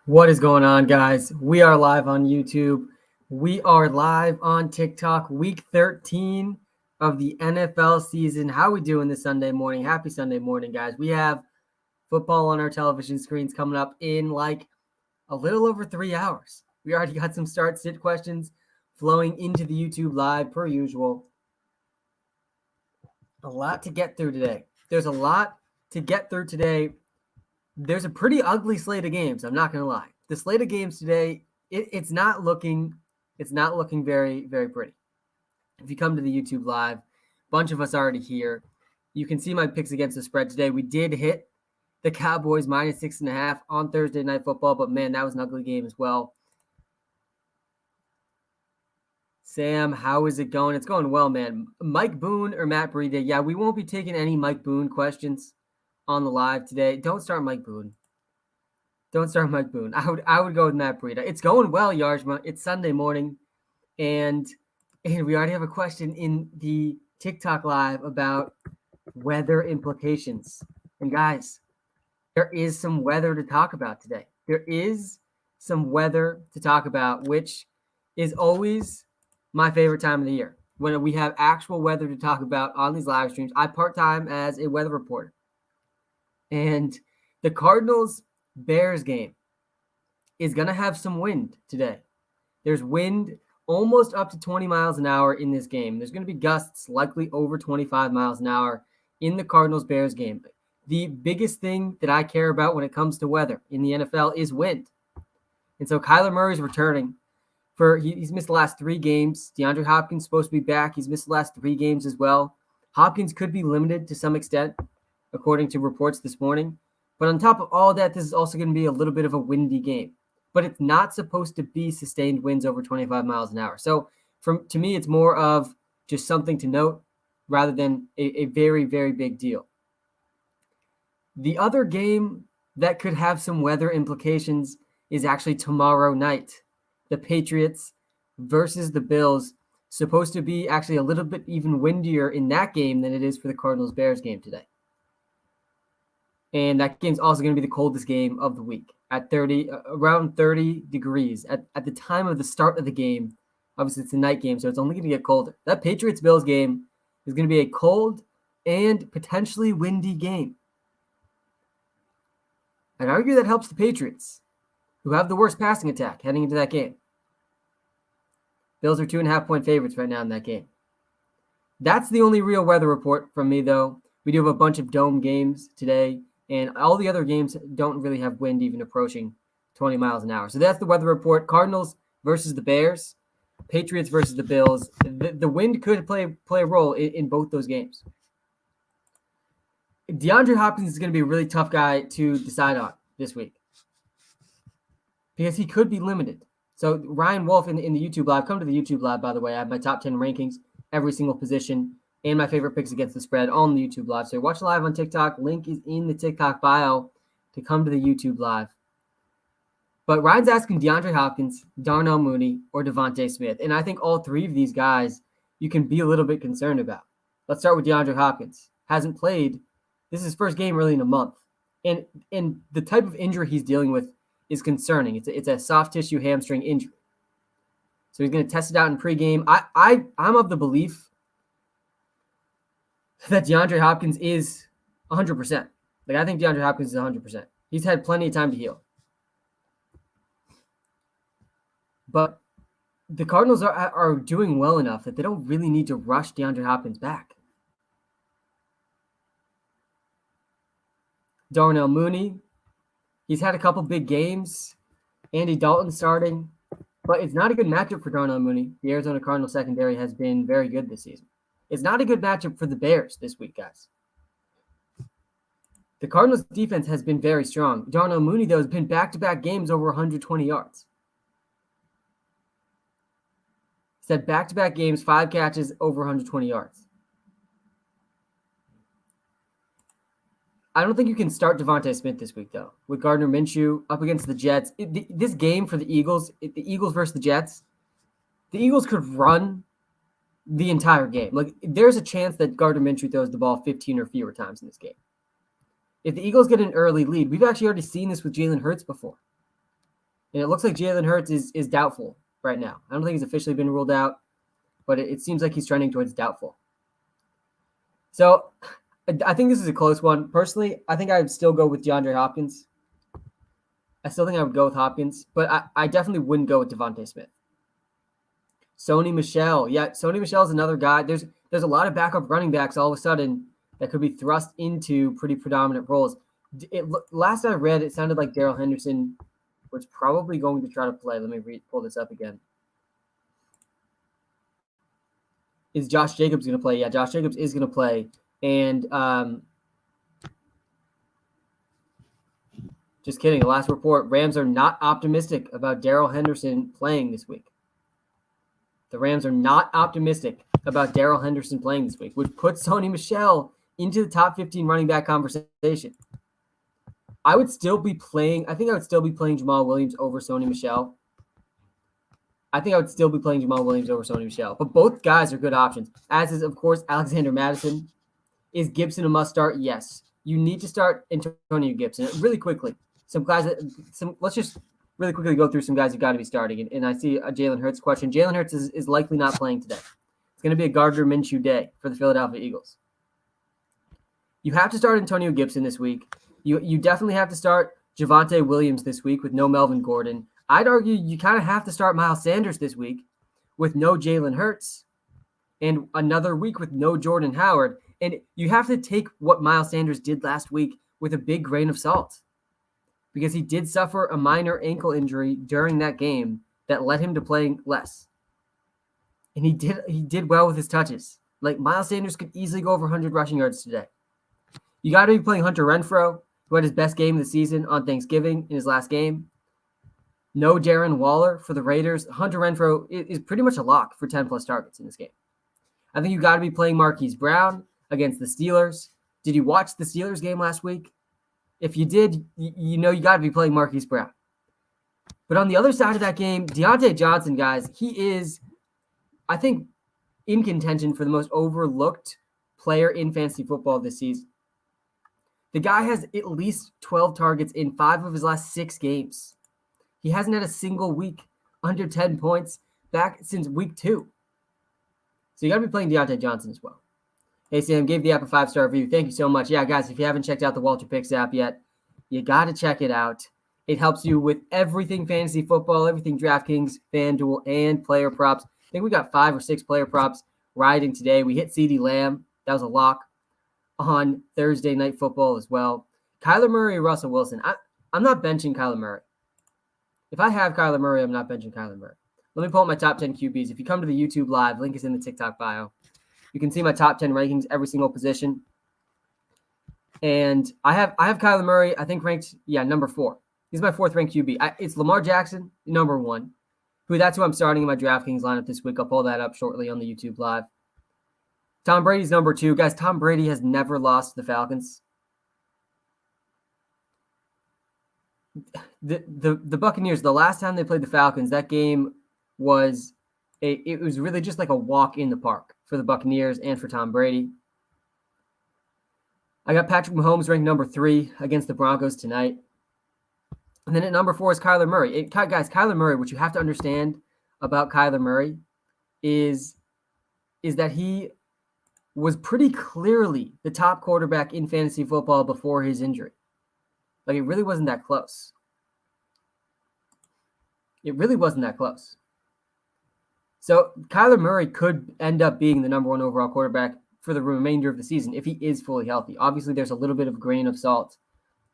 What is going on, guys? We are live on YouTube. We are live on TikTok. Week 13 of the NFL season. How we doing this Sunday morning? Happy Sunday morning, guys. We have football on our television screens coming up in like a little over 3 hours. We already got some start-sit questions flowing into the YouTube live per usual. A lot to get through today. There's a lot to get through today. There's a pretty ugly slate of games. I'm not going to lie. The slate of games today, it's not looking very, very pretty. If you come to the YouTube live, a bunch of us already here. You can see my picks against the spread today. We did hit the Cowboys -6.5 on Thursday Night Football, but man, that was an ugly game as well. Sam, how is it going? It's going well, man. Mike Boone or Matt Breida? Yeah, we won't be taking any Mike Boone questions on the live today. Don't start Mike Boone. Don't start Mike Boone. I would go with Matt Breida. It's going well, Yarjma. It's Sunday morning, and we already have a question in the TikTok live about weather implications. And guys, there is some weather to talk about today. There is some weather to talk about, which is always my favorite time of the year. When we have actual weather to talk about on these live streams, I part-time as a weather reporter. And the Cardinals-Bears game is going to have some wind today. There's wind almost up to 20 miles an hour in this game. There's going to be gusts likely over 25 miles an hour in the Cardinals-Bears game. The biggest thing that I care about when it comes to weather in the NFL is wind. And so Kyler Murray's returning. He's missed the last 3 games. DeAndre Hopkins is supposed to be back. He's missed the last 3 games as well. Hopkins could be limited to some extent, according to reports this morning. But on top of all that, this is also going to be a little bit of a windy game. But it's not supposed to be sustained winds over 25 miles an hour. So to me, it's more of just something to note rather than a very, very big deal. The other game that could have some weather implications is actually tomorrow night. The Patriots versus the Bills, supposed to be actually a little bit even windier in that game than it is for the Cardinals-Bears game today. And that game's also going to be the coldest game of the week at around 30 degrees at the time of the start of the game. Obviously, it's a night game, so it's only going to get colder. That Patriots-Bills game is going to be a cold and potentially windy game. I'd argue that helps the Patriots, who have the worst passing attack heading into that game. Bills are 2.5-point favorites right now in that game. That's the only real weather report from me, though. We do have a bunch of dome games today, and all the other games don't really have wind even approaching 20 miles an hour. So that's the weather report. Cardinals versus the Bears, Patriots versus the Bills. The wind could play a role in both those games. DeAndre Hopkins is going to be a really tough guy to decide on this week because he could be limited. So Ryan Wolf in the YouTube live, come to the YouTube live, by the way. I have my top 10 rankings, every single position, and my favorite picks against the spread on the YouTube live. So watch live on TikTok. Link is in the TikTok bio to come to the YouTube live. But Ryan's asking DeAndre Hopkins, Darnell Mooney, or Devontae Smith. And I think all 3 of these guys you can be a little bit concerned about. Let's start with DeAndre Hopkins. Hasn't played. This is his first game really in a month. And the type of injury he's dealing with is concerning. It's a soft tissue hamstring injury. So he's going to test it out in pregame. I'm of the belief that DeAndre Hopkins is 100%. Like, I think DeAndre Hopkins is 100%. He's had plenty of time to heal. But the Cardinals are doing well enough that they don't really need to rush DeAndre Hopkins back. Darnell Mooney, he's had a couple big games. Andy Dalton starting. But it's not a good matchup for Darnell Mooney. The Arizona Cardinals secondary has been very good this season. It's not a good matchup for the Bears this week, guys. The Cardinals defense has been very strong. Darnell Mooney, though, has been back-to-back games over 120 yards. He's had back-to-back games, 5 catches, over 120 yards. I don't think you can start Devontae Smith this week, though, with Gardner Minshew up against the Jets. This game for the Eagles versus the Jets, the Eagles could run the entire game. Like, there's a chance that Gardner Minshew throws the ball 15 or fewer times in this game. If the Eagles get an early lead, we've actually already seen this with Jalen Hurts before. And it looks like Jalen Hurts is doubtful right now. I don't think he's officially been ruled out, but it seems like he's trending towards doubtful. So I think this is a close one. Personally, I think I would still go with DeAndre Hopkins. I still think I would go with Hopkins, but I definitely wouldn't go with Devontae Smith. Sony Michel. Yeah, Sony Michel is another guy. There's a lot of backup running backs all of a sudden that could be thrust into pretty predominant roles. Last I read, it sounded like Darrell Henderson was probably going to try to play. Let me pull this up again. Is Josh Jacobs going to play? Yeah, Josh Jacobs is going to play. And just kidding. The last report, Rams are not optimistic about Darrell Henderson playing this week. The Rams are not optimistic about Darrell Henderson playing this week, which puts Sony Michel into the top 15 running back conversation. I think I would still be playing Jamal Williams over Sony Michel. But both guys are good options, as is, of course, Alexander Mattison. Is Gibson a must start? Yes. You need to start Antonio Gibson. Really quickly, let's just really quickly go through some guys who got to be starting. And I see a Jalen Hurts question. Jalen Hurts is likely not playing today. It's going to be a Gardner Minshew day for the Philadelphia Eagles. You have to start Antonio Gibson this week. You definitely have to start Javonte Williams this week with no Melvin Gordon. I'd argue you kind of have to start Miles Sanders this week with no Jalen Hurts and another week with no Jordan Howard. And you have to take what Miles Sanders did last week with a big grain of salt, because he did suffer a minor ankle injury during that game that led him to playing less. And he did well with his touches. Like, Miles Sanders could easily go over 100 rushing yards today. You got to be playing Hunter Renfrow, who had his best game of the season on Thanksgiving in his last game. No Darren Waller for the Raiders. Hunter Renfrow is pretty much a lock for 10-plus targets in this game. I think you got to be playing Marquise Brown against the Steelers. Did you watch the Steelers game last week? If you did, you know you got to be playing Marquise Brown. But on the other side of that game, Deontay Johnson, guys, he is, I think, in contention for the most overlooked player in fantasy football this season. The guy has at least 12 targets in 5 of his last 6 games. He hasn't had a single week under 10 points back since week 2. So you got to be playing Deontay Johnson as well. Hey, Sam, gave the app a 5-star review. Thank you so much. Yeah, guys, if you haven't checked out the Walter Picks app yet, you got to check it out. It helps you with everything fantasy football, everything DraftKings, FanDuel, and player props. I think we got 5 or 6 player props riding today. We hit CeeDee Lamb. That was a lock on Thursday Night Football as well. Kyler Murray and Russell Wilson. I'm not benching Kyler Murray. If I have Kyler Murray, I'm not benching Kyler Murray. Let me pull up my top 10 QBs. If you come to the YouTube live, link is in the TikTok bio. You can see my top 10 rankings, every single position. And I have Kyler Murray, I think, ranked, number 4. He's my 4th ranked QB. It's Lamar Jackson, number 1. That's who I'm starting in my DraftKings lineup this week. I'll pull that up shortly on the YouTube live. Tom Brady's number 2. Guys, Tom Brady has never lost to the Falcons. The Buccaneers, the last time they played the Falcons, that game was it was really just like a walk in the park for the Buccaneers and for Tom Brady. I got Patrick Mahomes ranked number 3 against the Broncos tonight. And then at number 4 is Kyler Murray. Guys, Kyler Murray, what you have to understand about Kyler Murray is that he was pretty clearly the top quarterback in fantasy football before his injury. Like, it really wasn't that close. So Kyler Murray could end up being the number 1 overall quarterback for the remainder of the season if he is fully healthy. Obviously, there's a little bit of grain of salt,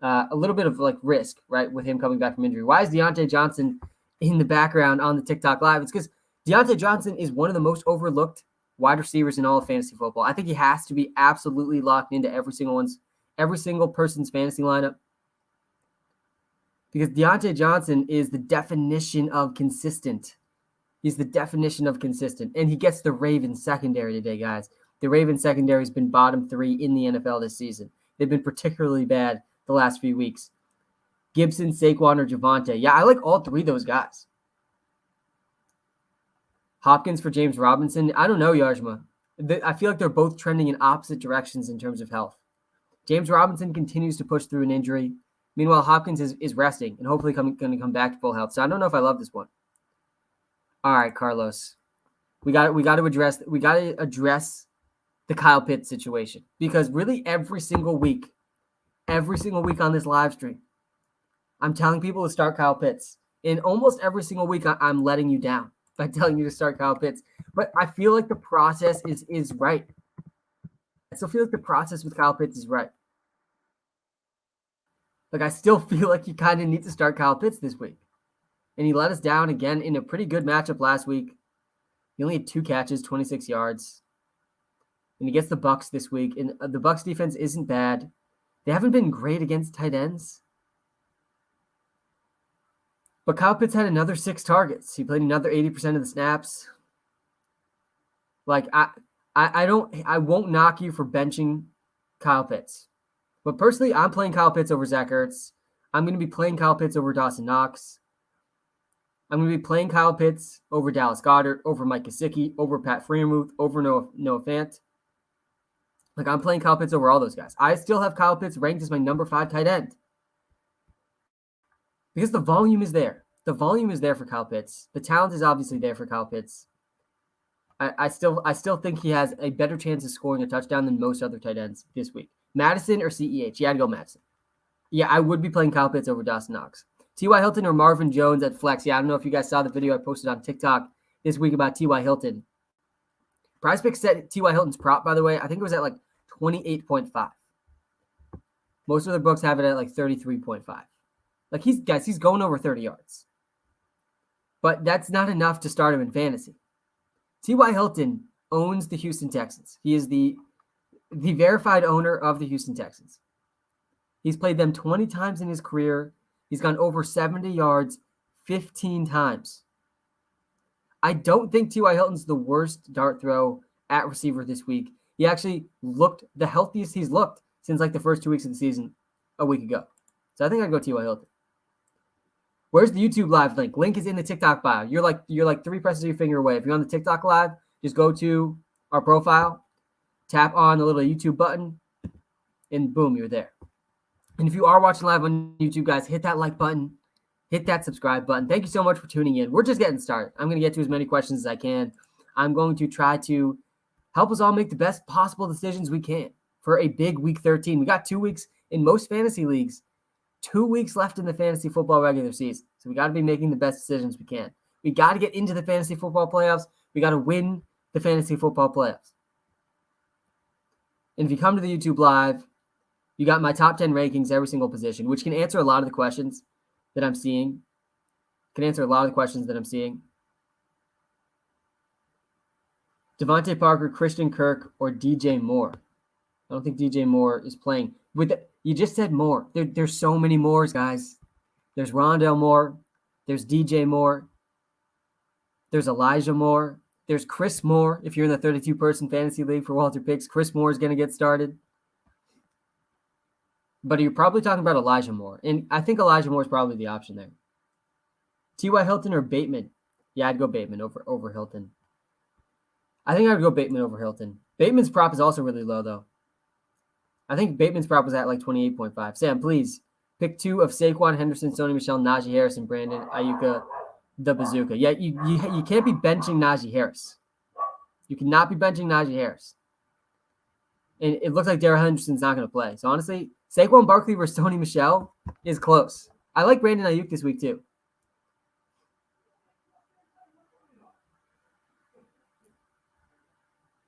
a little bit of like risk, right, with him coming back from injury. Why is Deontay Johnson in the background on the TikTok live? It's because Deontay Johnson is one of the most overlooked wide receivers in all of fantasy football. I think he has to be absolutely locked into every single person's fantasy lineup, because Deontay Johnson is the definition of consistent. He's the definition of consistent, and he gets the Ravens secondary today, guys. The Ravens secondary has been bottom 3 in the NFL this season. They've been particularly bad the last few weeks. Gibson, Saquon, or Javonte. Yeah, I like all 3 of those guys. Hopkins for James Robinson. I don't know, Yajma. I feel like they're both trending in opposite directions in terms of health. James Robinson continues to push through an injury. Meanwhile, Hopkins is resting and hopefully going to come back to full health. So I don't know if I love this one. All right, Carlos, we got to address the Kyle Pitts situation, because really every single week on this live stream, I'm telling people to start Kyle Pitts. And almost every single week, I'm letting you down by telling you to start Kyle Pitts. But I feel like the process is right. I still feel like the process with Kyle Pitts is right. Like, I still feel like you kind of need to start Kyle Pitts this week. And he let us down again in a pretty good matchup last week. He only had 2 catches, 26 yards. And he gets the Bucs this week. And the Bucs defense isn't bad. They haven't been great against tight ends. But Kyle Pitts had another 6 targets. He played another 80% of the snaps. Like, I won't knock you for benching Kyle Pitts. But personally, I'm playing Kyle Pitts over Zach Ertz. I'm going to be playing Kyle Pitts over Dawson Knox. I'm going to be playing Kyle Pitts over Dallas Goedert, over Mike Gesicki, over Pat Freiermuth, over Noah Fant. Like, I'm playing Kyle Pitts over all those guys. I still have Kyle Pitts ranked as my number 5 tight end. Because the volume is there. The volume is there for Kyle Pitts. The talent is obviously there for Kyle Pitts. I still think he has a better chance of scoring a touchdown than most other tight ends this week. Madison or CEH? Yeah, I'd go Madison. Yeah, I would be playing Kyle Pitts over Dawson Knox. T.Y. Hilton or Marvin Jones at flex. Yeah, I don't know if you guys saw the video I posted on TikTok this week about T.Y. Hilton. PrizePicks set T.Y. Hilton's prop, by the way. I think it was at like 28.5. Most other books have it at like 33.5. Like, he's going over 30 yards. But that's not enough to start him in fantasy. T.Y. Hilton owns the Houston Texans. He is the verified owner of the Houston Texans. He's played them 20 times in his career. He's gone over 70 yards 15 times. I don't think T.Y. Hilton's the worst dart throw at receiver this week. He actually looked the healthiest he's looked since like the first 2 weeks of the season a week ago. So I think I'd go T.Y. Hilton. Where's the YouTube live link? Link is in the TikTok bio. You're like 3 presses of your finger away. If you're on the TikTok live, just go to our profile, tap on the little YouTube button, and boom, you're there. And if you are watching live on YouTube, guys, hit that like button, hit that subscribe button. Thank you so much for tuning in. We're just getting started. I'm going to get to as many questions as I can. I'm going to try to help us all make the best possible decisions we can for a big week 13. We got 2 weeks in most fantasy leagues. 2 weeks left in the fantasy football regular season. So we got to be making the best decisions we can. We got to get into the fantasy football playoffs. We got to win the fantasy football playoffs. And if you come to the YouTube live, you got my top 10 rankings, every single position, which can answer a lot of the questions that I'm seeing. Devontae Parker, Christian Kirk, or DJ Moore. I don't think DJ Moore is playing. You just said Moore. There's so many Moores, guys. There's Rondale Moore. There's DJ Moore. There's Elijah Moore. There's Chris Moore. If you're in the 32-person fantasy league for Walter Picks, Chris Moore is going to get started. But you're probably talking about Elijah Moore. And I think Elijah Moore is probably the option there. T.Y. Hilton or Bateman? Yeah, I'd go Bateman over Hilton. I think I would go Bateman over Hilton. Bateman's prop is also really low, though. I think Bateman's prop was at like 28.5. Sam, please pick 2 of Saquon, Henderson, Sony Michel, Najee Harris, and Brandon Ayuka, the Bazooka. Yeah, you can't be benching Najee Harris. You cannot be benching Najee Harris. And it looks like Darrell Henderson's not going to play. So honestly, Saquon Barkley versus Sony Michel is close. I like Brandon Ayuk this week too.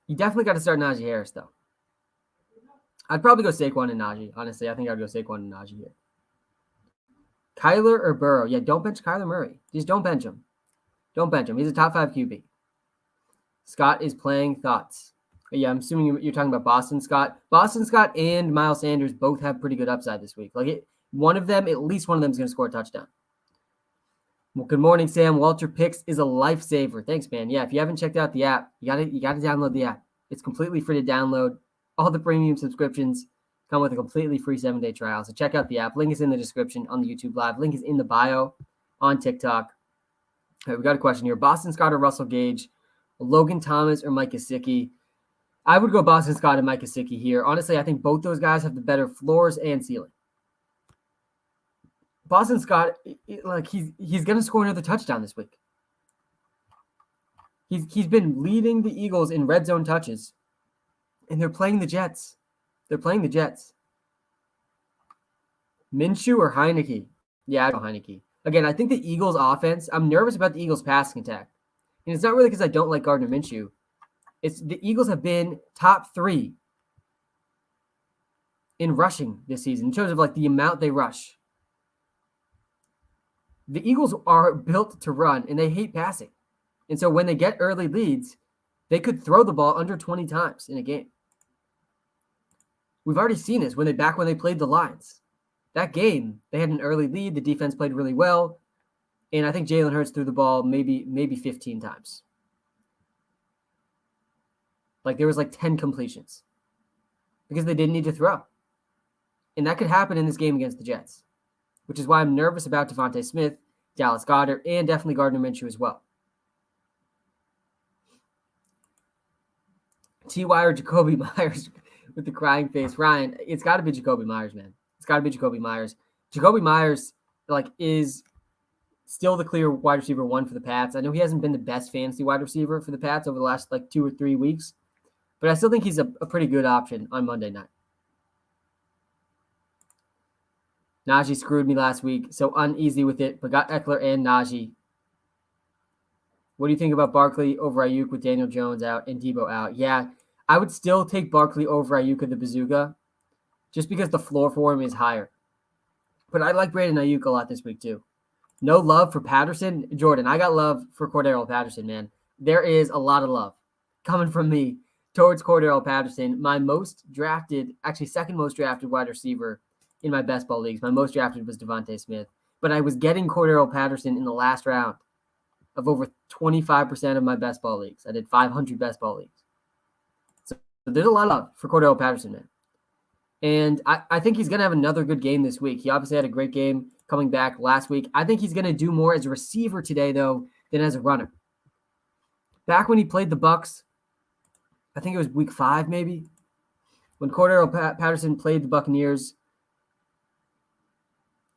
You definitely got to start Najee Harris, though. I'd probably go Saquon and Najee. Honestly, I think I'd go Saquon and Najee here. Kyler or Burrow? Yeah, don't bench Kyler Murray. Just don't bench him. Don't bench him. He's a top 5 QB. Scott is playing thoughts. Yeah, I'm assuming you're talking about Boston Scott. Boston Scott and Miles Sanders both have pretty good upside this week. At least one of them is going to score a touchdown. Well, good morning, Sam. Walter Picks is a lifesaver. Thanks, man. Yeah, if you haven't checked out the app, you gotta download the app. It's completely free to download. All the premium subscriptions come with a completely free 7-day trial. So check out the app. Link is in the description on the YouTube Live. Link is in the bio on TikTok. All right, we got a question here. Boston Scott or Russell Gage? Logan Thomas or Mike Gesicki? I would go Boston Scott and Mike Gesicki here. Honestly, I think both those guys have the better floors and ceiling. Boston Scott, like he's going to score another touchdown this week. He's been leading the Eagles in red zone touches, and they're playing the Jets. They're playing the Jets. Minshew or Heineke? Yeah, I go Heineke. Again, I think the Eagles offense, I'm nervous about the Eagles passing attack. And it's not really because I don't like Gardner Minshew. It's the Eagles have been top 3 in rushing this season in terms of like the amount they rush. The Eagles are built to run and they hate passing. And so when they get early leads, they could throw the ball under 20 times in a game. We've already seen this when they played the Lions. That game, they had an early lead. The defense played really well. And I think Jalen Hurts threw the ball maybe 15 times. Like there was like 10 completions because they didn't need to throw. And that could happen in this game against the Jets, which is why I'm nervous about Devontae Smith, Dallas Goedert, and definitely Gardner Minshew as well. T.Y. or Jacoby Myers with the crying face. Ryan, it's got to be Jacoby Myers, man. It's got to be Jacoby Myers. Jacoby Myers, is still the clear wide receiver 1 for the Pats. I know he hasn't been the best fantasy wide receiver for the Pats over the last 2 or 3 weeks, but I still think he's a pretty good option on Monday night. Najee screwed me last week, so uneasy with it, but got Eckler and Najee. What do you think about Barkley over Ayuk with Daniel Jones out and Debo out? Yeah, I would still take Barkley over Ayuk of the Bazooka just because the floor for him is higher. But I like Brandon Ayuk a lot this week too. No love for Patterson. Jordan, I got love for Cordarrelle Patterson, man. There is a lot of love coming from me towards Cordarrelle Patterson, my second most drafted wide receiver in my best ball leagues. My most drafted was Devontae Smith, but I was getting Cordarrelle Patterson in the last round of over 25% of my best ball leagues. I did 500 best ball leagues. So there's a lot of love for Cordarrelle Patterson, man. And I think he's going to have another good game this week. He obviously had a great game coming back last week. I think he's going to do more as a receiver today, though, than as a runner. Back when he played the Bucks, I think it was week 5 maybe, when Cordarrelle Patterson played the Buccaneers,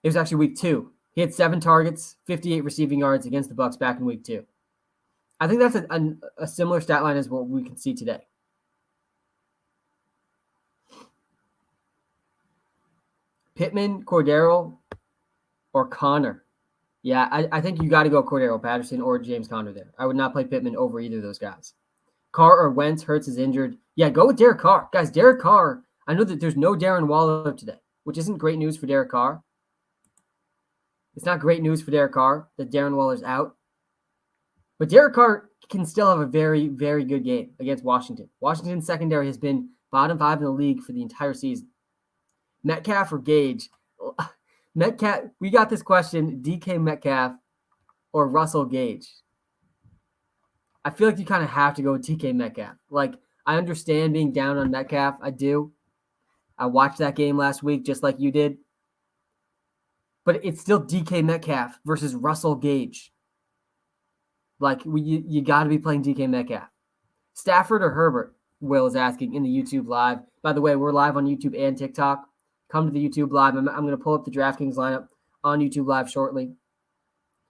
it was actually week 2. He had 7 targets, 58 receiving yards against the Bucks back in week 2. I think that's a similar stat line as what we can see today. Pittman, Cordarrelle, or Connor. Yeah, I think you got to go Cordarrelle Patterson or James Conner there. I would not play Pittman over either of those guys. Carr or Wentz. Hurts is injured. Yeah, go with Derek Carr. Guys, Derek Carr, I know that there's no Darren Waller today, which isn't great news for Derek Carr. It's not great news for Derek Carr that Darren Waller's out. But Derek Carr can still have a very, very good game against Washington. Washington's secondary has been bottom 5 in the league for the entire season. Metcalf or Gage? Metcalf. We got this question, DK Metcalf or Russell Gage. I feel like you kind of have to go with DK Metcalf. I understand being down on Metcalf. I do. I watched that game last week just like you did. But it's still DK Metcalf versus Russell Gage. You got to be playing DK Metcalf. Stafford or Herbert? Will is asking in the YouTube live. By the way, we're live on YouTube and TikTok. Come to the YouTube live. I'm going to pull up the DraftKings lineup on YouTube live shortly.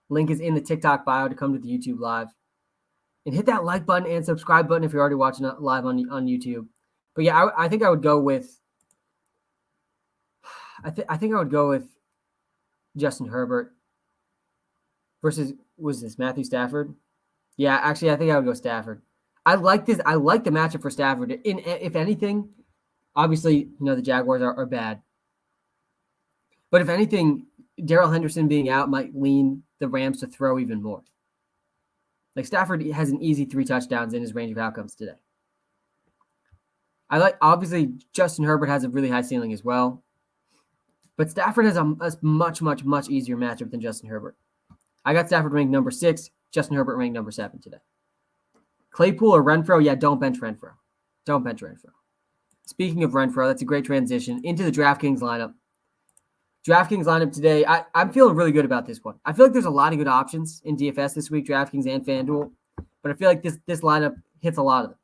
Link is in the TikTok bio to come to the YouTube live. And hit that like button and subscribe button if you're already watching live on YouTube. But yeah, I think I would go with. I think I would go with Justin Herbert versus Matthew Stafford. Yeah, actually, I think I would go Stafford. I like this. I like the matchup for Stafford. If anything, obviously, the Jaguars are bad. But if anything, Darrell Henderson being out might lean the Rams to throw even more. Stafford has an easy 3 touchdowns in his range of outcomes today. Obviously, Justin Herbert has a really high ceiling as well. But Stafford has a much, much, much easier matchup than Justin Herbert. I got Stafford ranked number 6, Justin Herbert ranked number 7 today. Claypool or Renfro? Yeah, don't bench Renfro. Don't bench Renfro. Speaking of Renfro, that's a great transition into the DraftKings lineup. DraftKings lineup today, I'm feeling really good about this one. I feel like there's a lot of good options in DFS this week, DraftKings and FanDuel, but I feel like this lineup hits a lot of them.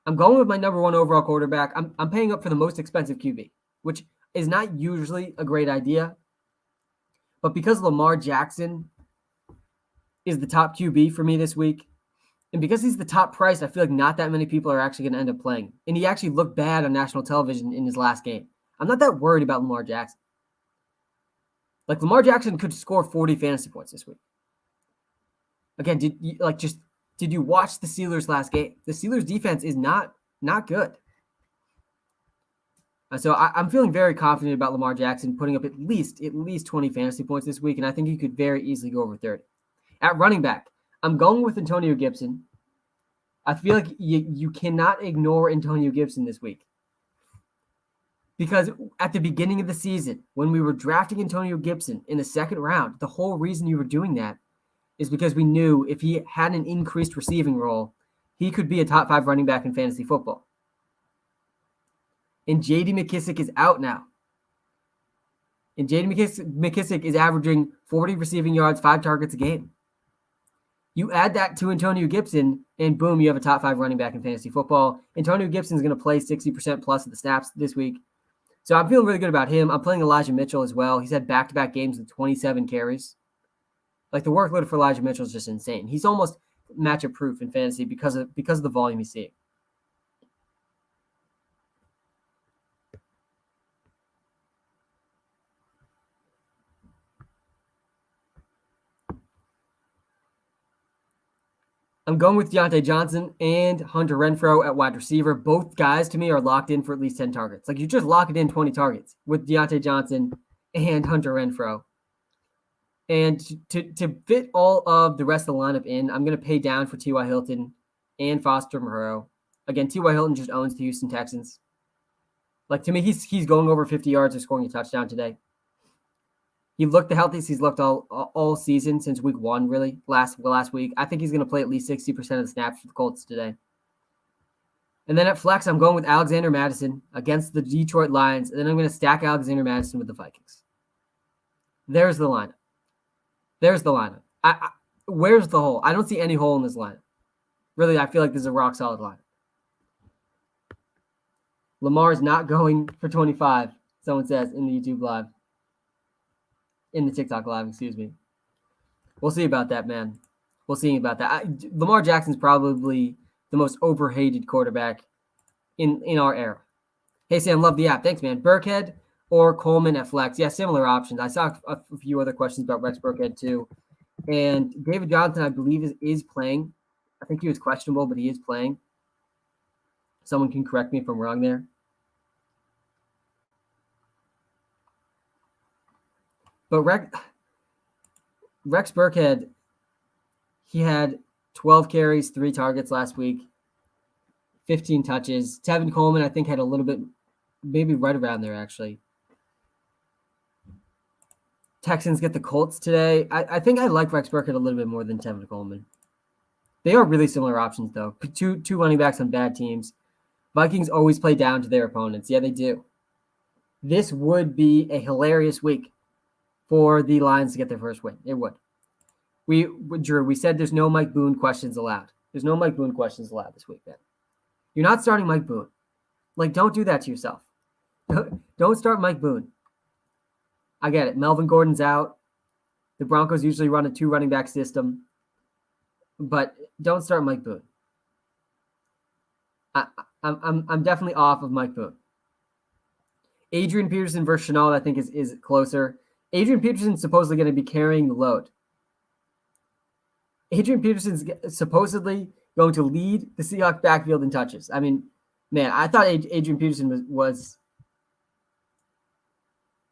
I'm going with my number 1 overall quarterback. I'm paying up for the most expensive QB, which is not usually a great idea, But because Lamar Jackson is the top QB for me this week, and because he's the top price, I feel like not that many people are actually going to end up playing. And he actually looked bad on national television in his last game. I'm not that worried about Lamar Jackson. Like, Lamar Jackson could score 40 fantasy points this week. Again, did you watch the Steelers last game? The Steelers defense is not good. So I'm feeling very confident about Lamar Jackson putting up at least 20 fantasy points this week, and I think he could very easily go over 30. At running back, I'm going with Antonio Gibson. I feel like you cannot ignore Antonio Gibson this week. Because at the beginning of the season, when we were drafting Antonio Gibson in the second round, the whole reason you were doing that is because we knew if he had an increased receiving role, he could be a top 5 running back in fantasy football. And J.D. McKissic is out now. And J.D. McKissic is averaging 40 receiving yards, 5 targets a game. You add that to Antonio Gibson, and boom, you have a top 5 running back in fantasy football. Antonio Gibson is going to play 60% plus of the snaps this week. So I'm feeling really good about him. I'm playing Elijah Mitchell as well. He's had back-to-back games with 27 carries. Like, the workload for Elijah Mitchell is just insane. He's almost matchup proof in fantasy because of the volume he's seeing. I'm going with Deontay Johnson and Hunter Renfrow at wide receiver. Both guys, to me, are locked in for at least 10 targets. Like, you just lock it in 20 targets with Deontay Johnson and Hunter Renfrow. And to fit all of the rest of the lineup in, I'm going to pay down for T.Y. Hilton and Foster Moreau. Again, T.Y. Hilton just owns the Houston Texans. Like, to me, he's going over 50 yards or scoring a touchdown today. He looked the healthiest he's looked all season since week 1, really, last week. I think he's going to play at least 60% of the snaps for the Colts today. And then at flex, I'm going with Alexander Mattison against the Detroit Lions, and then I'm going to stack Alexander Mattison with the Vikings. There's the lineup. Where's the hole? I don't see any hole in this lineup. Really, I feel like this is a rock-solid lineup. Lamar is not going for 25, someone says in the YouTube live. In the TikTok live, excuse me. We'll see about that, man. We'll see about that. Lamar Jackson's probably the most overhated quarterback in our era. Hey, Sam, love the app. Thanks, man. Burkhead or Coleman at flex? Yeah, similar options. I saw a few other questions about Rex Burkhead, too. And David Johnson, I believe, is playing. I think he was questionable, but he is playing. Someone can correct me if I'm wrong there. But Rex Burkhead, he had 12 carries, 3 targets last week, 15 touches. Tevin Coleman, I think, had a little bit, maybe right around there, actually. Texans get the Colts today. I think I like Rex Burkhead a little bit more than Tevin Coleman. They are really similar options, though. Two running backs on bad teams. Vikings always play down to their opponents. Yeah, they do. This would be a hilarious week for the Lions to get their first win. It would. Drew, we said there's no Mike Boone questions allowed. There's no Mike Boone questions allowed this week, man. You're not starting Mike Boone. Like, don't do that to yourself. Don't start Mike Boone. I get it. Melvin Gordon's out. The Broncos usually run a 2 running back system. But don't start Mike Boone. I'm definitely off of Mike Boone. Adrian Peterson versus Chenault, I think, is closer. Adrian Peterson's supposedly going to be carrying the load. Adrian Peterson's supposedly going to lead the Seahawks backfield in touches. I mean, man, I thought Adrian Peterson was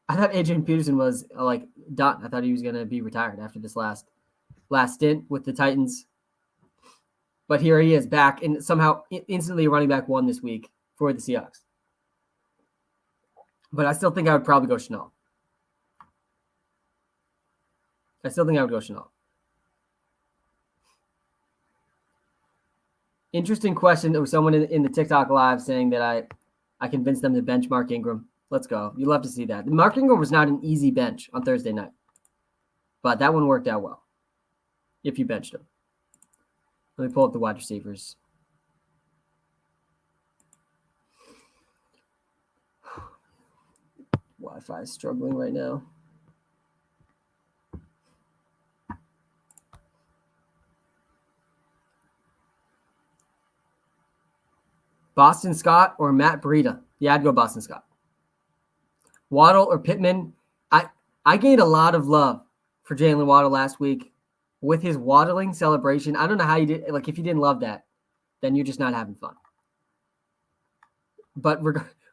like done. I thought he was going to be retired after this last stint with the Titans. But here he is back and somehow instantly running back 1 this week for the Seahawks. But I still think I would probably go Chenault. Interesting question. There was someone in the TikTok live saying that I convinced them to bench Mark Ingram. Let's go. You love to see that. Mark Ingram was not an easy bench on Thursday night. But that one worked out well. If you benched him. Let me pull up the wide receivers. Wi-Fi is struggling right now. Boston Scott or Matt Breida? Yeah, I'd go Boston Scott. Waddle or Pittman? I gained a lot of love for Jalen Waddle last week with his waddling celebration. I don't know how you did. Like, if you didn't love that, then you're just not having fun. But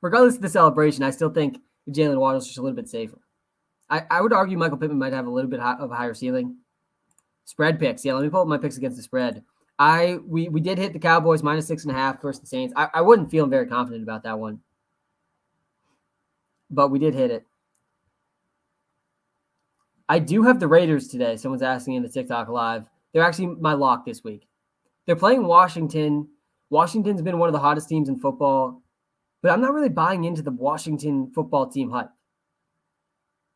regardless of the celebration, I still think Jalen Waddle's just a little bit safer. I would argue Michael Pittman might have a little bit of a higher ceiling. Spread picks. Yeah, let me pull up my picks against the spread. We did hit the Cowboys -6.5 versus the Saints. I wasn't feeling very confident about that one, but we did hit it. I do have the Raiders today. Someone's asking in the TikTok live. They're actually my lock this week. They're playing Washington. Washington's been one of the hottest teams in football, but I'm not really buying into the Washington football team hype.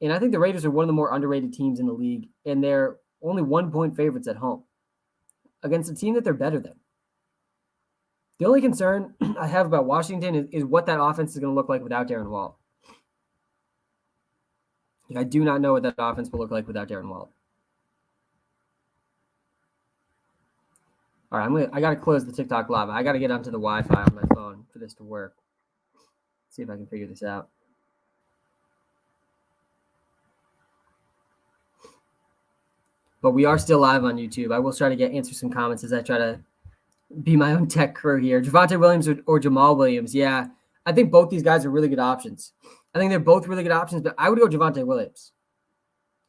And I think the Raiders are one of the more underrated teams in the league, and they're only 1-point favorites at home against a team that they're better than. The only concern I have about Washington is what that offense is going to look like without Darren Waller. I do not know what that offense will look like without Darren Waller. All right, I got to close the TikTok live. I got to get onto the Wi-Fi on my phone for this to work. See if I can figure this out. But we are still live on YouTube. I will try to answer some comments as I try to be my own tech crew here. Javonte Williams or Jamal Williams. Yeah, I think both these guys are really good options. I think they're both really good options, but I would go Javonte Williams.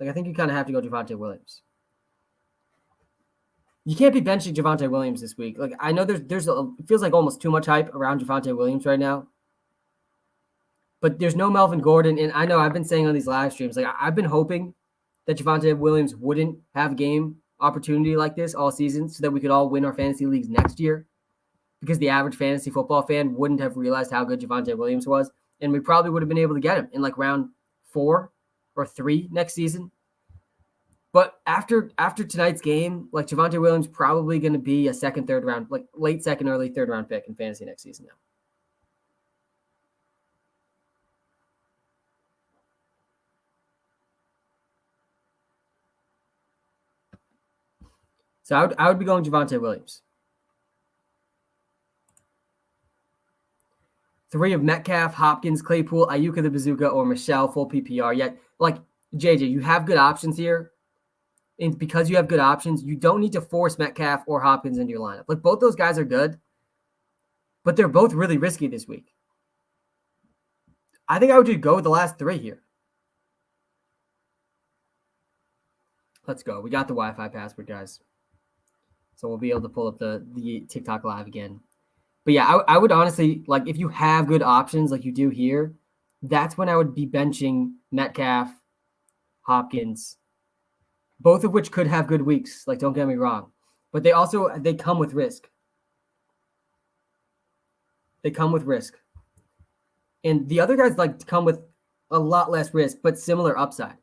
Like, I think you kind of have to go Javonte Williams. You can't be benching Javonte Williams this week. Like, I know it feels like almost too much hype around Javonte Williams right now. But there's no Melvin Gordon, and I know I've been saying on these live streams, like, I've been hoping that Javonte Williams wouldn't have a game opportunity like this all season so that we could all win our fantasy leagues next year, because the average fantasy football fan wouldn't have realized how good Javonte Williams was, and we probably would have been able to get him in like round 4 or 3 next season. But after tonight's game, like, Javonte Williams probably going to be a second, third round, like late second, early third round pick in fantasy next season now. So I would be going Javonte Williams. 3 of Metcalf, Hopkins, Claypool, Ayuka the Bazooka, or Michelle, full PPR. Yet, like, JJ, you have good options here. And because you have good options, you don't need to force Metcalf or Hopkins into your lineup. Like, both those guys are good, but they're both really risky this week. I think I would just go with the last 3 here. Let's go. We got the Wi-Fi password, guys. So we'll be able to pull up the TikTok live again. But yeah, I would honestly, like, if you have good options like you do here, that's when I would be benching Metcalf, Hopkins, both of which could have good weeks. Like, don't get me wrong. But they come with risk. They come with risk. And the other guys, like, come with a lot less risk, but similar upside.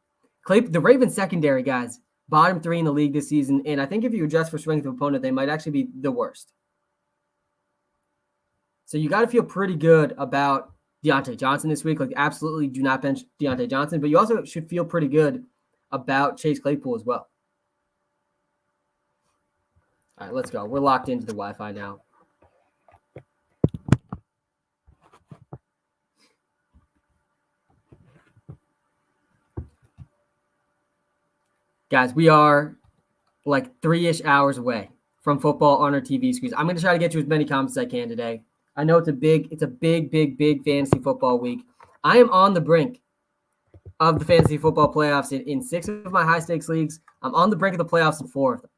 The Ravens secondary, guys, bottom 3 in the league this season. And I think if you adjust for strength of opponent, they might actually be the worst. So you got to feel pretty good about Deontay Johnson this week. Like, absolutely do not bench Deontay Johnson, but you also should feel pretty good about Chase Claypool as well. All right, let's go. We're locked into the Wi-Fi now. Guys, we are like 3-ish hours away from football on our TV screens. I'm going to try to get you as many comments as I can today. I know it's a big fantasy football week. I am on the brink of the fantasy football playoffs in 6 of my high stakes leagues. I'm on the brink of the playoffs in 4 of them.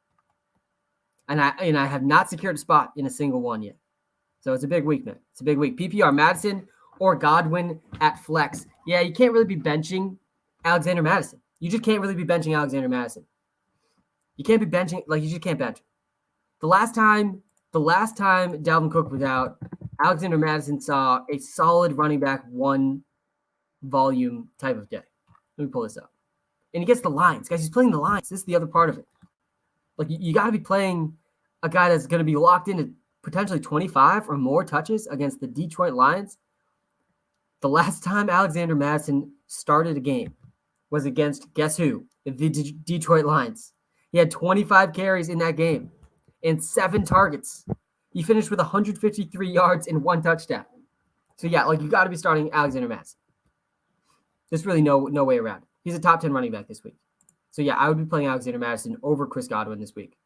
And I have not secured a spot in a single one yet. So it's a big week, man. It's a big week. PPR, Madison or Godwin at flex. Yeah, you can't really be benching Alexander Madison. You just can't really be benching Alexander Madison. You can't be benching, like, you just can't bench. The last time Dalvin Cook was out, Alexander Madison saw a solid running back 1 volume type of day. Let me pull this up. And he gets the Lions. Guys, he's playing the Lions. This is the other part of it. Like, you got to be playing a guy that's going to be locked into potentially 25 or more touches against the Detroit Lions. The last time Alexander Madison started a game was against, guess who? The Detroit Lions. He had 25 carries in that game and 7 targets. He finished with 153 yards and 1 touchdown. So yeah, like you got to be starting Alexander Mattison. There's really no way around it. He's a top 10 running back this week. So yeah, I would be playing Alexander Mattison over Chris Godwin this week.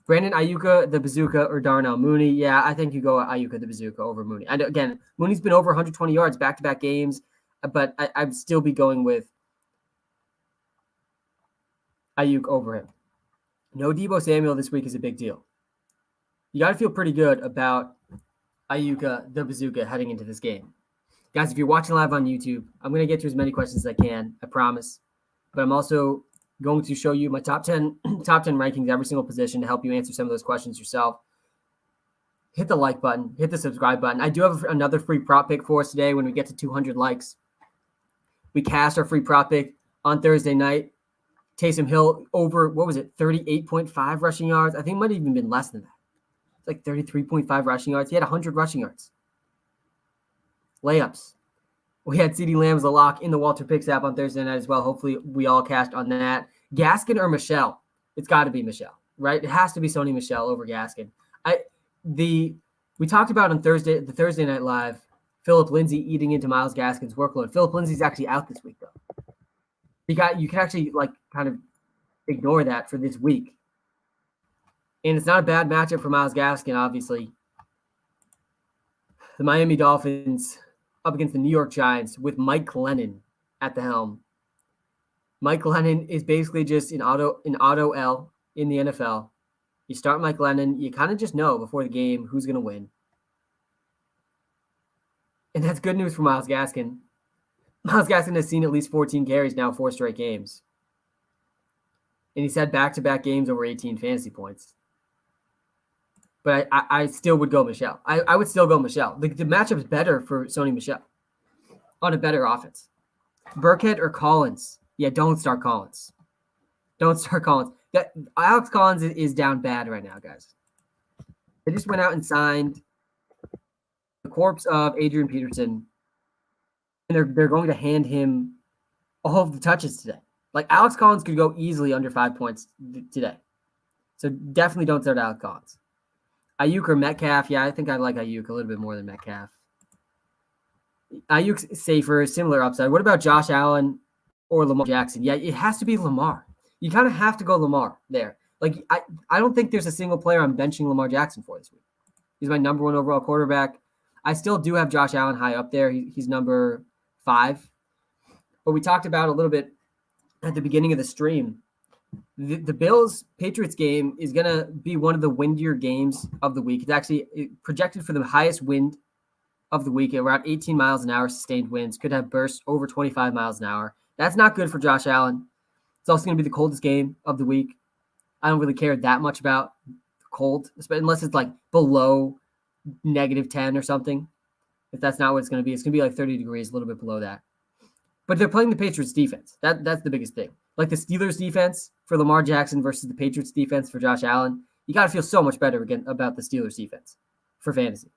Brandon Ayuka, the Bazooka, or Darnell Mooney. Yeah, I think you go Ayuka, the Bazooka, over Mooney. And again, Mooney's been over 120 yards back-to-back games, but I'd still be going with Ayuk over him. No Deebo Samuel this week is a big deal. You got to feel pretty good about Ayuka, the Bazooka, heading into this game. Guys, if you're watching live on YouTube, I'm going to get to as many questions as I can, I promise. But I'm also going to show you my top 10 rankings, every single position, to help you answer some of those questions yourself. Hit the like button, hit the subscribe button. I do have another free prop pick for us today when we get to 200 likes. We cast our free prop pick on Thursday night. Taysom Hill over, 38.5 rushing yards? I think it might have even been less than that. It's like 33.5 rushing yards. He had 100 rushing yards. Layups. We had CeeDee Lamb as a lock in the Walter Picks app on Thursday night as well. Hopefully we all cashed on that. Gaskin or Michelle? It's got to be Michelle, right? It has to be Sony Michelle over Gaskin. We talked about on the Thursday Night Live, Philip Lindsay eating into Myles Gaskin's workload. Philip Lindsay's actually out this week, though. You can actually kind of ignore that for this week. And it's not a bad matchup for Myles Gaskin, obviously. The Miami Dolphins up against the New York Giants with Mike Glennon at the helm. Mike Glennon is basically just an auto L in the NFL. You start Mike Glennon, you kind of just know before the game who's going to win. And that's good news for Myles Gaskin. Myles Gaskin has seen at least 14 carries now, 4 straight games. And he's had back-to-back games over 18 fantasy points. But I still would go Michelle. I would still go Michelle. The matchup is better for Sony Michelle on a better offense. Burkhead or Collins? Yeah, don't start Collins. Don't start Collins. Alex Collins is down bad right now, guys. They just went out and signed the corpse of Adrian Peterson, and they're going to hand him all of the touches today. Like, Alex Collins could go easily under 5 points today. So definitely don't start Alex Collins. Ayuk or Metcalf? Yeah, I think I like Ayuk a little bit more than Metcalf. Ayuk's safer, similar upside. What about Josh Allen or Lamar Jackson? Yeah, it has to be Lamar. You kind of have to go Lamar there. Like, I don't think there's a single player I'm benching Lamar Jackson for this week. He's my number 1 overall quarterback. I still do have Josh Allen high up there. He's number 5. But we talked about a little bit at the beginning of the stream. The Bills-Patriots game is going to be one of the windier games of the week. It's actually projected for the highest wind of the week at around 18 miles an hour sustained winds. Could have bursts over 25 miles an hour. That's not good for Josh Allen. It's also going to be the coldest game of the week. I don't really care that much about cold, unless it's like below -10 or something. If that's not what it's going to be, it's going to be like 30 degrees, a little bit below that. But they're playing the Patriots defense. That's the biggest thing. Like the Steelers defense for Lamar Jackson versus the Patriots defense for Josh Allen. You got to feel so much better again about the Steelers defense for fantasy.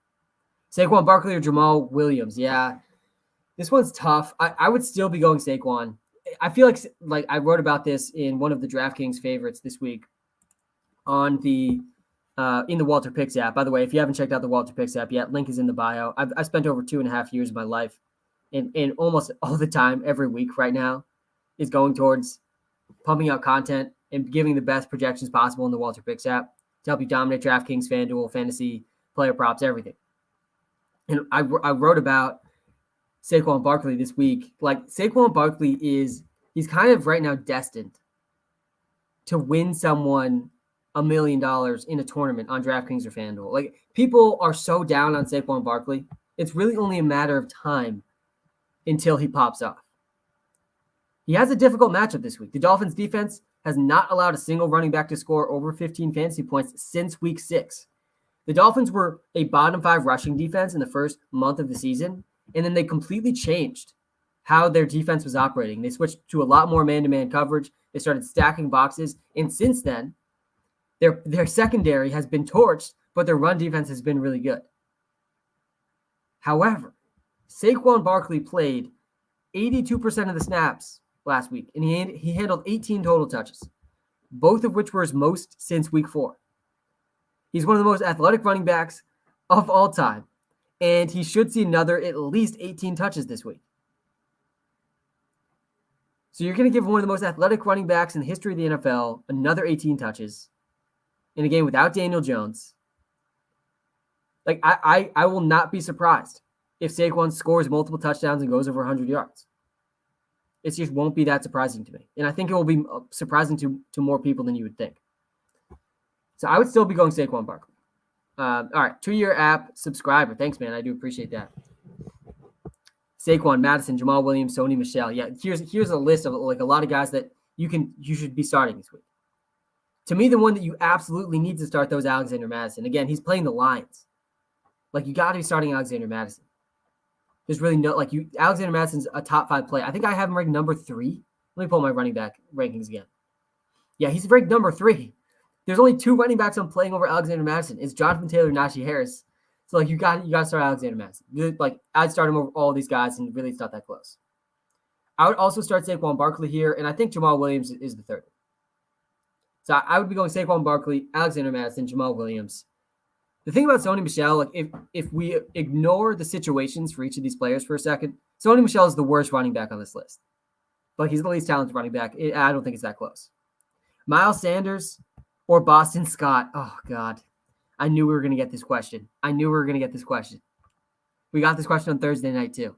Saquon Barkley or Jamal Williams. Yeah, this one's tough. I would still be going Saquon. I feel like I wrote about this in one of the DraftKings favorites this week on the in the Walter Picks app. By the way, if you haven't checked out the Walter Picks app yet, link is in the bio. I've spent over 2.5 years of my life, and almost all the time, every week right now, is going towards pumping out content and giving the best projections possible in the Walter Picks app to help you dominate DraftKings, FanDuel, fantasy, player props, everything. And I wrote about Saquon Barkley this week. Like, Saquon Barkley he's kind of right now destined to win someone $1 million in a tournament on DraftKings or FanDuel. Like, people are so down on Saquon Barkley. It's really only a matter of time until he pops off. He has a difficult matchup this week. The Dolphins defense has not allowed a single running back to score over 15 fantasy points since week 6. The Dolphins were a bottom 5 rushing defense in the first month of the season, and then they completely changed how their defense was operating. They switched to a lot more man-to-man coverage. They started stacking boxes, and since then, their secondary has been torched, but their run defense has been really good. However, Saquon Barkley played 82% of the snaps last week, and he handled 18 total touches, both of which were his most since week 4. He's one of the most athletic running backs of all time. And he should see another at least 18 touches this week. So you're going to give one of the most athletic running backs in the history of the NFL another 18 touches in a game without Daniel Jones. Like, I will not be surprised if Saquon scores multiple touchdowns and goes over 100 yards. It just won't be that surprising to me. And I think it will be surprising to more people than you would think. So I would still be going Saquon Barkley. All right, 2-year app subscriber. Thanks, man. I do appreciate that. Saquon, Madison, Jamal Williams, Sony Michel. Yeah, here's a list of like a lot of guys that you should be starting this week. To me, the one that you absolutely need to start though is Alexander Madison. Again, he's playing the Lions. Like, you got to be starting Alexander Madison. There's really no Alexander Madison's a top 5 player. I think I have him ranked number 3. Let me pull my running back rankings again. Yeah, he's ranked number 3. There's only 2 running backs I'm playing over Alexander Madison. It's Jonathan Taylor and Najee Harris. So you got to start Alexander Madison. Like, I'd start him over all these guys, and really it's not that close. I would also start Saquon Barkley here, and I think Jamal Williams is the third. So I would be going Saquon Barkley, Alexander Madison, Jamal Williams. The thing about Sony Michel, like if we ignore the situations for each of these players for a second, Sony Michel is the worst running back on this list. But he's the least talented running back. I don't think it's that close. Miles Sanders or Boston Scott. Oh, God. I knew we were going to get this question. We got this question on Thursday night, too.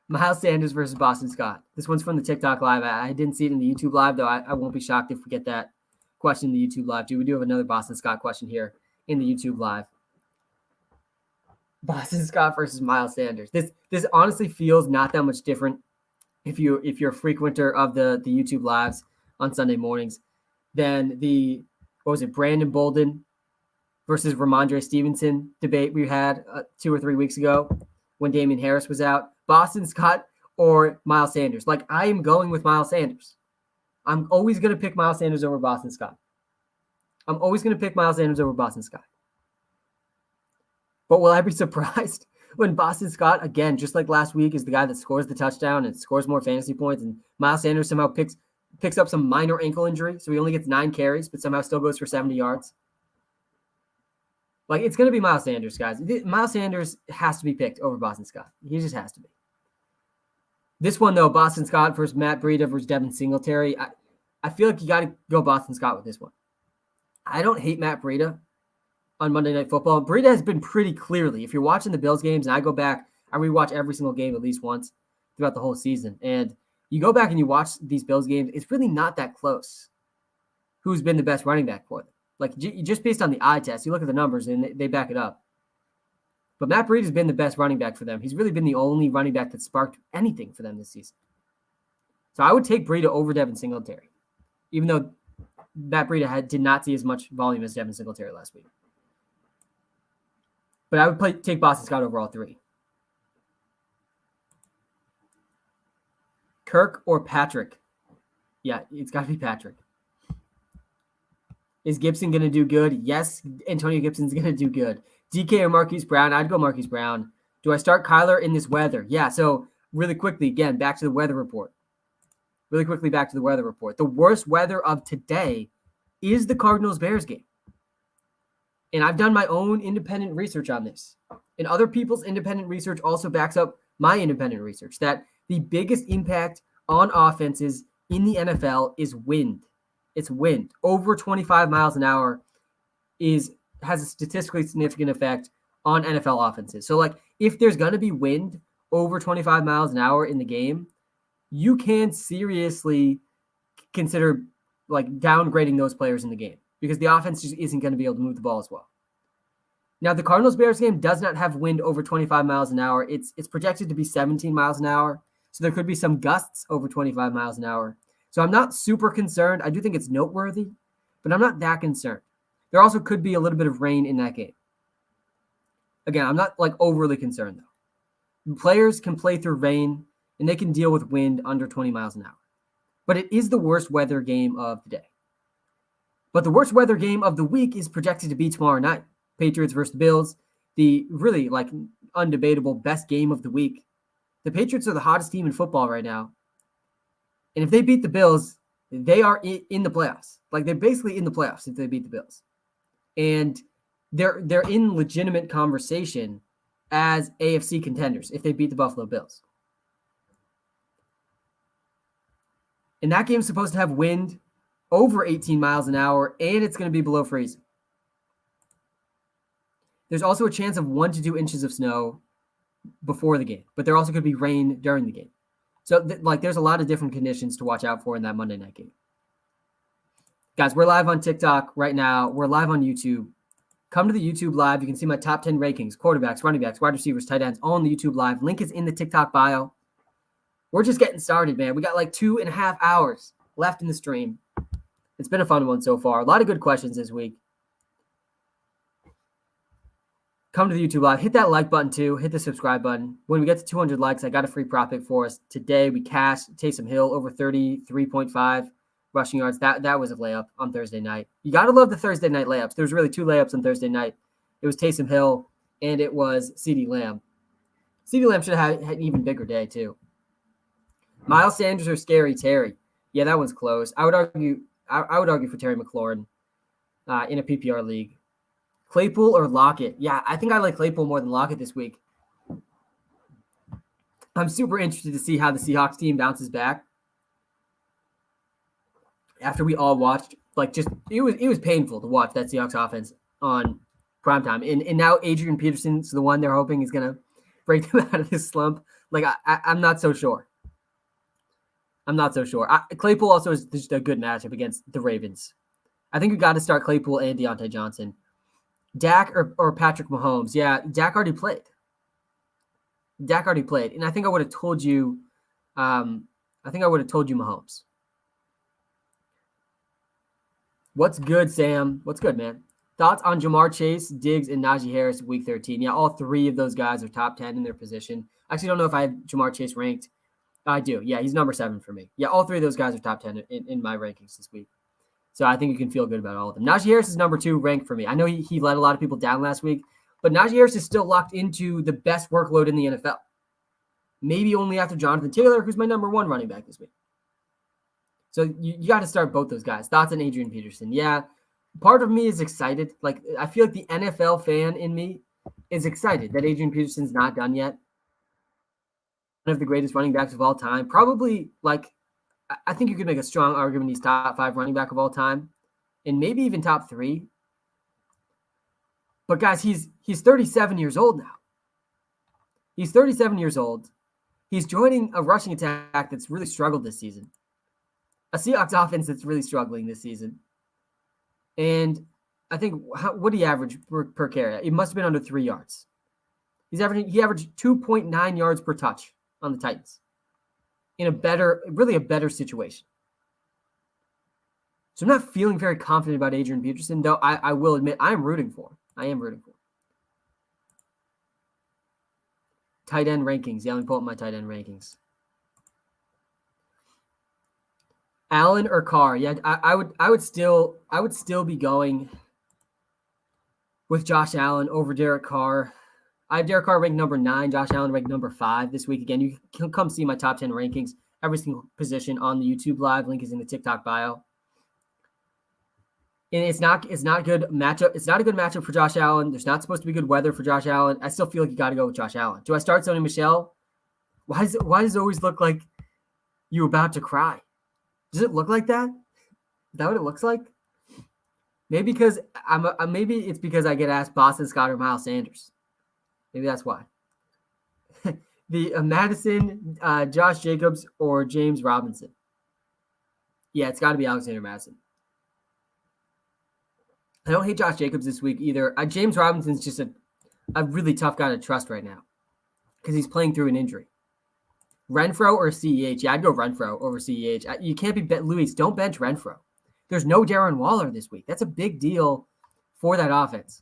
Miles Sanders versus Boston Scott. This one's from the TikTok Live. I didn't see it in the YouTube Live, though. I won't be shocked if we get that question in the YouTube Live, too. We do have another Boston Scott question here in the YouTube Live. Boston Scott versus Miles Sanders. This honestly feels not that much different if you're a frequenter of the YouTube Lives on Sunday mornings than the Brandon Bolden versus Ramondre Stevenson debate we had 2 or 3 weeks ago when Damian Harris was out. Boston Scott or Miles Sanders. Like, I am going with Miles Sanders. I'm always going to pick Miles Sanders over Boston Scott. But will I be surprised when Boston Scott, again, just like last week, is the guy that scores the touchdown and scores more fantasy points, and Miles Sanders somehow picks up some minor ankle injury, so he only gets 9 carries, but somehow still goes for 70 yards? Like, it's going to be Miles Sanders, guys. Miles Sanders has to be picked over Boston Scott. He just has to be. This one, though, Boston Scott versus Matt Breida versus Devin Singletary, I feel like you got to go Boston Scott with this one. I don't hate Matt Breida on Monday Night Football. Breida has been pretty clearly, if you're watching the Bills games, and I go back, I rewatch every single game at least once throughout the whole season, and you go back and you watch these Bills games, it's really not that close who's been the best running back for them. Like, just based on the eye test, you look at the numbers, and they back it up. But Matt Breida has been the best running back for them. He's really been the only running back that sparked anything for them this season. So I would take Breida over Devin Singletary, even though Matt Breida did not see as much volume as Devin Singletary last week. But I would take Boston Scott over all 3. Kirk or Patrick? Yeah, it's got to be Patrick. Is Gibson going to do good? Yes, Antonio Gibson's going to do good. DK or Marquise Brown? I'd go Marquise Brown. Do I start Kyler in this weather? Yeah, so really quickly, again, back to the weather report. The worst weather of today is the Cardinals-Bears game. And I've done my own independent research on this. And other people's independent research also backs up my independent research that the biggest impact on offenses in the NFL is wind. It's wind. Over 25 miles an hour has a statistically significant effect on NFL offenses. So, like, if there's going to be wind over 25 miles an hour in the game, you can seriously consider, like, downgrading those players in the game because the offense just isn't going to be able to move the ball as well. Now, the Cardinals-Bears game does not have wind over 25 miles an hour. It's projected to be 17 miles an hour, so there could be some gusts over 25 miles an hour. So I'm not super concerned. I do think it's noteworthy, but I'm not that concerned. There also could be a little bit of rain in that game. Again, I'm not like overly concerned though. Players can play through rain and they can deal with wind under 20 miles an hour. But it is the worst weather game of the day. But the worst weather game of the week is projected to be tomorrow night. Patriots versus the Bills, the really like undebatable best game of the week. The Patriots are the hottest team in football right now. And if they beat the Bills, they are in the playoffs. Like, they're basically in the playoffs if they beat the Bills. And they're in legitimate conversation as AFC contenders if they beat the Buffalo Bills. And that game's supposed to have wind over 18 miles an hour, and it's going to be below freezing. There's also a chance of 1 to 2 inches of snow before the game, but there also could be rain during the game. So, there's a lot of different conditions to watch out for in that Monday night game. Guys, we're live on TikTok right now. We're live on YouTube. Come to the YouTube live. You can see my top 10 rankings, quarterbacks, running backs, wide receivers, tight ends, all on the YouTube live. Link is in the TikTok bio. We're just getting started, man. We got like 2.5 hours left in the stream. It's been a fun one so far. A lot of good questions this week. Come to the YouTube live. Hit that like button too. Hit the subscribe button. When we get to 200 likes, I got a free prop pick for us. Today, we cashed Taysom Hill over 33.5 rushing yards. That was a layup on Thursday night. You got to love the Thursday night layups. There's really 2 layups on Thursday night. It was Taysom Hill, and it was CeeDee Lamb. CeeDee Lamb should have had an even bigger day too. Miles Sanders or Scary Terry? Yeah, that one's close. I would argue for Terry McLaurin in a PPR league. Claypool or Lockett? Yeah, I think I like Claypool more than Lockett this week. I'm super interested to see how the Seahawks team bounces back. After we all watched, it was painful to watch that Seahawks offense on primetime. And now Adrian Peterson's the one they're hoping is going to break them out of this slump. I'm not so sure. Claypool also is just a good matchup against the Ravens. I think we got to start Claypool and Deontay Johnson. Dak or Patrick Mahomes. Yeah, Dak already played. And I think I would have told you Mahomes. What's good, Sam? What's good, man? Thoughts on Jamar Chase, Diggs, and Najee Harris week 13? Yeah, all 3 of those guys are top 10 in their position. I actually don't know if I have Jamar Chase ranked. I do. Yeah, he's number 7 for me. Yeah, all 3 of those guys are top 10 in my rankings this week. So I think you can feel good about all of them. Najee Harris is number 2 ranked for me. I know he let a lot of people down last week, but Najee Harris is still locked into the best workload in the NFL. Maybe only after Jonathan Taylor, who's my number 1 running back this week. So you got to start both those guys. Thoughts on Adrian Peterson? Yeah, part of me is excited. I feel like the NFL fan in me is excited that Adrian Peterson's not done yet. One of the greatest running backs of all time. Probably, I think you could make a strong argument he's top 5 running back of all time, and maybe even top 3. But guys, he's 37 years old now. He's 37 years old. He's joining a rushing attack that's really struggled this season. A Seahawks offense that's really struggling this season. And I think, what did he average per carry? It must have been under 3 yards. He averaged 2.9 yards per touch on the Titans in a better situation. So I'm not feeling very confident about Adrian Peterson, though I will admit I am rooting for him. Tight end rankings. Yeah, let me pull up my tight end rankings. Allen or Carr? Yeah, I would still be going with Josh Allen over Derek Carr. I have Derek Carr ranked number 9, Josh Allen ranked number 5 this week. Again, you can come see my top 10 rankings, every single position on the YouTube live. Link is in the TikTok bio. And it's not good matchup. It's not a good matchup for Josh Allen. There's not supposed to be good weather for Josh Allen. I still feel like you got to go with Josh Allen. Do I start Sony Michel? Why does it always look like you're about to cry? Does it look like that? Is that what it looks like? Maybe because maybe it's because I get asked Boston Scott or Miles Sanders. Maybe that's why. The Madison, Josh Jacobs, or James Robinson. Yeah, it's got to be Alexander Madison. I don't hate Josh Jacobs this week either. James Robinson's just a really tough guy to trust right now because he's playing through an injury. Renfro or CEH? Yeah, I'd go Renfro over CEH. You can't be Luis. Don't bench Renfro. There's no Darren Waller this week. That's a big deal for that offense.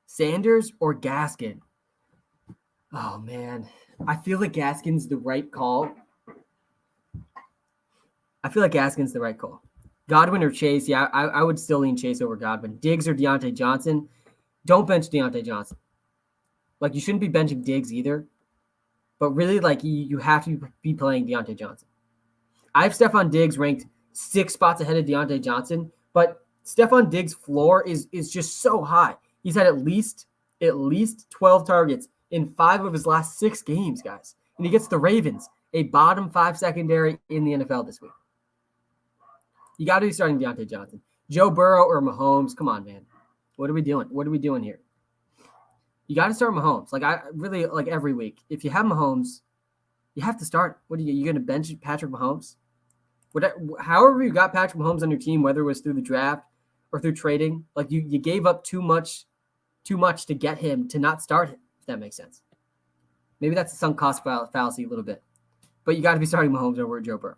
Sanders or Gaskin? Oh, man. I feel like Gaskin's the right call. Godwin or Chase? Yeah, I would still lean Chase over Godwin. Diggs or Deontay Johnson? Don't bench Deontay Johnson. You shouldn't be benching Diggs either. But really, you have to be playing Deontay Johnson. I have Stephon Diggs ranked 6 spots ahead of Deontay Johnson, but Stephon Diggs' floor is just so high. He's had at least 12 targets in 5 of his last 6 games, guys. And he gets the Ravens, a bottom 5 secondary in the NFL this week. You got to be starting Deontay Johnson. Joe Burrow or Mahomes, come on, man. What are we doing? What are we doing here? You got to start Mahomes. Like, I really, like, every week. If you have Mahomes, you have to start. What are you going to bench Patrick Mahomes? However you got Patrick Mahomes on your team, whether it was through the draft or through trading, like, you gave up too much to get him to not start him, if that makes sense. Maybe that's a sunk cost fallacy a little bit. But you got to be starting Mahomes over Joe Burrow.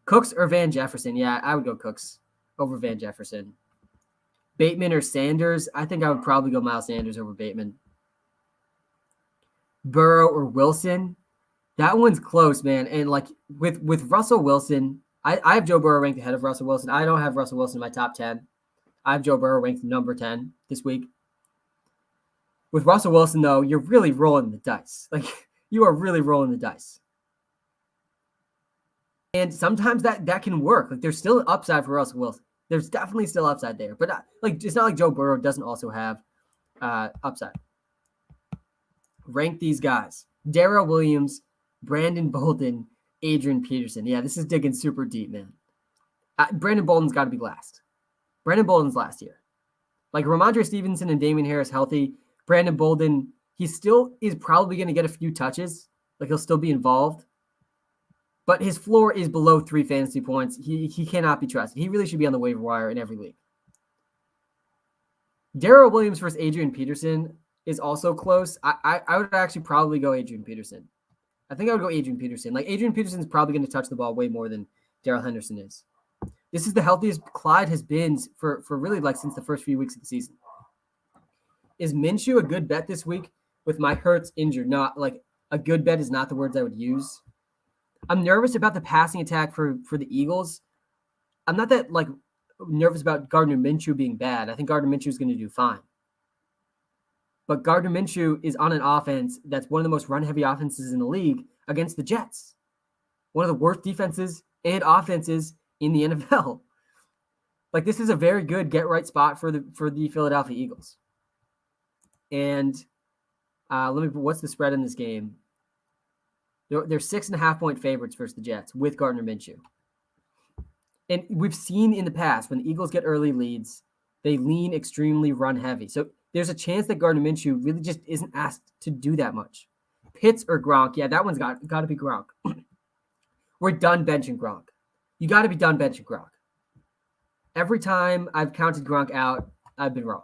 Cooks or Van Jefferson? Yeah, I would go Cooks over Van Jefferson. Bateman or Sanders? I think I would probably go Miles Sanders over Bateman. Burrow or Wilson? That one's close, man. And like with Russell Wilson, I have Joe Burrow ranked ahead of Russell Wilson. I don't have Russell Wilson in my top 10. I have Joe Burrow ranked number 10 this week. With Russell Wilson, though, you're really rolling the dice. Like, you are really rolling the dice. And sometimes that can work. Like, there's still upside for Russell Wilson. There's definitely still upside there. But like, it's not like Joe Burrow doesn't also have upside. Rank these guys. Darrell Williams, Brandon Bolden, Adrian Peterson. Yeah, this is digging super deep, man. Brandon Bolden's got to be last. Brandon Bolden's last year. Like, Ramondre Stevenson and Damian Harris healthy. Brandon Bolden, he still is probably going to get a few touches. Like, he'll still be involved. But his floor is below 3 fantasy points. He cannot be trusted. He really should be on the waiver wire in every league. Darrell Williams versus Adrian Peterson is also close. I would actually probably go Adrian Peterson. I think I would go Adrian Peterson. Like, Adrian Peterson is probably going to touch the ball way more than Darrell Henderson is. This is the healthiest Clyde has been for really, like, since the first few weeks of the season. Is Minshew a good bet this week with my Hurts injured? Not like a good bet is not the words I would use. I'm nervous about the passing attack for the Eagles. I'm not that like nervous about Gardner Minshew being bad. I think Gardner Minshew is going to do fine. But Gardner Minshew is on an offense that's one of the most run-heavy offenses in the league against the Jets. One of the worst defenses and offenses in the NFL. Like, this is a very good get-right spot for the Philadelphia Eagles. And what's the spread in this game? They're 6.5-point favorites versus the Jets with Gardner Minshew. And we've seen in the past when the Eagles get early leads, they lean extremely run heavy. So there's a chance that Gardner Minshew really just isn't asked to do that much. Pitts or Gronk? Yeah, that one's got to be Gronk. We're done benching Gronk. You got to be done benching Gronk. Every time I've counted Gronk out, I've been wrong.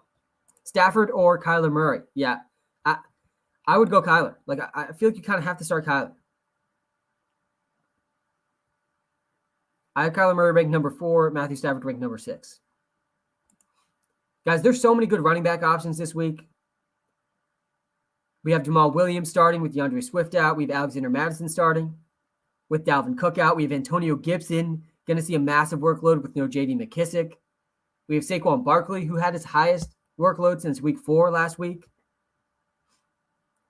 Stafford or Kyler Murray? Yeah, I would go Kyler. Like, I feel like you kind of have to start Kyler. I have Kyler Murray ranked number 4, Matthew Stafford ranked number 6. Guys, there's so many good running back options this week. We have Jamal Williams starting with DeAndre Swift out. We have Alexander Mattison starting with Dalvin Cook out. We have Antonio Gibson going to see a massive workload with no J.D. McKissick. We have Saquon Barkley, who had his highest workload since week 4 last week.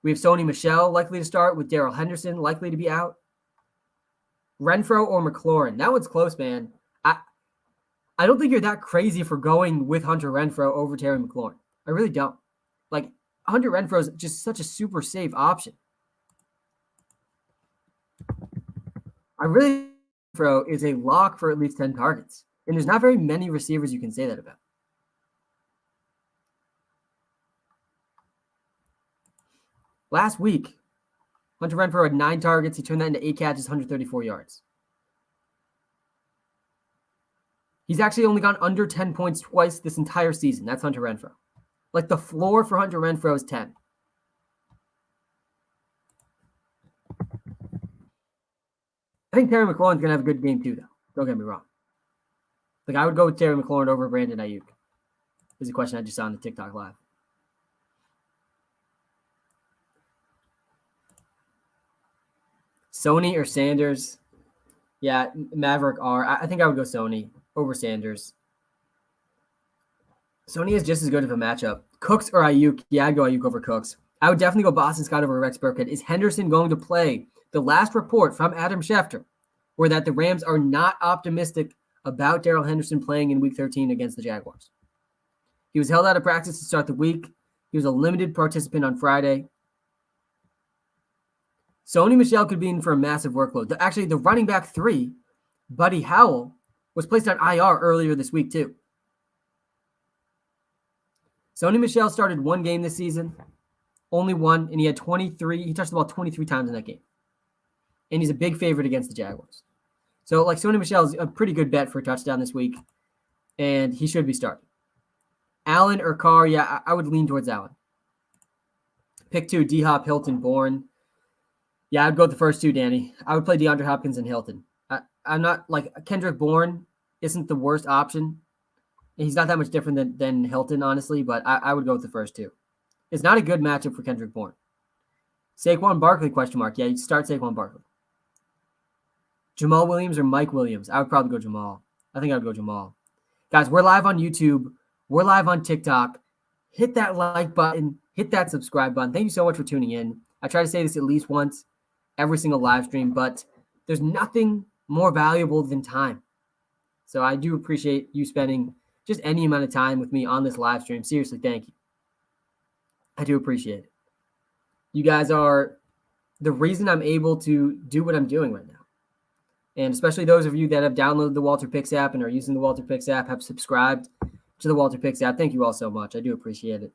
We have Sony Michel likely to start with Darrell Henderson likely to be out. Renfro or McLaurin? That one's close, man. I don't think you're that crazy for going with Hunter Renfro over Terry McLaurin. I really don't. Like, Hunter Renfro is just such a super safe option. I really think Renfro is a lock for at least 10 targets. And there's not very many receivers you can say that about. Last week, Hunter Renfro had 9 targets. He turned that into 8 catches, 134 yards. He's actually only gone under 10 points twice this entire season. That's Hunter Renfro. Like, the floor for Hunter Renfro is 10. I think Terry McLaurin's going to have a good game too, though. Don't get me wrong. Like, I would go with Terry McLaurin over Brandon Ayuk. Is a question I just saw on the TikTok live. Sony or Sanders? Yeah, Maverick R. I think I would go Sony over Sanders. Sony is just as good of a matchup. Cooks or Ayuk? Yeah, I'd go Ayuk over Cooks. I would definitely go Boston Scott over Rex Burkhead. Is Henderson going to play? The last report from Adam Schefter were that the Rams are not optimistic about Darrell Henderson playing in Week 13 against the Jaguars. He was held out of practice to start the week. He was a limited participant on Friday. Sony Michel could be in for a massive workload. Actually, the running back 3, Buddy Howell, was placed on IR earlier this week too. Sony Michel started one game this season, only one, and he had 23. He touched the ball 23 times in that game. And he's a big favorite against the Jaguars. So, Sony Michel is a pretty good bet for a touchdown this week, and he should be starting. Allen or Carr, yeah, I would lean towards Allen. Pick 2, D-Hop, Hilton, Bourne. Yeah, I'd go with the first 2, Danny. I would play DeAndre Hopkins and Hilton. I'm not Kendrick Bourne isn't the worst option. He's not that much different than Hilton, honestly, but I would go with the first 2. It's not a good matchup for Kendrick Bourne. Saquon Barkley, question mark. Yeah, you start Saquon Barkley. Jamal Williams or Mike Williams? I would probably go Jamal. I think I would go Jamal. Guys, we're live on YouTube. We're live on TikTok. Hit that like button. Hit that subscribe button. Thank you so much for tuning in. I try to say this at least once every single live stream, but there's nothing more valuable than time. So I do appreciate you spending just any amount of time with me on this live stream. Seriously, thank you. I do appreciate it. You guys are the reason I'm able to do what I'm doing right now. And especially those of you that have downloaded the Walter Picks app and are using the Walter Picks app, have subscribed to the Walter Picks app. Thank you all so much. I do appreciate it.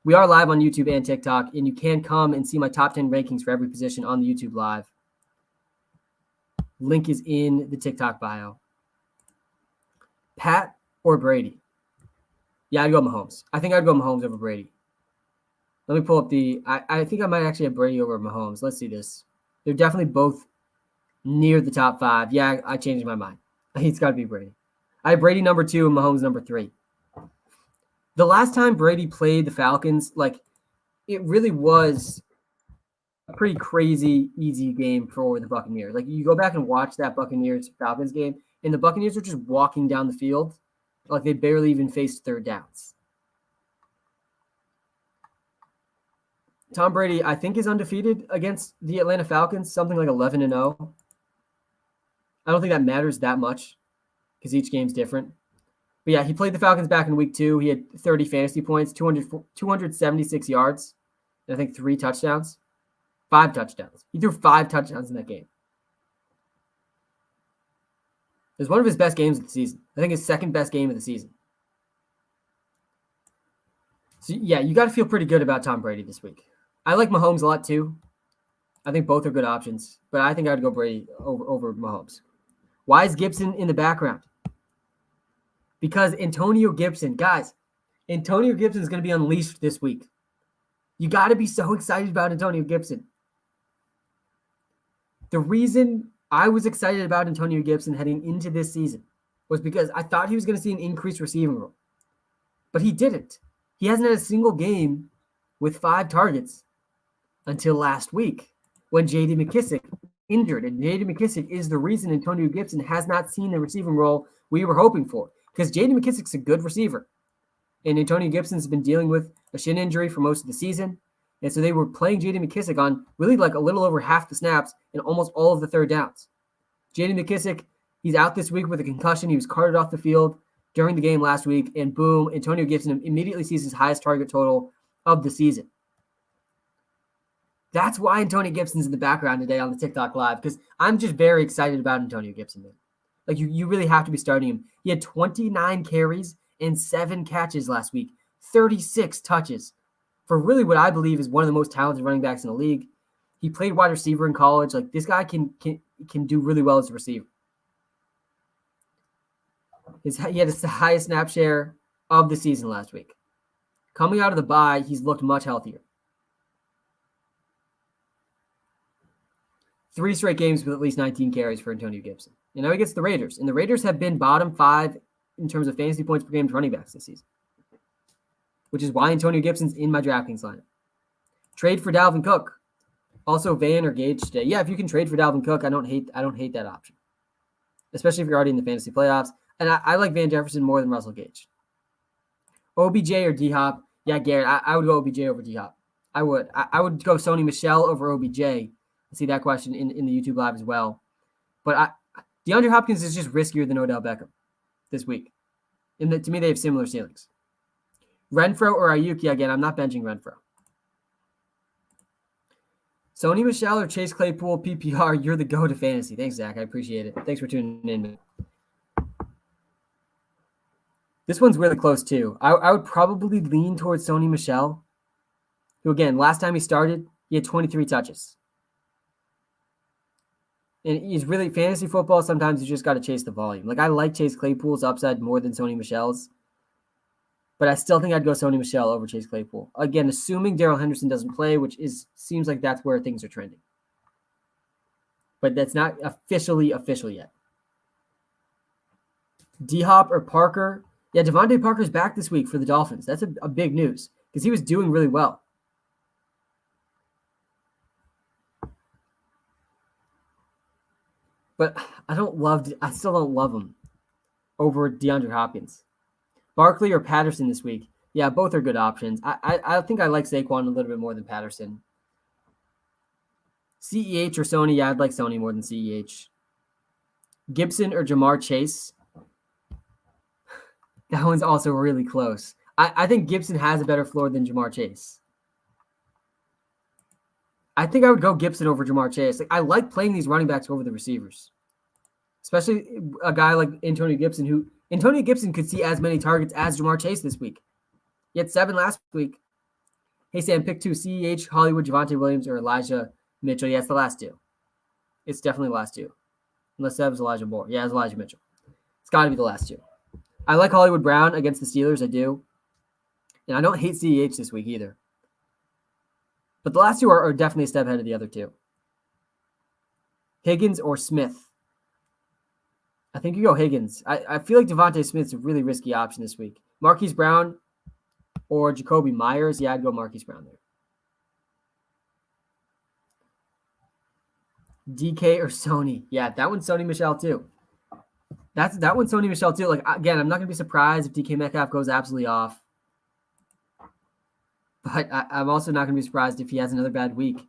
We are live on YouTube and TikTok, and you can come and see my top 10 rankings for every position on the YouTube live. Link is in the TikTok bio. Pat or Brady? Yeah, I'd go Mahomes. I think I'd go Mahomes over Brady. Let me pull up I think I might actually have Brady over Mahomes. Let's see this. They're definitely both near the top 5. Yeah, I changed my mind. It's got to be Brady. I have Brady number 2 and Mahomes number 3. The last time Brady played the Falcons, it really was a pretty crazy, easy game for the Buccaneers. You go back and watch that Buccaneers-Falcons game, and the Buccaneers were just walking down the field. They barely even faced third downs. Tom Brady, I think, is undefeated against the Atlanta Falcons, something like 11-0. I don't think that matters that much because each game's different. But yeah, he played the Falcons back in week 2. He had 30 fantasy points, 276 yards, and I think 3 touchdowns. 5 touchdowns. He threw 5 touchdowns in that game. It was one of his best games of the season. I think his second best game of the season. So yeah, you got to feel pretty good about Tom Brady this week. I like Mahomes a lot too. I think both are good options, but I think I'd go Brady over Mahomes. Why is Gibson in the background? Because Antonio Gibson, guys, Antonio Gibson is going to be unleashed this week. You got to be so excited about Antonio Gibson. The reason I was excited about Antonio Gibson heading into this season was because I thought he was going to see an increased receiving role, but he didn't. He hasn't had a single game with 5 targets until last week when J.D. McKissic injured, and J.D. McKissic is the reason Antonio Gibson has not seen the receiving role we were hoping for, because J.D. McKissic's a good receiver, and Antonio Gibson's been dealing with a shin injury for most of the season, and so they were playing J.D. McKissic on really a little over half the snaps and almost all of the third downs. J.D. McKissic, he's out this week with a concussion. He was carted off the field during the game last week, and boom, Antonio Gibson immediately sees his highest target total of the season. That's why Antonio Gibson's in the background today on the TikTok Live, because I'm just very excited about Antonio Gibson, man. You really have to be starting him. He had 29 carries and 7 catches last week, 36 touches for really what I believe is one of the most talented running backs in the league. He played wide receiver in college. This guy can do really well as a receiver. He had the highest snap share of the season last week. Coming out of the bye, he's looked much healthier. 3 straight games with at least 19 carries for Antonio Gibson. And now he gets the Raiders. And the Raiders have been bottom 5 in terms of fantasy points per game to running backs this season, which is why Antonio Gibson's in my DraftKings lineup. Trade for Dalvin Cook. Also Van or Gage today. Yeah, if you can trade for Dalvin Cook, I don't hate that option, especially if you're already in the fantasy playoffs. And I like Van Jefferson more than Russell Gage. OBJ or D-Hop. Yeah, Garrett, I would go OBJ over D-Hop. I would. I would go Sony Michel over OBJ. I see that question in the YouTube Live as well. But DeAndre Hopkins is just riskier than Odell Beckham this week. And to me, they have similar ceilings. Renfro or Ayuk? Yeah, again, I'm not benching Renfro. Sony Michel or Chase Claypool PPR? You're the go to fantasy. Thanks, Zach. I appreciate it. Thanks for tuning in. This one's really close, too. I would probably lean towards Sony Michel, who, again, last time he started, he had 23 touches. And he's really fantasy football. Sometimes you just got to chase the volume. Like, I like Chase Claypool's upside more than Sony Michel's, but I still think I'd go Sony Michel over Chase Claypool. Again, assuming Darrell Henderson doesn't play, which seems like that's where things are trending. But that's not official yet. D-Hop or Parker? Yeah, Devontae Parker's back this week for the Dolphins. That's a big news because he was doing really well. But I still don't love him over DeAndre Hopkins. Barkley or Patterson this week? Yeah, both are good options. I think I like Saquon a little bit more than Patterson. CEH or Sony? Yeah, I'd like Sony more than CEH. Gibson or Jamar Chase? That one's also really close. I think Gibson has a better floor than Jamar Chase. I think I would go Gibson over Jamar Chase. Like, I like playing these running backs over the receivers, especially a guy like Antonio Gibson, who Antonio Gibson could see as many targets as Jamar Chase this week. He had 7 last week. Hey, Sam, pick 2, CEH, Hollywood, Javonte Williams, or Elijah Mitchell. Yeah, it's the last 2. It's definitely the last 2. Unless that was Elijah Moore. Yeah, it's Elijah Mitchell. It's got to be the last 2. I like Hollywood Brown against the Steelers. I do. And I don't hate CEH this week either. But the last 2 are definitely a step ahead of the other 2. Higgins or Smith? I think you go Higgins. I feel like Devontae Smith's a really risky option this week. Marquise Brown or Jacoby Myers? Yeah, I'd go Marquise Brown there. DK or Sony? Yeah, that one's Sony Michel too. That one's Sony Michel too. Like, again, I'm not going to be surprised if DK Metcalf goes absolutely off. But I'm also not going to be surprised if he has another bad week.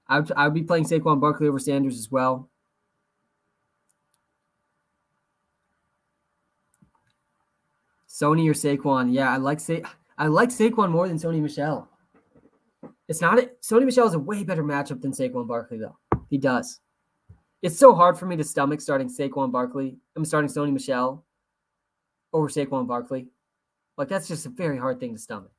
I would be playing Saquon Barkley over Sanders as well. Sony or Saquon? Yeah, I like Saquon more than Sony Michel. Sony Michel has a way better matchup than Saquon Barkley, though. He does. It's so hard for me to stomach starting Saquon Barkley. I'm starting Sony Michel over Saquon Barkley. Like, that's just a very hard thing to stomach.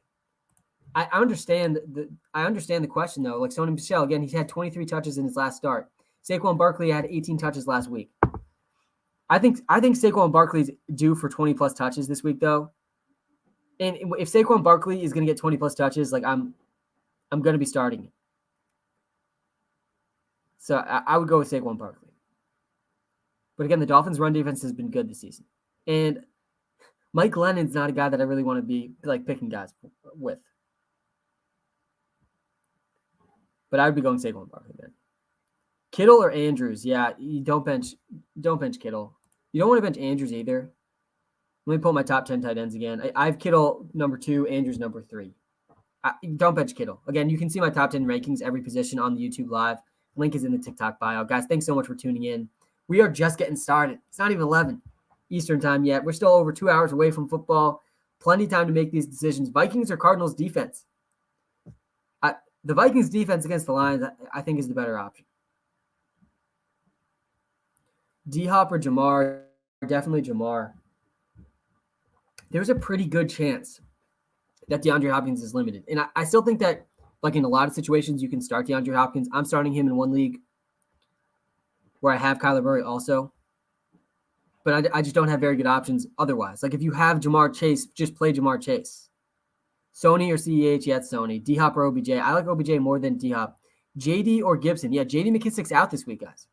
I understand the question, though. Like, Sony Michel, again, he's had 23 touches in his last start. Saquon Barkley had 18 touches last week. I think Saquon Barkley's due for 20-plus touches this week, though. And if Saquon Barkley is going to get 20-plus touches, like, I'm going to be starting it. So I would go with Saquon Barkley. But again, the Dolphins' run defense has been good this season. And Mike Glennon's not a guy that I really want to be, like, picking guys with. But I would be going Saquon Barkley then. Kittle or Andrews? Yeah, you don't bench Kittle. You don't want to bench Andrews either. Let me pull my top 10 tight ends again. I have Kittle number 2, Andrews number 3. Don't bench Kittle. Again, you can see my top 10 rankings, every position on the YouTube Live. Link is in the TikTok bio. Guys, thanks so much for tuning in. We are just getting started. It's not even 11 Eastern time yet. We're still over 2 hours away from football. Plenty of time to make these decisions. Vikings or Cardinals defense? The Vikings defense against the Lions, I think, is the better option. D-Hop or Jamar? Definitely Jamar. There's a pretty good chance that DeAndre Hopkins is limited. And I still think that, like, in a lot of situations, you can start DeAndre Hopkins. I'm starting him in one league where I have Kyler Murray also. But I just don't have very good options otherwise. Like, if you have Jamar Chase, just play Jamar Chase. Sony or CEH? Yeah, it's Sony. D-Hop or OBJ? I like OBJ more than D-Hop. JD or Gibson? Yeah, JD McKissick's out this week, guys.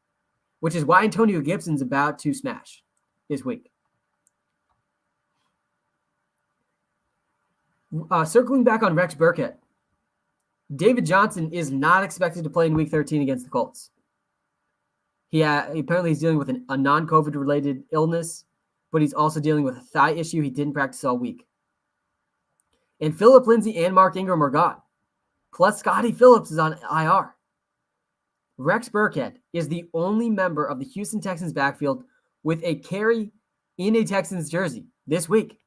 Which is why Antonio Gibson's about to smash this week. Circling back on Rex Burkhead. David Johnson is not expected to play in Week 13 against the Colts. Apparently he's dealing with a non-COVID related illness, but he's also dealing with a thigh issue. He didn't practice all week. And Phillip Lindsay and Mark Ingram are gone. Plus Scotty Phillips is on IR. Rex Burkhead is the only member of the Houston Texans backfield with a carry in a Texans jersey this week.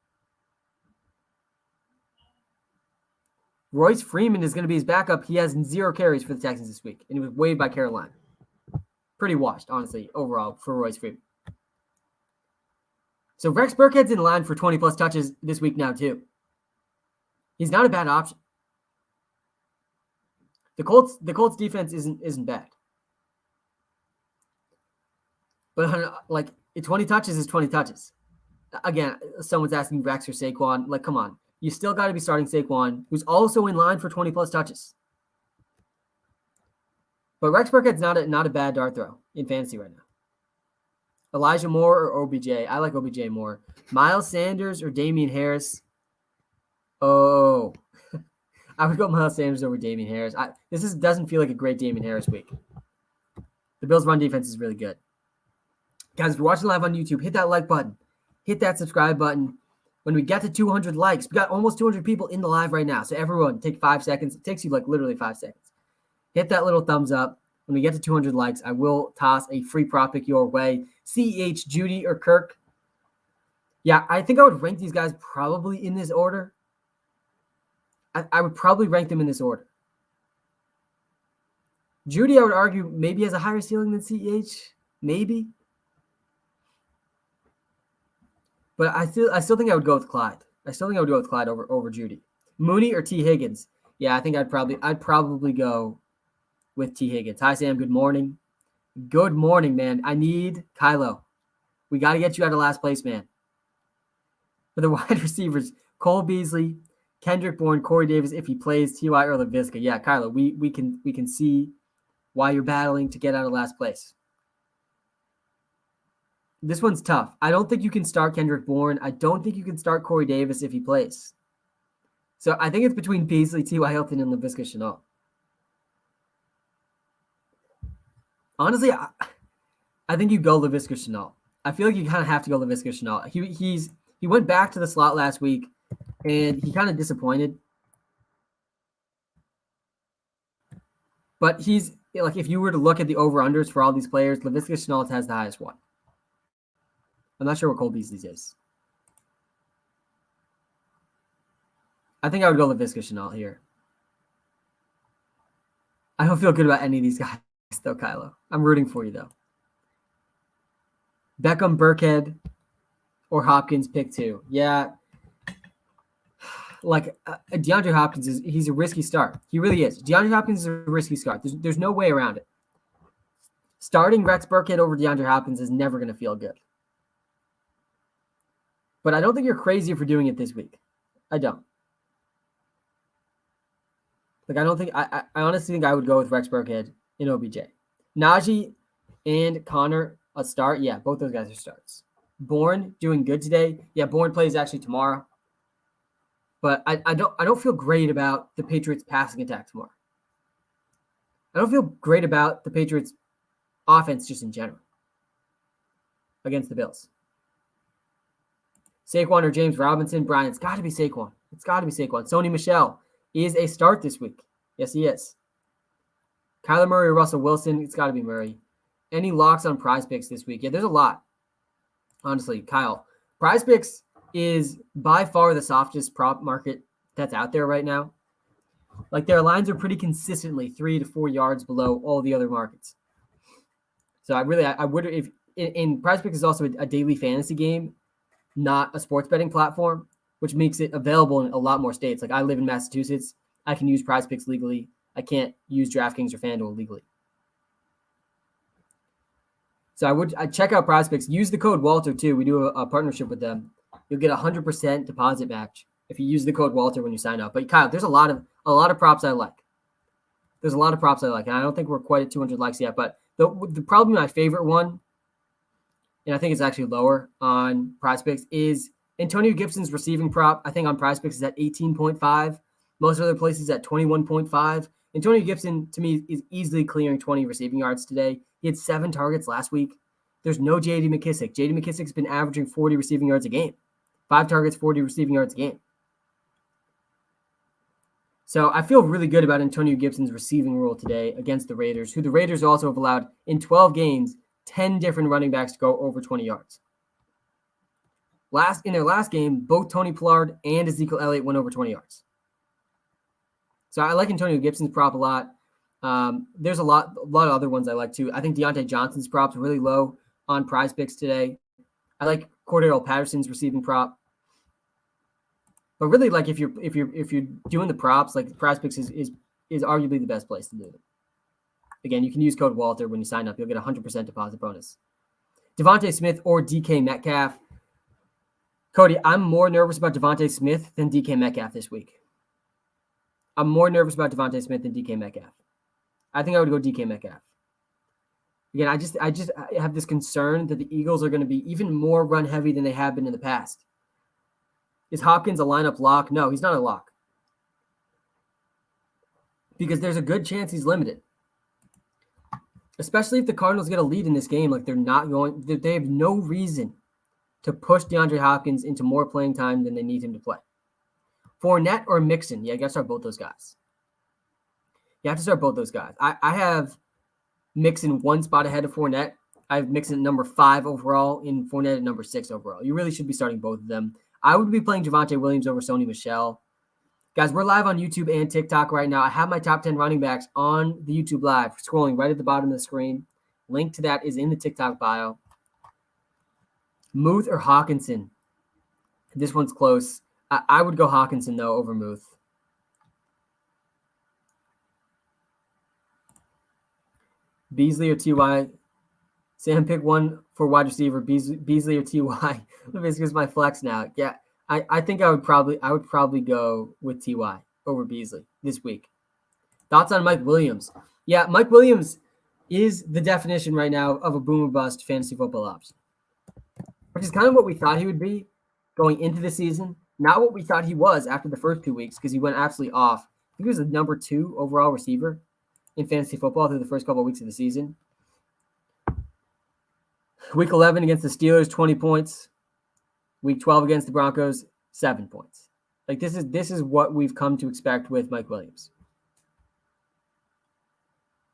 Royce Freeman is going to be his backup. He has 0 carries for the Texans this week, and he was waived by Carolina. Pretty washed, honestly, overall for Royce Freeman. So Rex Burkhead's in line for 20-plus touches this week now, too. He's not a bad option. The Colts defense isn't bad. But like 20 touches is 20 touches. Again, someone's asking Rex or Saquon. Like, come on. You still got to be starting Saquon, who's also in line for 20-plus touches. But Rex Burkhead's not a bad dart throw in fantasy right now. Elijah Moore or OBJ? I like OBJ more. Miles Sanders or Damian Harris? Oh, I would go Miles Sanders over Damian Harris. This doesn't feel like a great Damian Harris week. The Bills' run defense is really good. Guys, if you're watching live on YouTube, hit that like button. Hit that subscribe button. When we get to 200 likes, we got almost 200 people in the live right now. So everyone, take 5 seconds. It takes you like literally 5 seconds. Hit that little thumbs up. When we get to 200 likes, I will toss a free prop pick your way. CEH, Judy, or Kirk. Yeah, I think I would rank these guys probably in this order. I would probably rank them in this order. Judy, I would argue, maybe has a higher ceiling than CEH. Maybe. But I still think I would go with Clyde. I still think I would go with Clyde over Judy. Mooney or T. Higgins? Yeah, I think I'd probably go with T. Higgins. Hi, Sam. Good morning. Good morning, man. I need Kylo. We got to get you out of last place, man. For the wide receivers, Cole Beasley, Kendrick Bourne, Corey Davis, if he plays, T.Y. or Laviska. Yeah, Kylo, we can see why you're battling to get out of last place. This one's tough. I don't think you can start Kendrick Bourne. I don't think you can start Corey Davis if he plays. So I think it's between Beasley, T.Y. Hilton, and Laviska Shenault. Honestly, I think you go Laviska Shenault. I feel like you kind of have to go Laviska Shenault. He went back to the slot last week, and he kind of disappointed. But he's like, if you were to look at the over-unders for all these players, Laviska Shenault has the highest one. I'm not sure what Cole Beasley's is. I think I would go Laviska Shenault here. I don't feel good about any of these guys, though, Kylo. I'm rooting for you, though. Beckham, Burkhead, or Hopkins, pick 2. Yeah. Like, DeAndre Hopkins, he's a risky start. He really is. DeAndre Hopkins is a risky start. There's no way around it. Starting Rex Burkhead over DeAndre Hopkins is never going to feel good. But I don't think you're crazy for doing it this week. I don't. Like, I honestly think I would go with Rex Burkhead and OBJ. Najee and Connor, a start. Yeah, both those guys are starts. Bourne doing good today. Yeah, Bourne plays actually tomorrow. But I don't feel great about the Patriots passing attack tomorrow. I don't feel great about the Patriots offense just in general against the Bills. Saquon or James Robinson? Brian, it's got to be Saquon. It's got to be Saquon. Sony Michel is a start this week. Yes, he is. Kyler Murray or Russell Wilson? It's got to be Murray. Any locks on Prize Picks this week? Yeah, there's a lot. Honestly, Kyle. Prize Picks is by far the softest prop market that's out there right now. Like, their lines are pretty consistently 3 to 4 yards below all the other markets. So I would, if in Prize Picks is also a daily fantasy game, not a sports betting platform, which makes it available in a lot more states. Like, I live in Massachusetts. I can use Prize Picks legally. I can't use DraftKings or FanDuel legally. So I'd check out Prize Picks. Use the code Walter too. We do a partnership with them. You'll get 100% deposit match if you use the code Walter when you sign up. But Kyle, there's a lot of props I like. There's a lot of props I like, and I don't think we're quite at 200 likes yet. But the probably my favorite one, and I think it's actually lower on Prize Picks, is Antonio Gibson's receiving prop. I think on Prize Picks is at 18.5. Most other places at 21.5. Antonio Gibson, to me, is easily clearing 20 receiving yards today. He had 7 targets last week. There's no J.D. McKissick. J.D. McKissick's been averaging 40 receiving yards a game. 5 targets, 40 receiving yards a game. So I feel really good about Antonio Gibson's receiving role today against the Raiders, who the Raiders also have allowed in 12 games 10 different running backs to go over 20 yards. In their last game, both Tony Pollard and Ezekiel Elliott went over 20 yards. So I like Antonio Gibson's prop a lot. There's a lot of other ones I like too. I think Deontay Johnson's props are really low on Prize Picks today. I like Cordero Patterson's receiving prop. But really, like if you're doing the props, like Prize Picks is arguably the best place to do it. Again, you can use code Walter when you sign up. You'll get a 100% deposit bonus. Devontae Smith or DK Metcalf. Cody, I'm more nervous about Devontae Smith than DK Metcalf this week. I'm more nervous about Devontae Smith than DK Metcalf. I think I would go DK Metcalf. Again, I have this concern that the Eagles are going to be even more run heavy than they have been in the past. Is Hopkins a lineup lock? No, he's not a lock. Because there's a good chance he's limited. Especially if the Cardinals get a lead in this game, like they have no reason to push DeAndre Hopkins into more playing time than they need him to play. Fournette or Mixon? Yeah, you got to start both those guys. You have to start both those guys. I have Mixon one spot ahead of Fournette. I have Mixon at number 5 overall and Fournette at number 6 overall. You really should be starting both of them. I would be playing Javonte Williams over Sony Michel. Guys, we're live on YouTube and TikTok right now. I have my top 10 running backs on the YouTube Live, scrolling right at the bottom of the screen. Link to that is in the TikTok bio. Muth or Hawkinson? This one's close. I would go Hawkinson, though, over Muth. Beasley or T.Y.? Sam, pick one for wide receiver. Beasley or T.Y.? This is my flex now. Yeah, I think I would probably go with T.Y. over Beasley this week. Thoughts on Mike Williams? Yeah, Mike Williams is the definition right now of a boom or bust fantasy football option, which is kind of what we thought he would be going into the season. Not what we thought he was after the first 2 weeks, because he went absolutely off. I think he was the number 2 overall receiver in fantasy football through the first couple of weeks of the season. Week 11 against the Steelers, 20 points. Week 12 against the Broncos, 7 points. Like this is what we've come to expect with Mike Williams.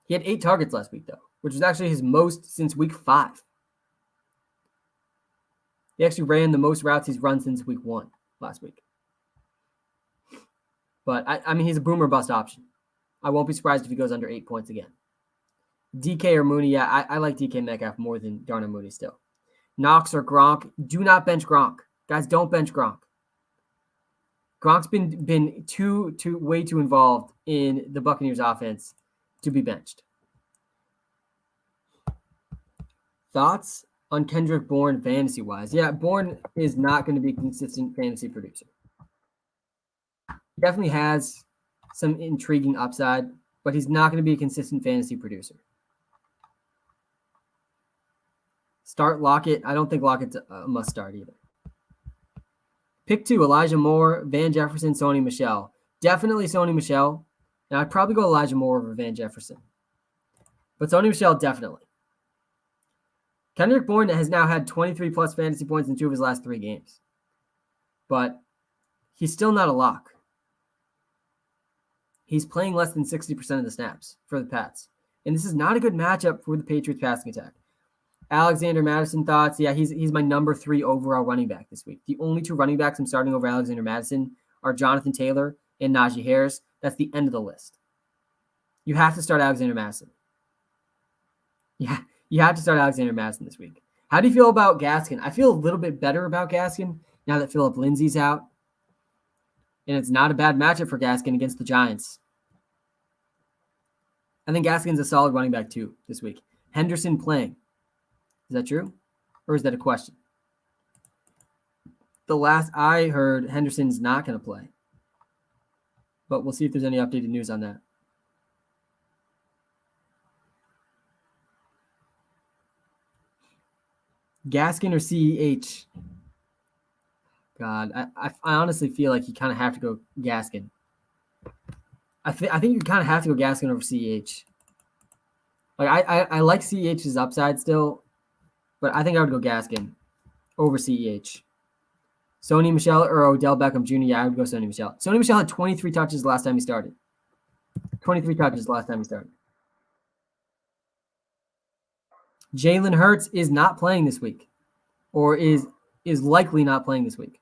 He had 8 targets last week, though, which was actually his most since week 5. He actually ran the most routes he's run since week 1 last week. But, I mean, he's a boomer bust option. I won't be surprised if he goes under 8 points again. DK or Mooney, yeah, I like DK Metcalf more than Darnell Mooney still. Knox or Gronk, do not bench Gronk. Guys, don't bench Gronk. Gronk's been way too involved in the Buccaneers offense to be benched. Thoughts on Kendrick Bourne fantasy-wise? Yeah, Bourne is not going to be a consistent fantasy producer. He definitely has some intriguing upside, but he's not going to be a consistent fantasy producer. Start Lockett. I don't think Lockett's a must start either. Pick 2, Elijah Moore, Van Jefferson, Sony Michel. Definitely Sony Michel. And I'd probably go Elijah Moore over Van Jefferson. But Sony Michel, definitely. Kendrick Bourne has now had 23-plus fantasy points in 2 of his last 3 games. But he's still not a lock. He's playing less than 60% of the snaps for the Pats. And this is not a good matchup for the Patriots passing attack. Alexander Mattison thoughts. Yeah, he's my number 3 overall running back this week. The only 2 running backs I'm starting over Alexander Mattison are Jonathan Taylor and Najee Harris. That's the end of the list. You have to start Alexander Mattison. Yeah, you have to start Alexander Mattison this week. How do you feel about Gaskin? I feel a little bit better about Gaskin now that Phillip Lindsay's out. And it's not a bad matchup for Gaskin against the Giants. I think Gaskin's a solid running back too this week. Henderson playing. Is that true? Or is that a question? The last I heard, Henderson's not going to play. But we'll see if there's any updated news on that. Gaskin or CEH? God, I honestly feel like you kind of have to go Gaskin. I think you kind of have to go Gaskin over CEH. Like I like CEH's upside still, but I think I would go Gaskin over CEH. Sony Michel or Odell Beckham Jr.? Yeah, I would go Sony Michel. Sony Michel had 23 touches last time he started. 23 touches last time he started. Jalen Hurts is not playing this week, or is likely not playing this week.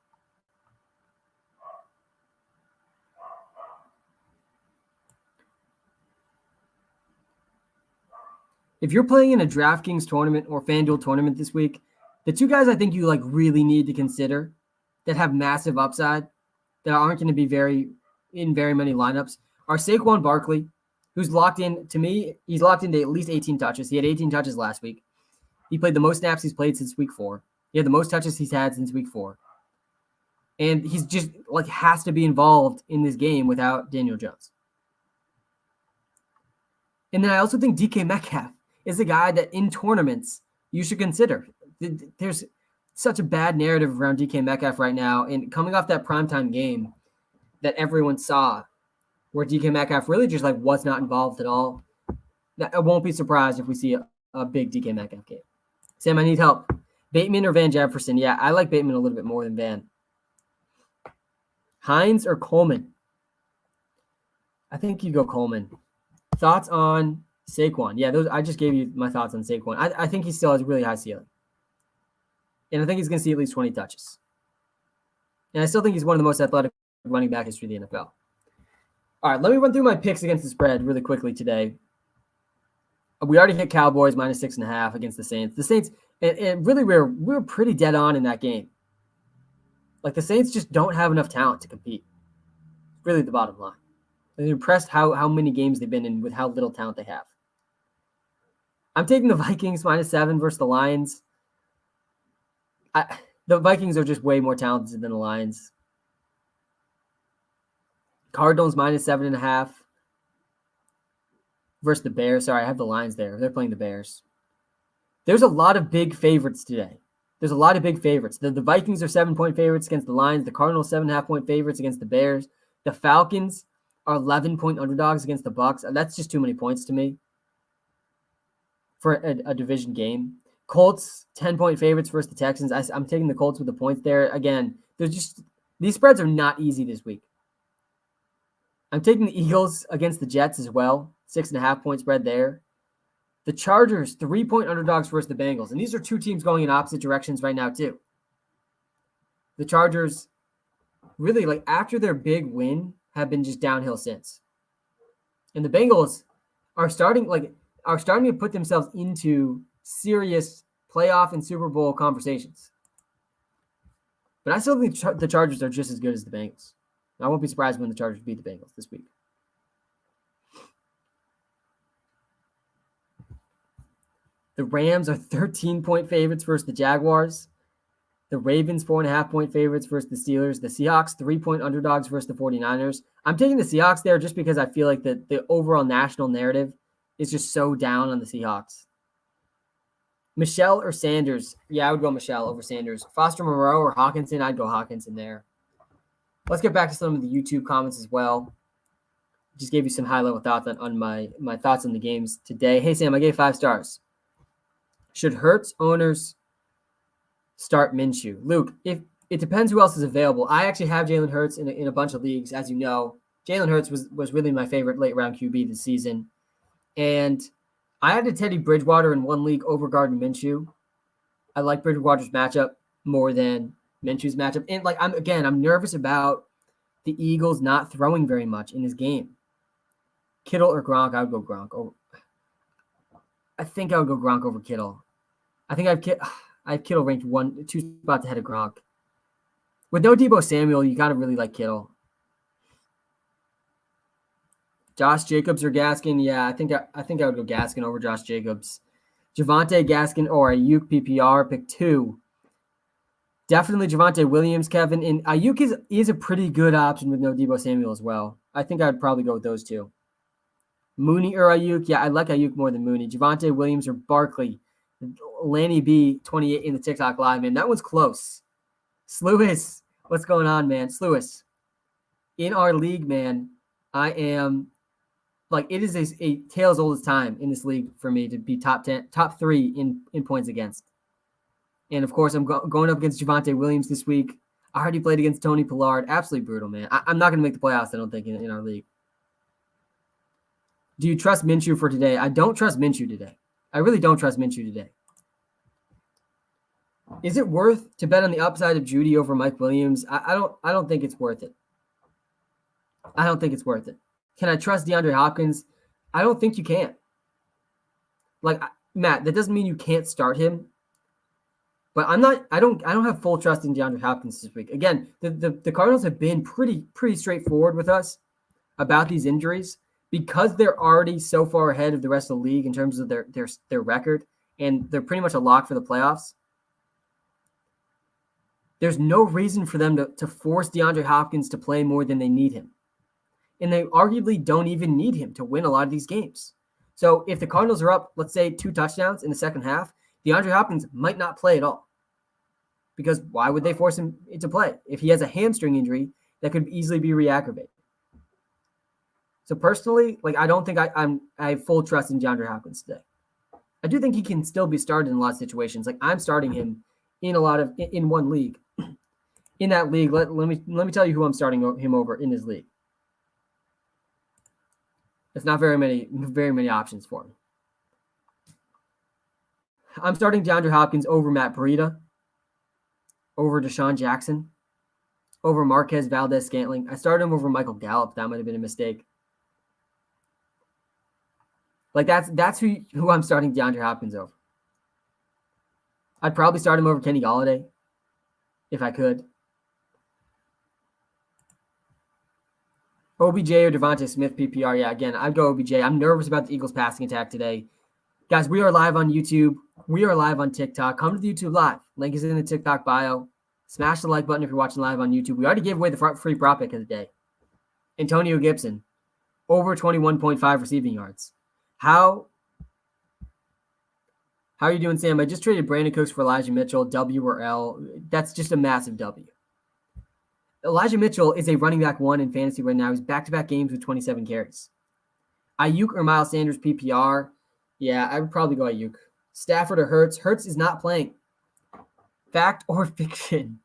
If you're playing in a DraftKings tournament or FanDuel tournament this week, the two guys I think you like really need to consider that have massive upside that aren't going to be very many lineups are Saquon Barkley, who's locked in. To me, he's locked into at least 18 touches. He had 18 touches last week. He played the most snaps he's played since week 4. He had the most touches he's had since week 4. And he's just like has to be involved in this game without Daniel Jones. And then I also think DK Metcalf is a guy that in tournaments you should consider. There's such a bad narrative around DK Metcalf right now. And coming off that primetime game that everyone saw where DK Metcalf really just like was not involved at all, I won't be surprised if we see a big DK Metcalf game. Sam, I need help. Bateman or Van Jefferson? Yeah, I like Bateman a little bit more than Van. Hines or Coleman? I think you go Coleman. Thoughts on Saquon? Yeah, those I just gave you my thoughts on Saquon. I think he still has a really high ceiling. And I think he's going to see at least 20 touches. And I still think he's one of the most athletic running back history of the NFL. All right, let me run through my picks against the spread really quickly today. We already hit Cowboys minus 6.5 against the Saints. The Saints, and really we were pretty dead on in that game. Like the Saints just don't have enough talent to compete. Really the bottom line. I'm impressed how many games they've been in with how little talent they have. I'm taking the Vikings minus 7 versus the Lions. The Vikings are just way more talented than the Lions. Cardinals minus 7.5 versus the Bears. Sorry, I have the Lions there. They're playing the Bears. There's a lot of big favorites today. There's a lot of big favorites. The Vikings are 7-point favorites against the Lions. The Cardinals 7.5-point favorites against the Bears. The Falcons are 11-point underdogs against the Bucs. That's just too many points to me for a division game. Colts 10-point favorites versus the Texans. I'm taking the Colts with the points there. Again, these spreads are not easy this week. I'm taking the Eagles against the Jets as well. 6.5-point spread there. The Chargers 3-point underdogs versus the Bengals. And these are two teams going in opposite directions right now too. The Chargers really, like after their big win, have been just downhill since. And the Bengals are starting to put themselves into serious playoff and Super Bowl conversations. But I still think the Chargers are just as good as the Bengals. I won't be surprised when the Chargers beat the Bengals this week. The Rams are 13-point favorites versus the Jaguars. The Ravens 4.5-point favorites versus the Steelers. The Seahawks 3-point underdogs versus the 49ers. I'm taking the Seahawks there just because I feel like the overall national narrative is just so down on the Seahawks. Michel or Sanders? Yeah, I would go Michel over Sanders. Foster Moreau or Hawkinson? I'd go Hawkinson there. Let's get back to some of the YouTube comments as well. Just gave you some high-level thoughts on my thoughts on the games today. Hey, Sam, I gave 5 stars. Should Hurts owners start Minshew? Luke, if it depends who else is available. I actually have Jalen Hurts in a bunch of leagues, as you know. Jalen Hurts was really my favorite late-round QB this season. And I had Teddy Bridgewater in one league over Gardner Minshew. I like Bridgewater's matchup more than Minshew's matchup. And I'm nervous about the Eagles not throwing very much in this game. Kittle or Gronk? I would go Gronk. I think I would go Gronk over Kittle. I think I have Kittle ranked 2 spots ahead of Gronk. With no Deebo Samuel, you gotta really like Kittle. Josh Jacobs or Gaskin? Yeah, I think I would go Gaskin over Josh Jacobs. Javonte, Gaskin, or Ayuk PPR, pick 2. Definitely Javonte Williams, Kevin. And Ayuk is a pretty good option with no Deebo Samuel as well. I think I'd probably go with those two. Mooney or Ayuk? Yeah, I like Ayuk more than Mooney. Javonte Williams or Barkley? Lanny B, 28 in the TikTok live, man. That one's close. Sluis, what's going on, man? Sluis, in our league, man, I am it is a tale as old as time in this league for me to be top 3 in points against. And of course, I'm going up against Javonte Williams this week. I already played against Tony Pollard. Absolutely brutal, man. I'm not going to make the playoffs, I don't think, in our league. Do you trust Minshew for today? I don't trust Minshew today. I really don't trust Minshew today. Is it worth to bet on the upside of Judy over Mike Williams? I don't think it's worth it. I don't think it's worth it. Can I trust DeAndre Hopkins? I don't think you can. Like, Matt, that doesn't mean you can't start him. But I don't have full trust in DeAndre Hopkins this week. Again, the Cardinals have been pretty straightforward with us about these injuries because they're already so far ahead of the rest of the league in terms of their record, and they're pretty much a lock for the playoffs. There's no reason for them to force DeAndre Hopkins to play more than they need him. And they arguably don't even need him to win a lot of these games. So if the Cardinals are up, let's say 2 touchdowns in the second half, DeAndre Hopkins might not play at all. Because why would they force him to play if he has a hamstring injury that could easily be re-aggravated? So personally, like, I don't think I have full trust in DeAndre Hopkins today. I do think he can still be started in a lot of situations. Like, I'm starting him in one league. In that league, let me tell you who I'm starting him over in his league. It's not very many options for him. I'm starting DeAndre Hopkins over Matt Breida, over Deshaun Jackson, over Marquez Valdes-Scantling. I started him over Michael Gallup. That might have been a mistake. Like, that's who I'm starting DeAndre Hopkins over. I'd probably start him over Kenny Golladay if I could. OBJ or Devontae Smith PPR. Yeah, again, I'd go OBJ. I'm nervous about the Eagles passing attack today. Guys, we are live on YouTube. We are live on TikTok. Come to the YouTube live. Link is in the TikTok bio. Smash the like button if you're watching live on YouTube. We already gave away the free prop pick of the day. Antonio Gibson, over 21.5 receiving yards. How are you doing, Sam? I just traded Brandon Cooks for Elijah Mitchell, W or L. That's just a massive W. Elijah Mitchell is a running back 1 in fantasy right now. He's back-to-back games with 27 carries. Ayuk or Miles Sanders PPR. Yeah, I would probably go Ayuk. Stafford or Hurts. Hurts is not playing. Fact or fiction?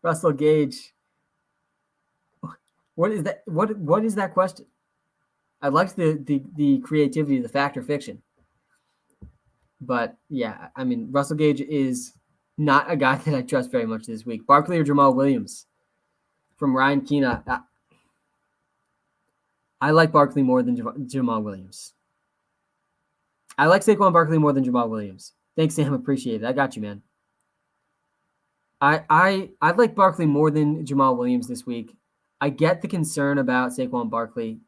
Russell Gage. What is that? What is that question? I liked the creativity of the fact or fiction. But yeah, I mean, Russell Gage is not a guy that I trust very much this week. Barkley or Jamal Williams? From Ryan Keena. I like Barkley more than Jamal Williams. I like Saquon Barkley more than Jamal Williams. Thanks, Sam. Appreciate it. I got you, man. I like Barkley more than Jamal Williams this week. I get the concern about Saquon Barkley.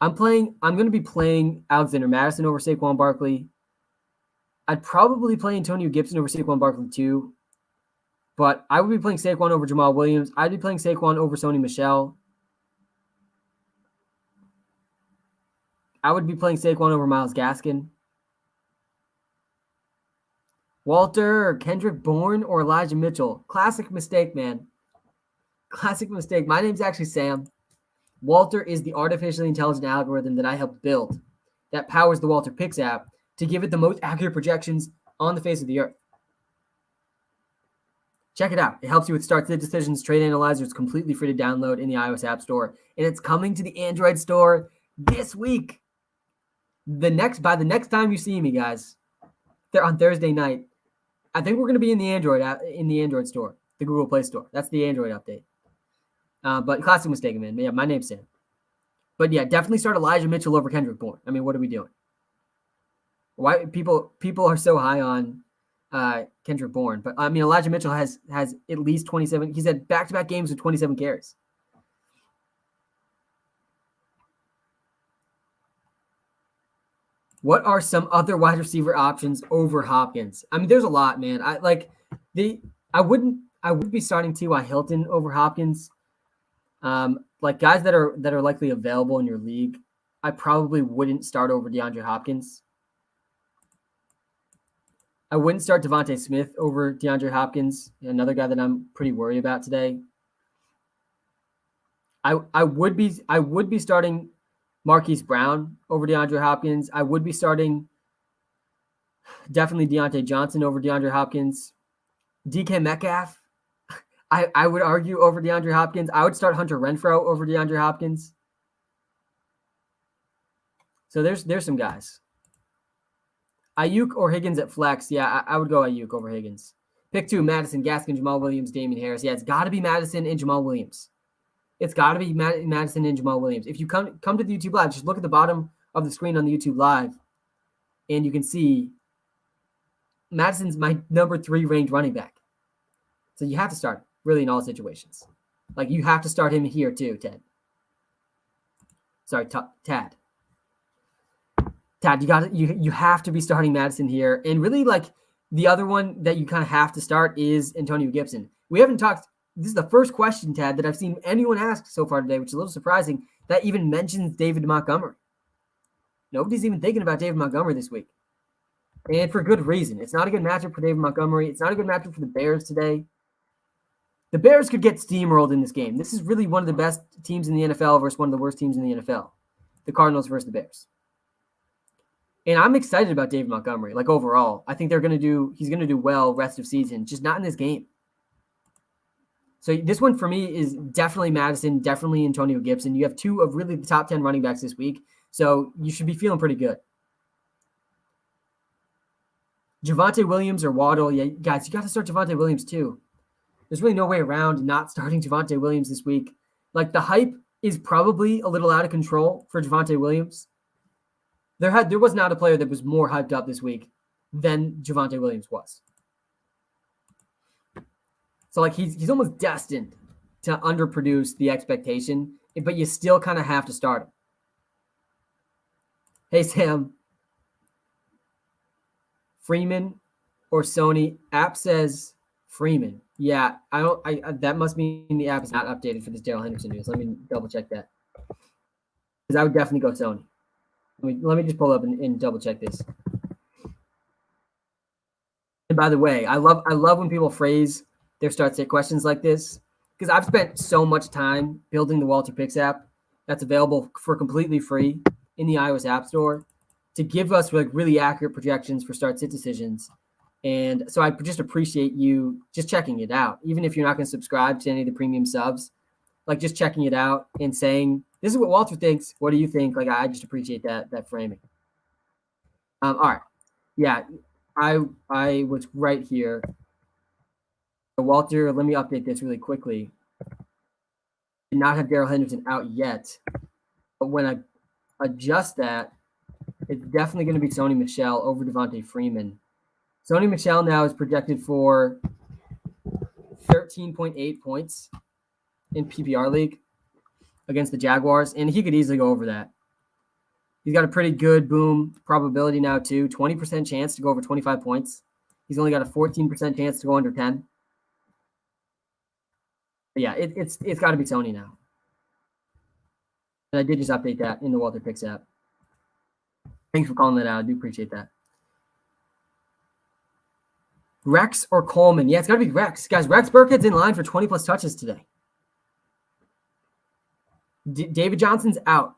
I'm going to be playing Alexander Madison over Saquon Barkley. I'd probably play Antonio Gibson over Saquon Barkley too. But I would be playing Saquon over Jamal Williams. I'd be playing Saquon over Sony Michel. I would be playing Saquon over Myles Gaskin. Walter or Kendrick Bourne or Elijah Mitchell. Classic mistake, man. Classic mistake. My name's actually Sam. Walter is the artificially intelligent algorithm that I helped build that powers the Walter Picks app to give it the most accurate projections on the face of the earth. Check it out. It helps you with start to decisions, trade analyzer. It's completely free to download in the iOS App Store. And it's coming to the Android store this week. By the next time you see me, guys, they're on Thursday night. I think we're going to be in the Android store, the Google Play Store. That's the Android update. But classic mistake, man. Yeah, my name's Sam. But yeah, definitely start Elijah Mitchell over Kendrick Bourne. I mean, what are we doing? Why people are so high on Kendrick Bourne, but I mean, Elijah Mitchell has at least 27. He's had back-to-back games with 27 carries. What are some other wide receiver options over Hopkins? I mean, there's a lot, man. I would be starting T.Y. Hilton over Hopkins. Like guys that are likely available in your league, I probably wouldn't start over DeAndre Hopkins. I wouldn't start Devontae Smith over DeAndre Hopkins, another guy that I'm pretty worried about today. I would be starting Marquise Brown over DeAndre Hopkins. I would be starting definitely Deontay Johnson over DeAndre Hopkins. DK Metcalf. I would argue over DeAndre Hopkins. I would start Hunter Renfrow over DeAndre Hopkins. So there's some guys. Ayuk or Higgins at flex. Yeah, I would go Ayuk over Higgins. Pick 2, Madison, Gaskin, Jamal Williams, Damian Harris. Yeah, it's got to be Madison and Jamal Williams. It's got to be Madison and Jamal Williams. If you come to the YouTube Live, just look at the bottom of the screen on the YouTube Live, and you can see Madison's my number 3 ranked running back. So you have to start really in all situations. Like you have to start him here too, Ted. Sorry, Tad. Tad, you have to be starting Madison here. And really, like, the other one that you kind of have to start is Antonio Gibson. We haven't talked. This is the first question, Tad, that I've seen anyone ask so far today, which is a little surprising, that even mentions David Montgomery. Nobody's even thinking about David Montgomery this week. And for good reason. It's not a good matchup for David Montgomery. It's not a good matchup for the Bears today. The Bears could get steamrolled in this game. This is really one of the best teams in the NFL versus one of the worst teams in the NFL. The Cardinals versus the Bears. And I'm excited about David Montgomery, like overall. I think he's going to do well rest of season, just not in this game. So this one for me is definitely Madison, definitely Antonio Gibson. You have 2 of really the top 10 running backs this week, so you should be feeling pretty good. Javonte Williams or Waddle. Yeah, guys, you got to start Javonte Williams too. There's really no way around not starting Javonte Williams this week. Like the hype is probably a little out of control for Javonte Williams. There was not a player that was more hyped up this week than Javonte Williams was. So like he's almost destined to underproduce the expectation, but you still kind of have to start him. Hey Sam, Freeman or Sony? App says Freeman. Yeah, that must mean the app is not updated for this Darrell Henderson news. Let me double check that. Because I would definitely go Sony. Let me just pull up and double check this. And by the way, I love when people phrase their start-sit questions like this, because I've spent so much time building the Walter Picks app that's available for completely free in the iOS App Store to give us like really accurate projections for start-sit decisions. And so I just appreciate you just checking it out, even if you're not going to subscribe to any of the premium subs, like just checking it out and saying, this is what Walter thinks. What do you think? Like, I just appreciate that framing. All right. Yeah, I was right here. So Walter, let me update this really quickly. Did not have Darrell Henderson out yet. But when I adjust that, it's definitely going to be Sony Michel over Devontae Freeman. Sony Michel now is projected for 13.8 points in PPR league against the Jaguars, and he could easily go over that. He's got a pretty good boom probability now too, 20% chance to go over 25 points. He's only got a 14% chance to go under 10. But yeah, it's got to be Sony now. And I did just update that in the Walter Picks app. Thanks for calling that out. I do appreciate that. Rex or Coleman? Yeah, it's got to be Rex. Guys, Rex Burkhead's in line for 20-plus touches today. David Johnson's out.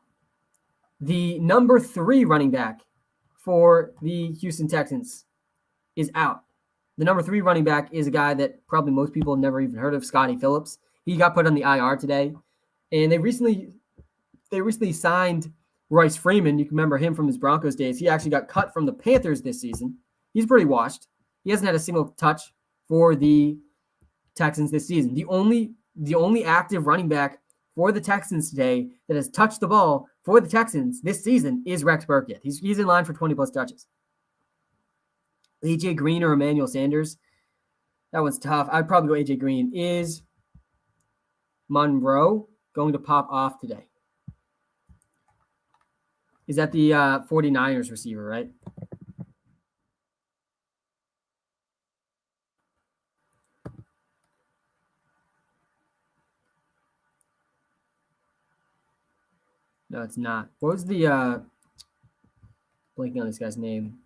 The number 3 running back for the Houston Texans is out. The number 3 running back is a guy that probably most people have never even heard of, Scotty Phillips. He got put on the IR today. And they recently signed Royce Freeman. You can remember him from his Broncos days. He actually got cut from the Panthers this season. He's pretty washed. He hasn't had a single touch for the Texans this season. The only active running back for the Texans today that has touched the ball for the Texans this season is Rex Burkhead. He's in line for 20-plus touches. AJ Green or Emmanuel Sanders? That one's tough. I'd probably go AJ Green. Is Monroe going to pop off today? Is that the 49ers receiver, right? No, it's not. What was the blanking on this guy's name?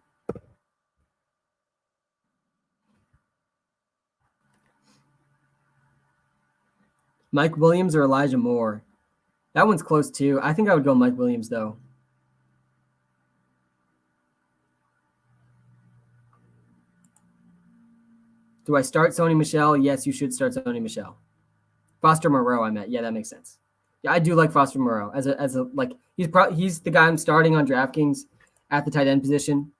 Mike Williams or Elijah Moore? That one's close too. I think I would go Mike Williams though. Do I start Sony Michel? Yes, you should start Sony Michel. Foster Moreau, I meant. Yeah, that makes sense. Yeah, I do like Foster Moreau as a like he's the guy I'm starting on DraftKings at the tight end position.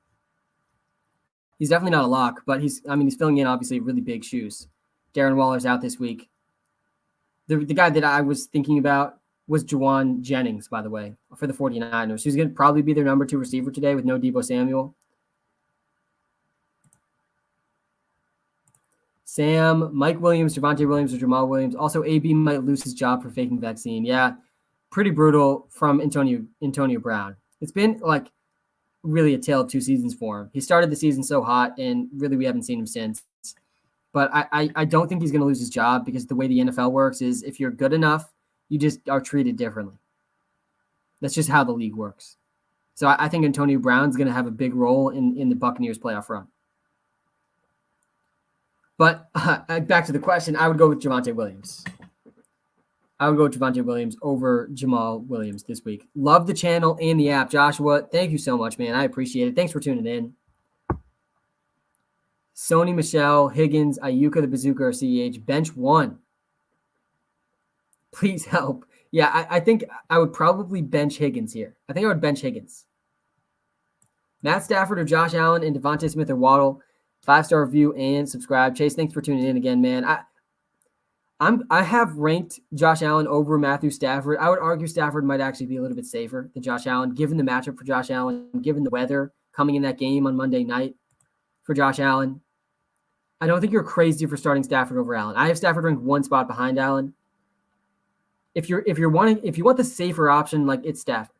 He's definitely not a lock, but he's filling in obviously really big shoes. Darren Waller's out this week. The guy that I was thinking about was Juwan Jennings, by the way, for the 49ers, who's going to probably be their number 2 receiver today with no Deebo Samuel. Sam, Mike Williams, Javonte Williams, or Jamal Williams. Also, AB might lose his job for faking vaccine. Yeah, pretty brutal from Antonio Brown. It's been like really a tale of 2 seasons for him. He started the season so hot, and really we haven't seen him since. But I don't think he's going to lose his job because the way the NFL works is if you're good enough, you just are treated differently. That's just how the league works. So I think Antonio Brown's going to have a big role in the Buccaneers playoff run. But back to the question, I would go with Javonte Williams. I would go with Javonte Williams over Jamal Williams this week. Love the channel and the app. Joshua, thank you so much, man. I appreciate it. Thanks for tuning in. Sony Michel, Higgins, Ayuka the Bazooka, or CEH. Bench 1. Please help. Yeah, I think I would probably bench Higgins here. I think I would bench Higgins. Matt Stafford or Josh Allen and Devontae Smith or Waddle. 5-star review and subscribe. Chase, thanks for tuning in again, man. I have ranked Josh Allen over Matthew Stafford. I would argue Stafford might actually be a little bit safer than Josh Allen, given the matchup for Josh Allen, given the weather coming in that game on Monday night for Josh Allen. I don't think you're crazy for starting Stafford over Allen. I have Stafford ranked 1 spot behind Allen. If you want the safer option, like it's Stafford.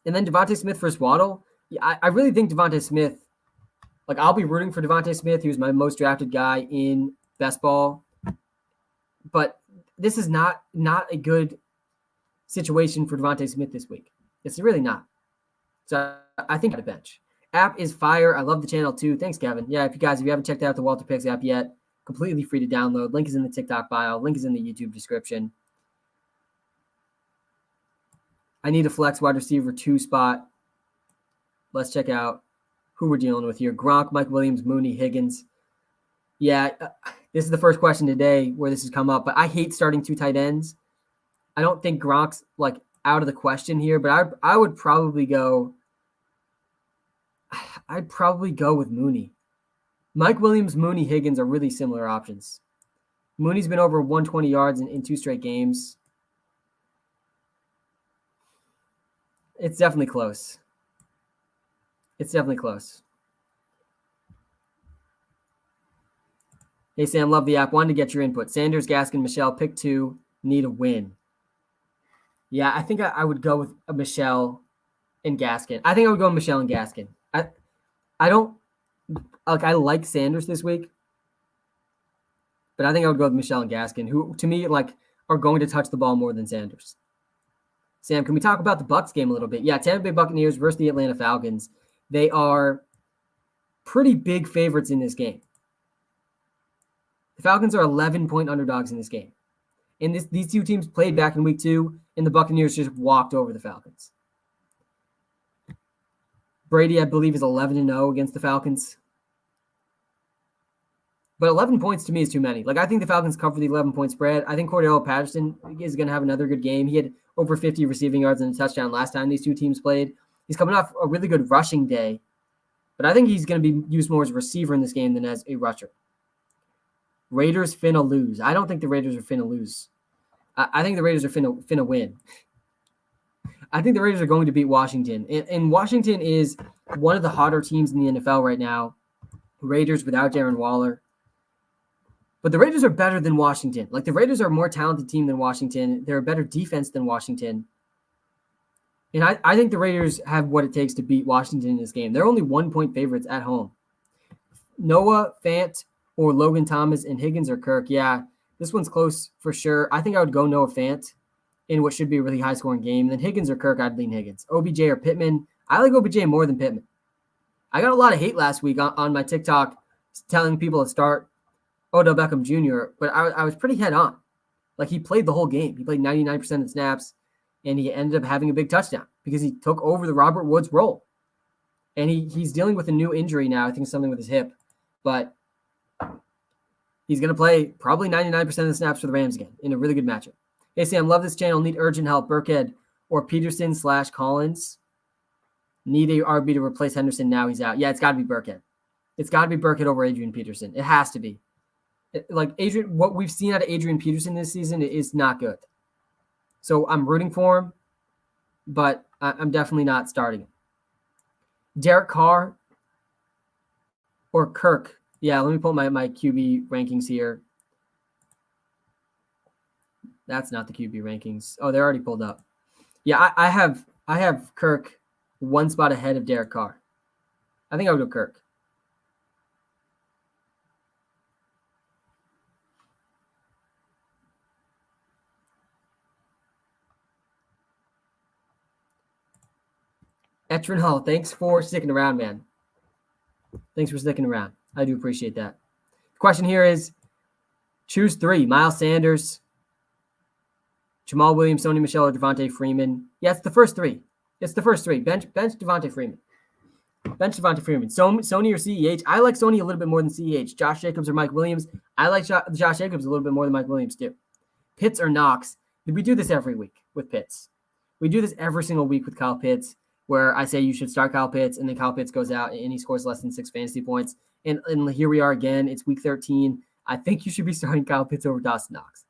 And then Devontae Smith versus Waddle. I really think Devontae Smith, like I'll be rooting for Devontae Smith. He was my most drafted guy in best ball. But this is not a good situation for Devontae Smith this week. It's really not. So I think at a bench. App is fire. I love the channel too. Thanks, Kevin. Yeah, if you haven't checked out the Walter Picks app yet, completely free to download. Link is in the TikTok bio. Link is in the YouTube description. I need a flex wide receiver 2 spot. Let's check out who we're dealing with here. Gronk, Mike Williams, Mooney, Higgins. Yeah, this is the first question today where this has come up, but I hate starting 2 tight ends. I don't think Gronk's like out of the question here, but I would probably go. I'd probably go with Mooney. Mike Williams, Mooney, Higgins are really similar options. Mooney's been over 120 yards in 2 straight games. It's definitely close. It's definitely close. Hey, Sam, love the app. Wanted to get your input. Sanders, Gaskin, Michel, pick 2, need a win. Yeah, I think I would go with Michel and Gaskin. I think I would go with Michel and Gaskin. I don't like. I like Sanders this week, but I think I would go with Michel and Gaskin, who to me like are going to touch the ball more than Sanders. Sam, can we talk about the Bucs game a little bit? Yeah, Tampa Bay Buccaneers versus the Atlanta Falcons. They are pretty big favorites in this game. The Falcons are 11-point underdogs in this game. And these 2 teams played back in week 2, and the Buccaneers just walked over the Falcons. Brady, I believe, is 11-0 against the Falcons. But 11 points to me is too many. Like, I think the Falcons cover the 11-point spread. I think Cordell Patterson is going to have another good game. He had over 50 receiving yards and a touchdown last time these 2 teams played. He's coming off a really good rushing day. But I think he's going to be used more as a receiver in this game than as a rusher. Raiders finna lose. I don't think the Raiders are finna lose. I think the Raiders are finna win. I think the Raiders are going to beat Washington. And Washington is one of the hotter teams in the NFL right now. Raiders without Darren Waller. But the Raiders are better than Washington. Like, the Raiders are a more talented team than Washington. They're a better defense than Washington. And I think the Raiders have what it takes to beat Washington in this game. They're only 1-point favorites at home. Noah, Fant, or Logan Thomas and Higgins or Kirk. Yeah, this one's close for sure. I think I would go Noah Fant in what should be a really high-scoring game. Then Higgins or Kirk, I'd lean Higgins. OBJ or Pittman. I like OBJ more than Pittman. I got a lot of hate last week on my TikTok telling people to start Odell Beckham Jr., but I was pretty head-on. Like, he played the whole game. He played 99% of the snaps, and he ended up having a big touchdown because he took over the Robert Woods role. And he's dealing with a new injury now. I think something with his hip. But He's going to play probably 99% of the snaps for the Rams again in a really good matchup. Hey, Sam, love this channel. Need urgent help. Burkhead or Peterson/Collins. Need a RB to replace Henderson. Now he's out. Yeah, it's got to be Burkhead. It's got to be Burkhead over Adrian Peterson. It has to be. What we've seen out of Adrian Peterson this season is not good. So I'm rooting for him, but I'm definitely not starting him. Derek Carr or Kirk. Yeah, let me pull my QB rankings here. That's not the QB rankings. Oh, they're already pulled up. Yeah, I have Kirk one spot ahead of Derek Carr. I think I would go Kirk. Etrin Hall, thanks for sticking around, man. Thanks for sticking around. I do appreciate that. The question here is, choose 3. Miles Sanders, Jamal Williams, Sony Michel, or Devontae Freeman. Yeah, it's the first 3. It's the first 3. Bench Devontae Freeman. Bench Devontae Freeman. Sony or CEH. I like Sony a little bit more than CEH. Josh Jacobs or Mike Williams. I like Josh Jacobs a little bit more than Mike Williams too. Pitts or Knox. We do this every week with Pitts. We do this every single week with Kyle Pitts, where I say you should start Kyle Pitts, and then Kyle Pitts goes out and he scores less than 6 fantasy points. And here we are again. It's week 13. I think you should be starting Kyle Pitts over Dawson Knox.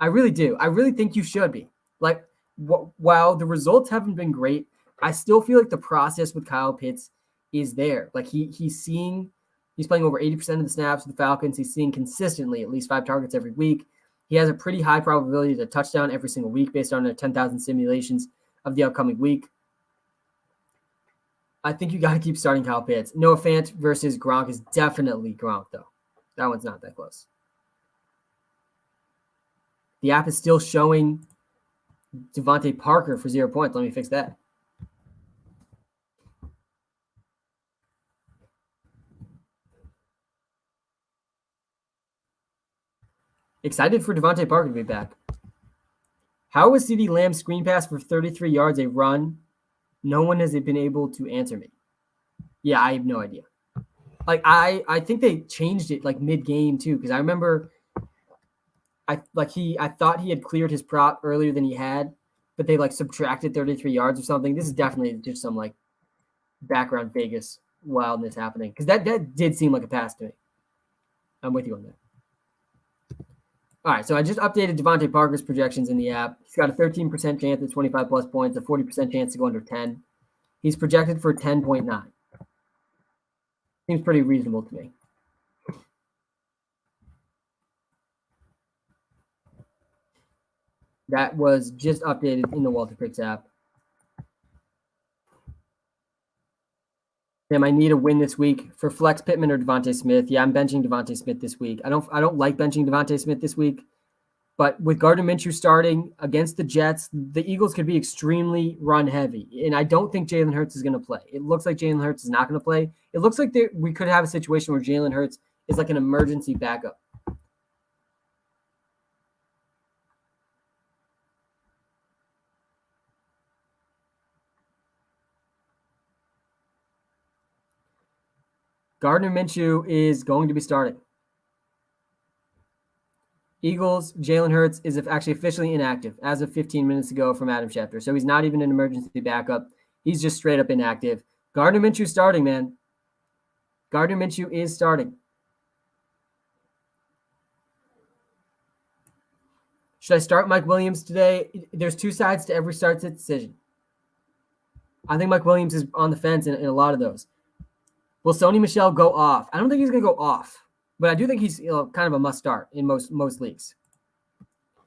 I really do. I really think you should be. Like, while the results haven't been great, I still feel like the process with Kyle Pitts is there. Like he's playing over 80% of the snaps with the Falcons. He's seeing consistently at least 5 targets every week. He has a pretty high probability to touchdown every single week based on the 10,000 simulations of the upcoming week. I think you got to keep starting Kyle Pitts. Noah Fant versus Gronk is definitely Gronk, though. That one's not that close. The app is still showing Devontae Parker for 0 points. Let me fix that. Excited for Devontae Parker to be back. How was CeeDee Lamb's screen pass for 33 yards a run? No one has been able to answer me. Yeah, I have no idea. Like I think they changed it like mid-game too, because I remember I thought he had cleared his prop earlier than he had, but they like subtracted 33 yards or something. This is definitely just some like background Vegas wildness happening, because that did seem like a pass to me. I'm with you on that. All right, so I just updated Devontae Parker's projections in the app. He's got a 13% chance at 25-plus points, a 40% chance to go under 10. He's projected for 10.9. Seems pretty reasonable to me. That was just updated in the Walter Picks app. Sam, I need a win this week for flex Pittman or Devontae Smith. Yeah, I'm benching Devontae Smith this week. I don't like benching Devontae Smith this week, but with Gardner Minshew starting against the Jets, the Eagles could be extremely run heavy, and I don't think Jalen Hurts is going to play. It looks like Jalen Hurts is not going to play. It looks like we could have a situation where Jalen Hurts is like an emergency backup. Gardner Minshew is going to be starting. Eagles, Jalen Hurts is actually officially inactive as of 15 minutes ago from Adam Schefter. So he's not even an emergency backup. He's just straight up inactive. Gardner Minshew starting, man. Gardner Minshew is starting. Should I start Mike Williams today? There's 2 sides to every start-sit decision. I think Mike Williams is on the fence in a lot of those. Will Sony Michel go off? I don't think he's going to go off, but I do think he's kind of a must start in most leagues.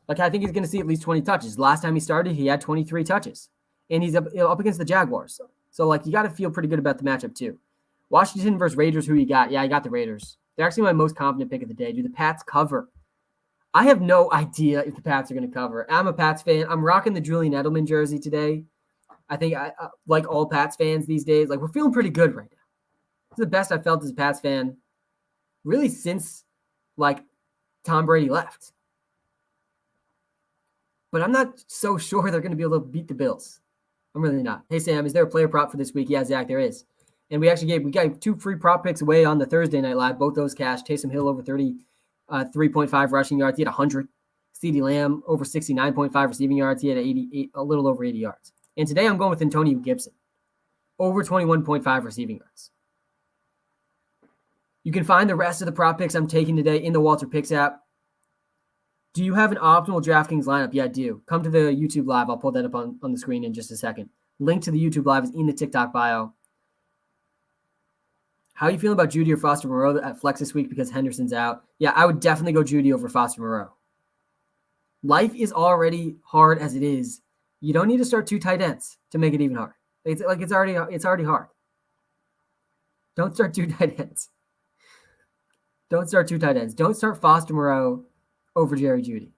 Like, I think he's going to see at least 20 touches. Last time he started, he had 23 touches, and he's up against the Jaguars. So like, you got to feel pretty good about the matchup too. Washington versus Raiders, who you got? Yeah, I got the Raiders. They're actually my most confident pick of the day. Do the Pats cover? I have no idea if the Pats are going to cover. I'm a Pats fan. I'm rocking the Julian Edelman jersey today. I think I like all Pats fans these days. Like, we're feeling pretty good right now. It's the best I've felt as a Pats fan really since like Tom Brady left. But I'm not so sure they're going to be able to beat the Bills. I'm really not. Hey, Sam, is there a player prop for this week? Yeah, Zach, there is. And we got 2 free prop picks away on the Thursday Night Live. Both those cashed. Taysom Hill over 30 3.5 rushing yards. He had 100. CeeDee Lamb over 69.5 receiving yards. He had 88, a little over 80 yards. And today I'm going with Antonio Gibson, over 21.5 receiving yards. You can find the rest of the prop picks I'm taking today in the Walter Picks app. Do you have an optimal DraftKings lineup? Yeah, I do. Come to the YouTube Live. I'll pull that up on the screen in just a second. Link to the YouTube Live is in the TikTok bio. How are you feeling about Judy or Foster Moreau at flex this week because Henderson's out? Yeah, I would definitely go Judy over Foster Moreau. Life is already hard as it is. You don't need to start 2 tight ends to make it even hard. It's already hard. Don't start 2 tight ends. Don't start 2 tight ends. Don't start Foster Moreau over Jerry Jeudy.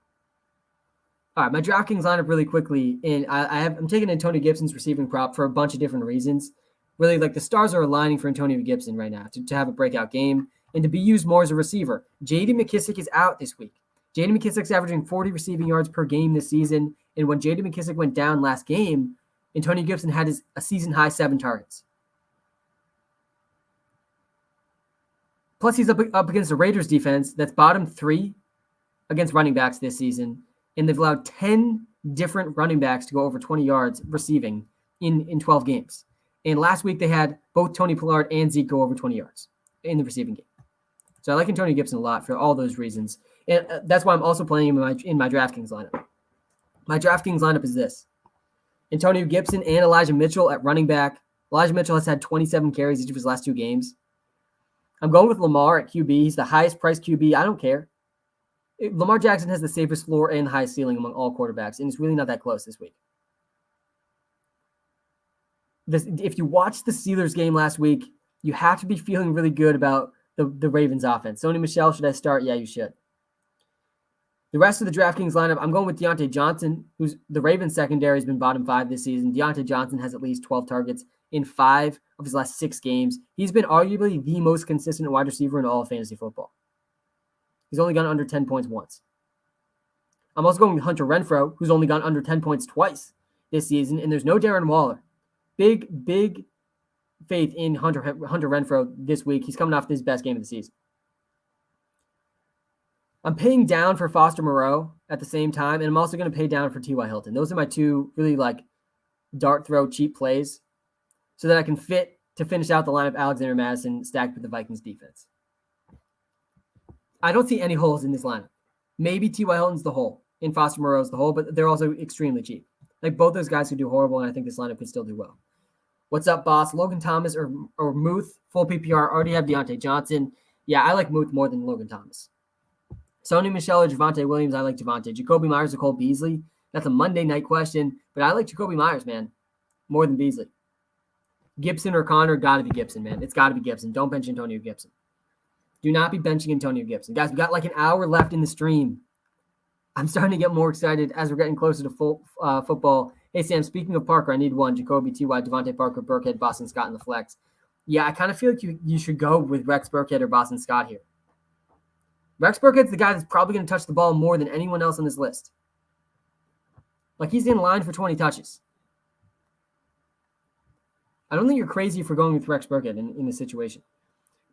All right, my DraftKings lineup really quickly, and I'm taking Antonio Gibson's receiving prop for a bunch of different reasons. Really, like the stars are aligning for Antonio Gibson right now to have a breakout game and to be used more as a receiver. J.D. McKissic is out this week. J.D. McKissic's averaging 40 receiving yards per game this season, and when J.D. McKissic went down last game, Antonio Gibson had a season-high 7 targets. Plus, he's up against a Raiders defense that's bottom 3 against running backs this season, and they've allowed 10 different running backs to go over 20 yards receiving in 12 games. And last week, they had both Tony Pollard and Zeke go over 20 yards in the receiving game. So I like Antonio Gibson a lot for all those reasons. And that's why I'm also playing him in my DraftKings lineup. My DraftKings lineup is this. Antonio Gibson and Elijah Mitchell at running back. Elijah Mitchell has had 27 carries each of his last 2 games. I'm going with Lamar at QB. He's the highest priced QB. I don't care. Lamar Jackson has the safest floor and the highest ceiling among all quarterbacks, and it's really not that close this week. If you watched the Steelers game last week, you have to be feeling really good about the Ravens offense. Sony Michel, should I start? Yeah, you should. The rest of the DraftKings lineup, I'm going with Deontay Johnson, who's the Ravens secondary has been bottom 5 this season. Deontay Johnson has at least 12 targets in 5 of his last 6 games. He's been arguably the most consistent wide receiver in all of fantasy football. He's only gone under 10 points once. I'm also going with Hunter Renfrow, who's only gone under 10 points twice this season, and there's no Darren Waller. Big faith in Hunter Renfrow this week. He's coming off his best game of the season. I'm paying down for Foster Moreau at the same time, and I'm also going to pay down for T.Y. Hilton. Those are my 2 really dart throw cheap plays so that I can fit to finish out the lineup Alexander Madison stacked with the Vikings defense. I don't see any holes in this lineup. Maybe T.Y. Hilton's the hole and Foster Moreau's the hole, but they're also extremely cheap. Like both those guys could do horrible, and I think this lineup could still do well. What's up, boss? Logan Thomas or Muth, full PPR. Already have Deontay Johnson. Yeah, I like Muth more than Logan Thomas. Sony Michel or Javonte Williams, I like Javonte. Jacoby Myers or Cole Beasley, that's a Monday night question, but I like Jacoby Myers, man, more than Beasley. Gibson or Connor, got to be Gibson, man. It's got to be Gibson. Don't bench Antonio Gibson. Do not be benching Antonio Gibson. Guys, we got like an hour left in the stream. I'm starting to get more excited as we're getting closer to full football. Hey, Sam, speaking of Parker, I need one. Jacoby, T.Y., Devontae Parker, Burkhead, Boston Scott in the flex. Yeah, I kind of feel like you should go with Rex Burkhead or Boston Scott here. Rex Burkhead's the guy that's probably going to touch the ball more than anyone else on this list. Like, he's in line for 20 touches. I don't think you're crazy for going with Rex Burkhead in this situation.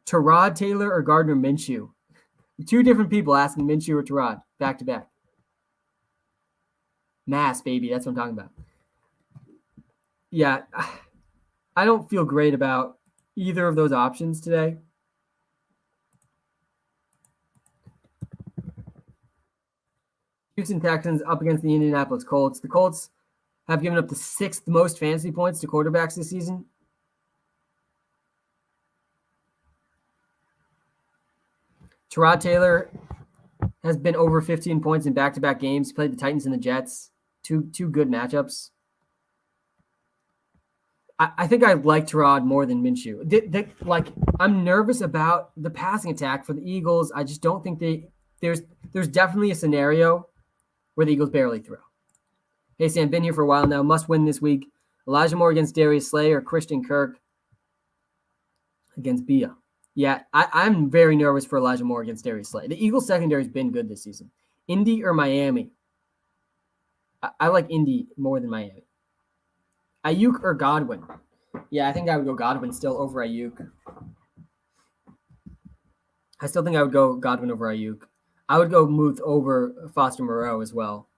Tyrod Taylor or Gardner Minshew? 2 different people asking Minshew or Tyrod back-to-back. Mass, baby. That's what I'm talking about. Yeah, I don't feel great about either of those options today. Houston Texans up against the Indianapolis Colts. The Colts have given up the 6th most fantasy points to quarterbacks this season. Tyrod Taylor has been over 15 points in back-to-back games. He played the Titans and the Jets. Two good matchups. I think I like Tyrod more than Minshew. I'm nervous about the passing attack for the Eagles. I just don't think there's definitely a scenario where the Eagles barely throw. Hey, Sam, been here for a while now. Must win this week. Elijah Moore against Darius Slay or Christian Kirk against Bia. Yeah, I'm very nervous for Elijah Moore against Darius Slay. The Eagles secondary has been good this season. Indy or Miami? I like Indy more than Miami. Ayuk or Godwin? Yeah, I think I would go Godwin still over Ayuk. I still think I would go Godwin over Ayuk. I would go Muth over Foster Moreau as well.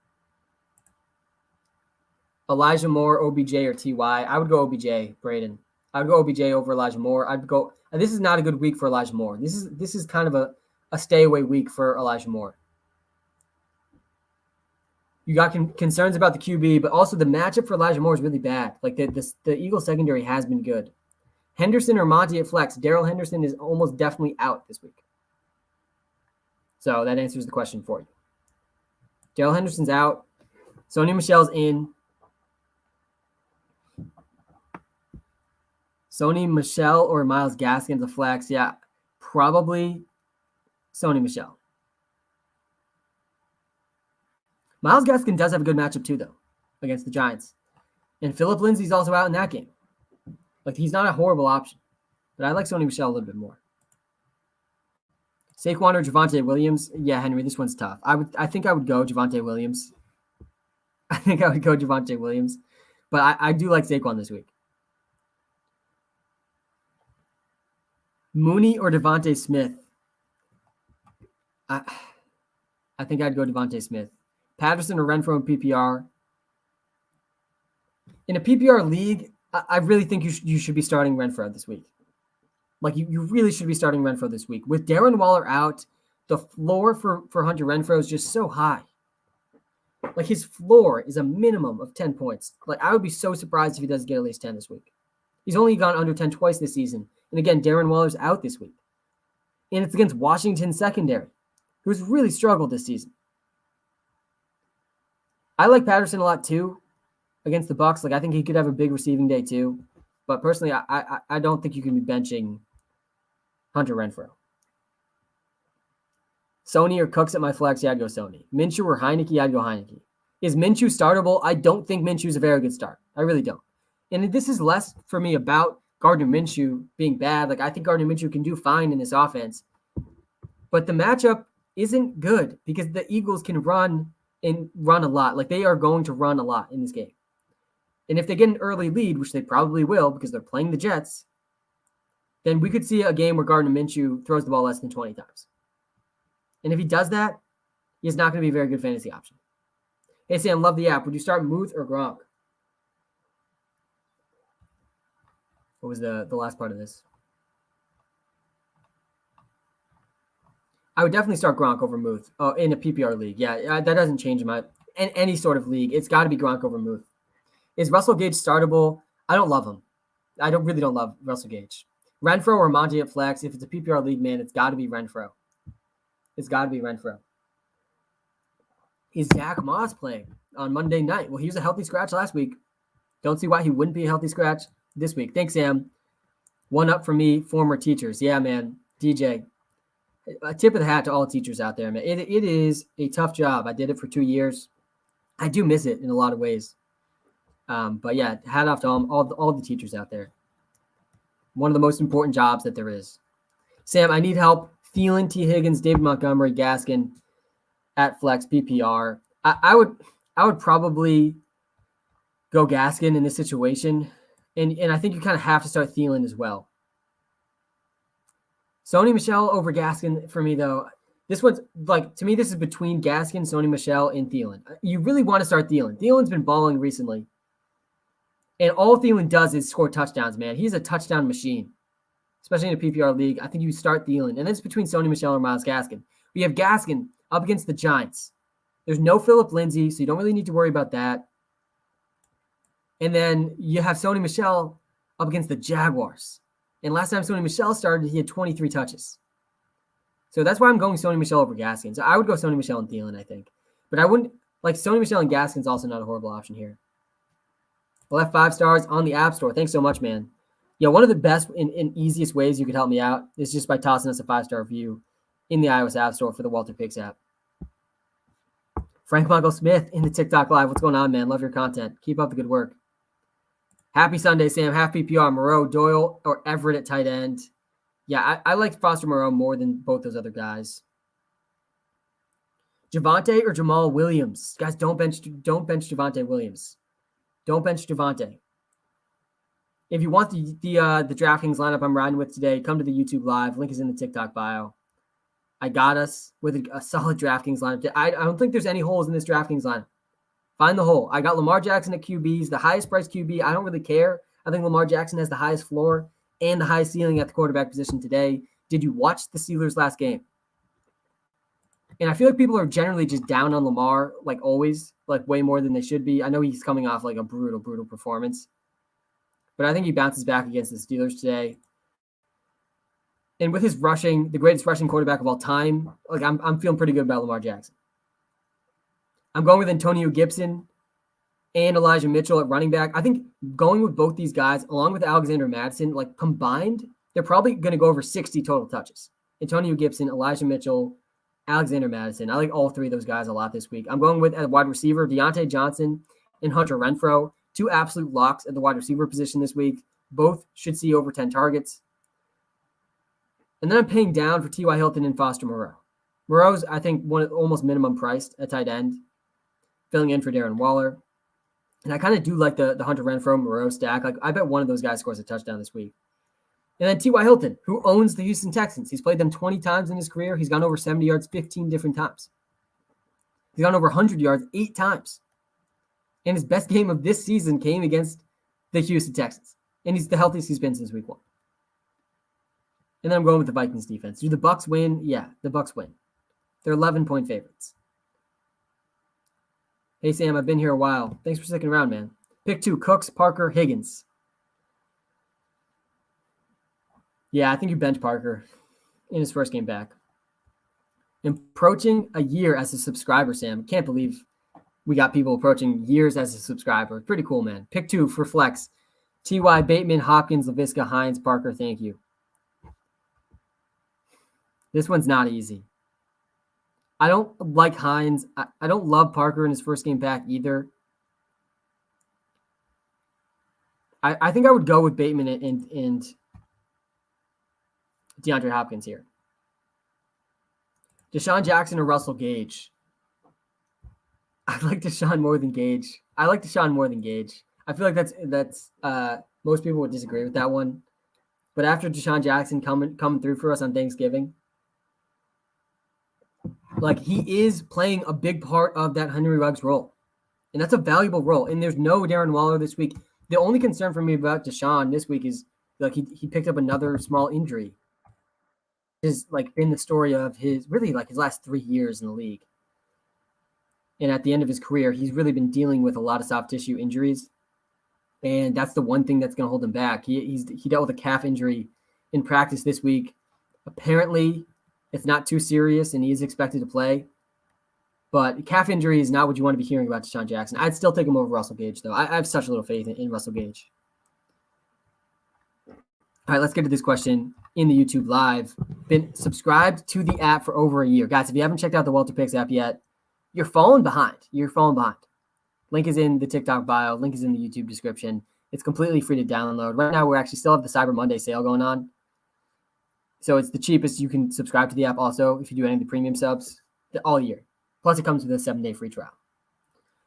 Elijah Moore, OBJ, or TY. I would go OBJ, Braden. I would go OBJ over Elijah Moore. I'd go. And this is not a good week for Elijah Moore. This is kind of a stay away week for Elijah Moore. You got concerns about the QB, but also the matchup for Elijah Moore is really bad. Like the Eagles secondary has been good. Henderson or Monty at flex. Darrell Henderson is almost definitely out this week. So that answers the question for you. Darrell Henderson's out. Sony Michel's in. Sony Michel or Myles Gaskin to flex. Yeah, probably Sony Michel. Myles Gaskin does have a good matchup too, though, against the Giants. And Phillip Lindsay's also out in that game. Like, he's not a horrible option. But I like Sony Michel a little bit more. Saquon or Javonte Williams? Yeah, Henry, this one's tough. I think I would go Javonte Williams. I think I would go Javonte Williams. But I do like Saquon this week. Mooney or Devontae Smith? I think I'd go Devontae Smith. Patterson or Renfrow in PPR? In a PPR league, I really think you should be starting Renfrow this week. Like, you really should be starting Renfrow this week. With Darren Waller out, the floor for Hunter Renfrow is just so high. Like, his floor is a minimum of 10 points. Like, I would be so surprised if he doesn't get at least 10 this week. He's only gone under 10 twice this season. And again, Darren Waller's out this week. And it's against Washington's secondary, who's really struggled this season. I like Patterson a lot too against the Bucs. Like, I think he could have a big receiving day too. But personally, I don't think you can be benching Hunter Renfrow. Sony or Cooks at my flex? Yeah, I'd go Sony. Minshew or Heineke? I'd go Heineke. Is Minshew startable? I don't think Minshew's a very good start. I really don't. And this is less for me about Gardner Minshew being bad. Like, I think Gardner Minshew can do fine in this offense. But the matchup isn't good because the Eagles can run a lot. Like, they are going to run a lot in this game. And if they get an early lead, which they probably will because they're playing the Jets, then we could see a game where Gardner Minshew throws the ball less than 20 times. And if he does that, he's not going to be a very good fantasy option. Hey, Sam, love the app. Would you start Muth or Gronk? What was the last part of this? I would definitely start Gronk over Muth in a PPR league. Yeah, that doesn't change in any sort of league. It's got to be Gronk over Muth. Is Russell Gage startable? I don't love him. I really don't love Russell Gage. Renfrow or Monty at flex? If it's a PPR league, man, it's got to be Renfrow. It's got to be Renfrow. Is Zach Moss playing on Monday night? Well, he was a healthy scratch last week. Don't see why he wouldn't be a healthy scratch this week. Thanks, Sam. One up for me, former teachers. Yeah, man. DJ. A tip of the hat to all teachers out there, man. It is a tough job. I did it for 2 years. I do miss it in a lot of ways. But yeah, hat off to all the teachers out there. One of the most important jobs that there is. Sam, I need help. Thielen, T. Higgins, David Montgomery, Gaskin at flex PPR. I would probably go Gaskin in this situation. And I think you kind of have to start Thielen as well. Sony Michel over Gaskin for me, though. This one's like, to me, this is between Gaskin, Sony Michel, and Thielen. You really want to start Thielen. Thielen's been balling recently. And all Thielen does is score touchdowns, man. He's a touchdown machine, especially in a PPR league. I think you start Thielen. And then it's between Sony Michel or Myles Gaskin. We have Gaskin up against the Giants. There's no Phillip Lindsay, so you don't really need to worry about that. And then you have Sony Michel up against the Jaguars. And last time Sony Michel started, he had 23 touches. So that's why I'm going Sony Michel over Gaskin. So I would go Sony Michel and Thielen, I think. But I wouldn't, like, Sony Michel and Gaskin's also not a horrible option here. I left 5 stars on the App Store. Thanks so much, man. Yeah, one of the best and easiest ways you could help me out is just by tossing us a 5-star review in the iOS App Store for the Walter Picks app. Frank Michael Smith in the TikTok Live. What's going on, man? Love your content. Keep up the good work. Happy Sunday, Sam. Half PPR, Moreau, Doyle, or Everett at tight end. Yeah, I like Foster Moreau more than both those other guys. Javonte or Jamal Williams? Guys, don't bench Javonte Williams. Don't bench Javonte. If you want the DraftKings lineup I'm riding with today, come to the YouTube Live. Link is in the TikTok bio. I got us with a solid DraftKings lineup. I don't think there's any holes in this DraftKings lineup. Find the hole. I got Lamar Jackson at QBs, the highest price QB. I don't really care. I think Lamar Jackson has the highest floor and the highest ceiling at the quarterback position today. Did you watch the Steelers' last game? And I feel like people are generally just down on Lamar, like always, like way more than they should be. I know he's coming off like a brutal performance, but I think he bounces back against the Steelers today. And with his rushing, the greatest rushing quarterback of all time, like I'm feeling pretty good about Lamar Jackson. I'm going with Antonio Gibson and Elijah Mitchell at running back. I think going with both these guys, along with Alexander Mattison, like combined, they're probably going to go over 60 total touches. Antonio Gibson, Elijah Mitchell, Alexander Mattison. I like all three of those guys a lot this week. I'm going with at wide receiver, Deontay Johnson and Hunter Renfrow, two absolute locks at the wide receiver position this week. Both should see over 10 targets. And then I'm paying down for T.Y. Hilton and Foster Moreau. Moreau's, I think, almost minimum priced at tight end, filling in for Darren Waller. And I kind of do like the Hunter Renfrow Moreau stack. Like I bet one of those guys scores a touchdown this week. And then T.Y. Hilton, who owns the Houston Texans. He's played them 20 times in his career. He's gone over 70 yards 15 different times. He's gone over 100 yards 8 times. And his best game of this season came against the Houston Texans. And he's the healthiest he's been since week 1. And then I'm going with the Vikings defense. Do the Bucs win? Yeah, the Bucs win. They're 11-point favorites. Hey, Sam, I've been here a while. Thanks for sticking around, man. Pick 2, Cooks, Parker, Higgins. Yeah, I think you bench Parker in his first game back. Approaching a year as a subscriber, Sam. Can't believe we got people approaching years as a subscriber. Pretty cool, man. Pick 2 for flex. T.Y., Bateman, Hopkins, Laviska, Hines, Parker. Thank you. This one's not easy. I don't like Hines. I don't love Parker in his first game back either. I think I would go with Bateman and DeAndre Hopkins here. Deshaun Jackson or Russell Gage? I like Deshaun more than Gage. I like Deshaun more than Gage. I feel like that's most people would disagree with that one. But after Deshaun Jackson coming through for us on Thanksgiving, like he is playing a big part of that Henry Ruggs role. And that's a valuable role. And there's no Darren Waller this week. The only concern for me about Deshaun this week is like he picked up another small injury. Has like been the story of his last 3 years in the league. And at the end of his career, he's really been dealing with a lot of soft tissue injuries. And that's the one thing that's going to hold him back. He dealt with a calf injury in practice this week. Apparently, it's not too serious, and he is expected to play. But calf injury is not what you want to be hearing about Deshaun Jackson. I'd still take him over Russell Gage, though. I have such little faith in Russell Gage. All right, let's get to this question in the YouTube Live. Been subscribed to the app for over a year. Guys, if you haven't checked out the Welter Picks app yet, you're falling behind. Link is in the TikTok bio. Link is in the YouTube description. It's completely free to download. Right now, we're actually still have the Cyber Monday sale going on. So it's the cheapest. You can subscribe to the app also if you do any of the premium subs all year. Plus, it comes with a 7-day free trial.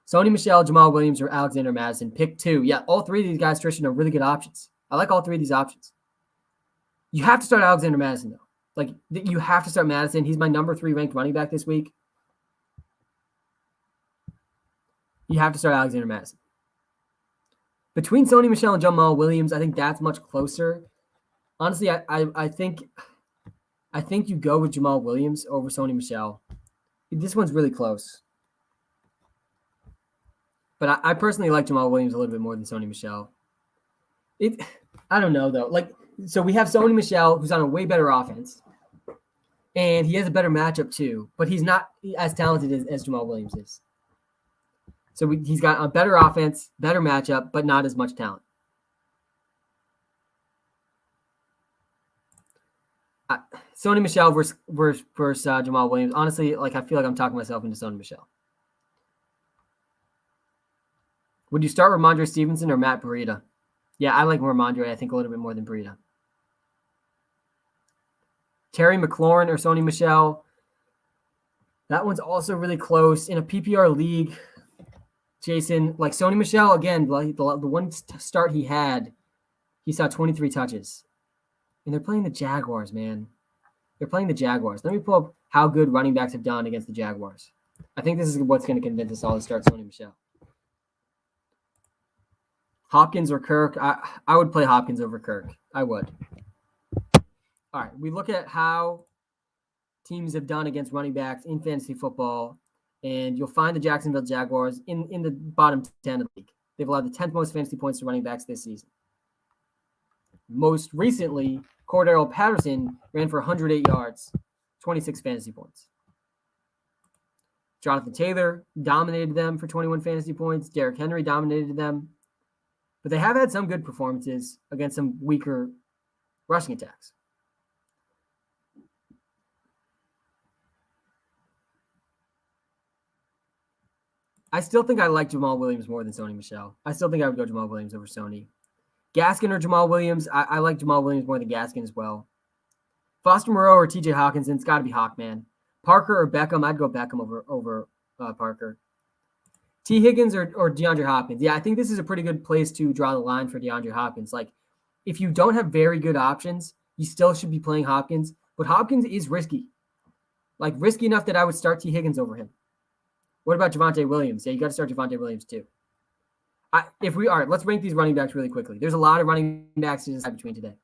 Sony Michel, Jamal Williams, or Alexander Mattison. Pick 2. Yeah, all 3 of these guys, Tristan, are really good options. I like all 3 of these options. You have to start Alexander Mattison, though. Like, you have to start Mattison. He's my number 3 ranked running back this week. You have to start Alexander Mattison. Between Sony Michel and Jamal Williams, I think that's much closer. Honestly, I think you go with Jamal Williams over Sony Michel. This one's really close. But I personally like Jamal Williams a little bit more than Sony Michel. I don't know, though. Like, so we have Sony Michel, who's on a way better offense. And he has a better matchup, too. But he's not as talented as Jamal Williams is. So he's got a better offense, better matchup, but not as much talent. Sony Michel versus Jamal Williams. Honestly, like I feel like I'm talking myself into Sony Michel. Would you start Ramondre Stevenson or Matt Breida? Yeah, I like Ramondre, I think, a little bit more than Breida. Terry McLaurin or Sony Michel. That one's also really close. In a PPR league, Jason, like Sony Michel, again, like the one start he had, he saw 23 touches. And they're playing the Jaguars, man. They're playing the Jaguars. Let me pull up how good running backs have done against the Jaguars. I think this is what's going to convince us all to start Sony Michel. Hopkins or Kirk? I would play Hopkins over Kirk. I would. All right, we look at how teams have done against running backs in fantasy football, and you'll find the Jacksonville Jaguars in the bottom 10 of the league. They've allowed the 10th most fantasy points to running backs this season. Most recently, Cordero Patterson ran for 108 yards, 26 fantasy points. Jonathan Taylor dominated them for 21 fantasy points. Derrick Henry dominated them. But they have had some good performances against some weaker rushing attacks. I still think I like Jamal Williams more than Sony Michel. I still think I would go Jamal Williams over Sony. Gaskin or Jamal Williams? I like Jamal Williams more than Gaskin as well. Foster Moreau or TJ Hawkinson? It's got to be Hawkman. Parker or Beckham? I'd go Beckham over Parker. T. Higgins or DeAndre Hopkins? Yeah, I think this is a pretty good place to draw the line for DeAndre Hopkins. Like, if you don't have very good options, you still should be playing Hopkins. But Hopkins is risky. Like, risky enough that I would start T. Higgins over him. What about Javonte Williams? Yeah, you got to start Javonte Williams too. All right, let's rank these running backs really quickly. There's a lot of running backs to decide between today.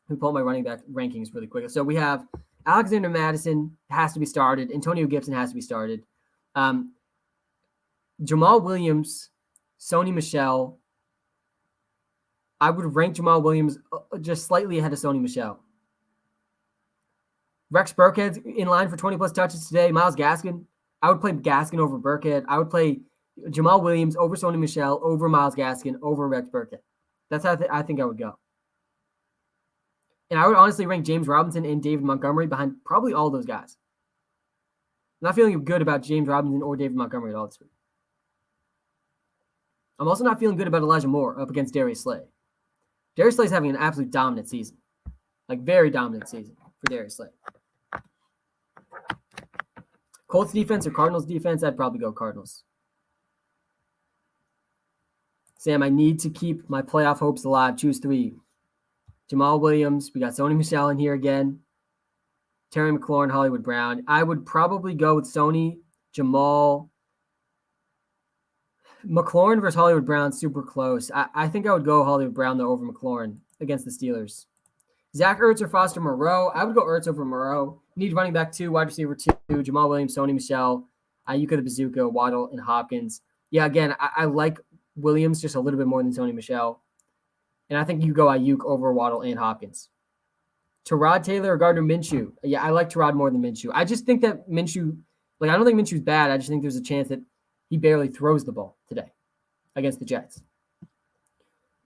Let me pull my running back rankings really quickly. So we have Alexander Mattison has to be started. Antonio Gibson has to be started. Jamal Williams, Sony Michel. I would rank Jamal Williams just slightly ahead of Sony Michel. Rex Burkhead's in line for 20-plus touches today. Myles Gaskin. I would play Gaskin over Burkhead. I would play Jamal Williams over Sony Michel, over Myles Gaskin, over Rex Burkhead. That's how I think I would go. And I would honestly rank James Robinson and David Montgomery behind probably all those guys. I'm not feeling good about James Robinson or David Montgomery at all this week. I'm also not feeling good about Elijah Moore up against Darius Slay. Darius Slay's having an absolute dominant season. Like, very dominant season for Darius Slay. Colts defense or Cardinals defense? I'd probably go Cardinals. Sam, I need to keep my playoff hopes alive. Choose 3. Jamal Williams. We got Sony Michel in here again. Terry McLaurin, Hollywood Brown. I would probably go with Sony, Jamal. McLaurin versus Hollywood Brown, super close. I think I would go Hollywood Brown, though, over McLaurin against the Steelers. Zach Ertz or Foster Moreau? I would go Ertz over Moreau. Need running back 2, wide receiver 2, Jamal Williams, Sony Michel, Ayuk the Bazooka, Waddle, and Hopkins. Yeah, again, I like Williams just a little bit more than Sony Michel. And I think you go Ayuk over Waddle and Hopkins. Tyrod Taylor or Gardner Minshew? Yeah, I like Tyrod more than Minshew. I just think that Minshew, I don't think Minshew's bad. I just think there's a chance that he barely throws the ball today against the Jets.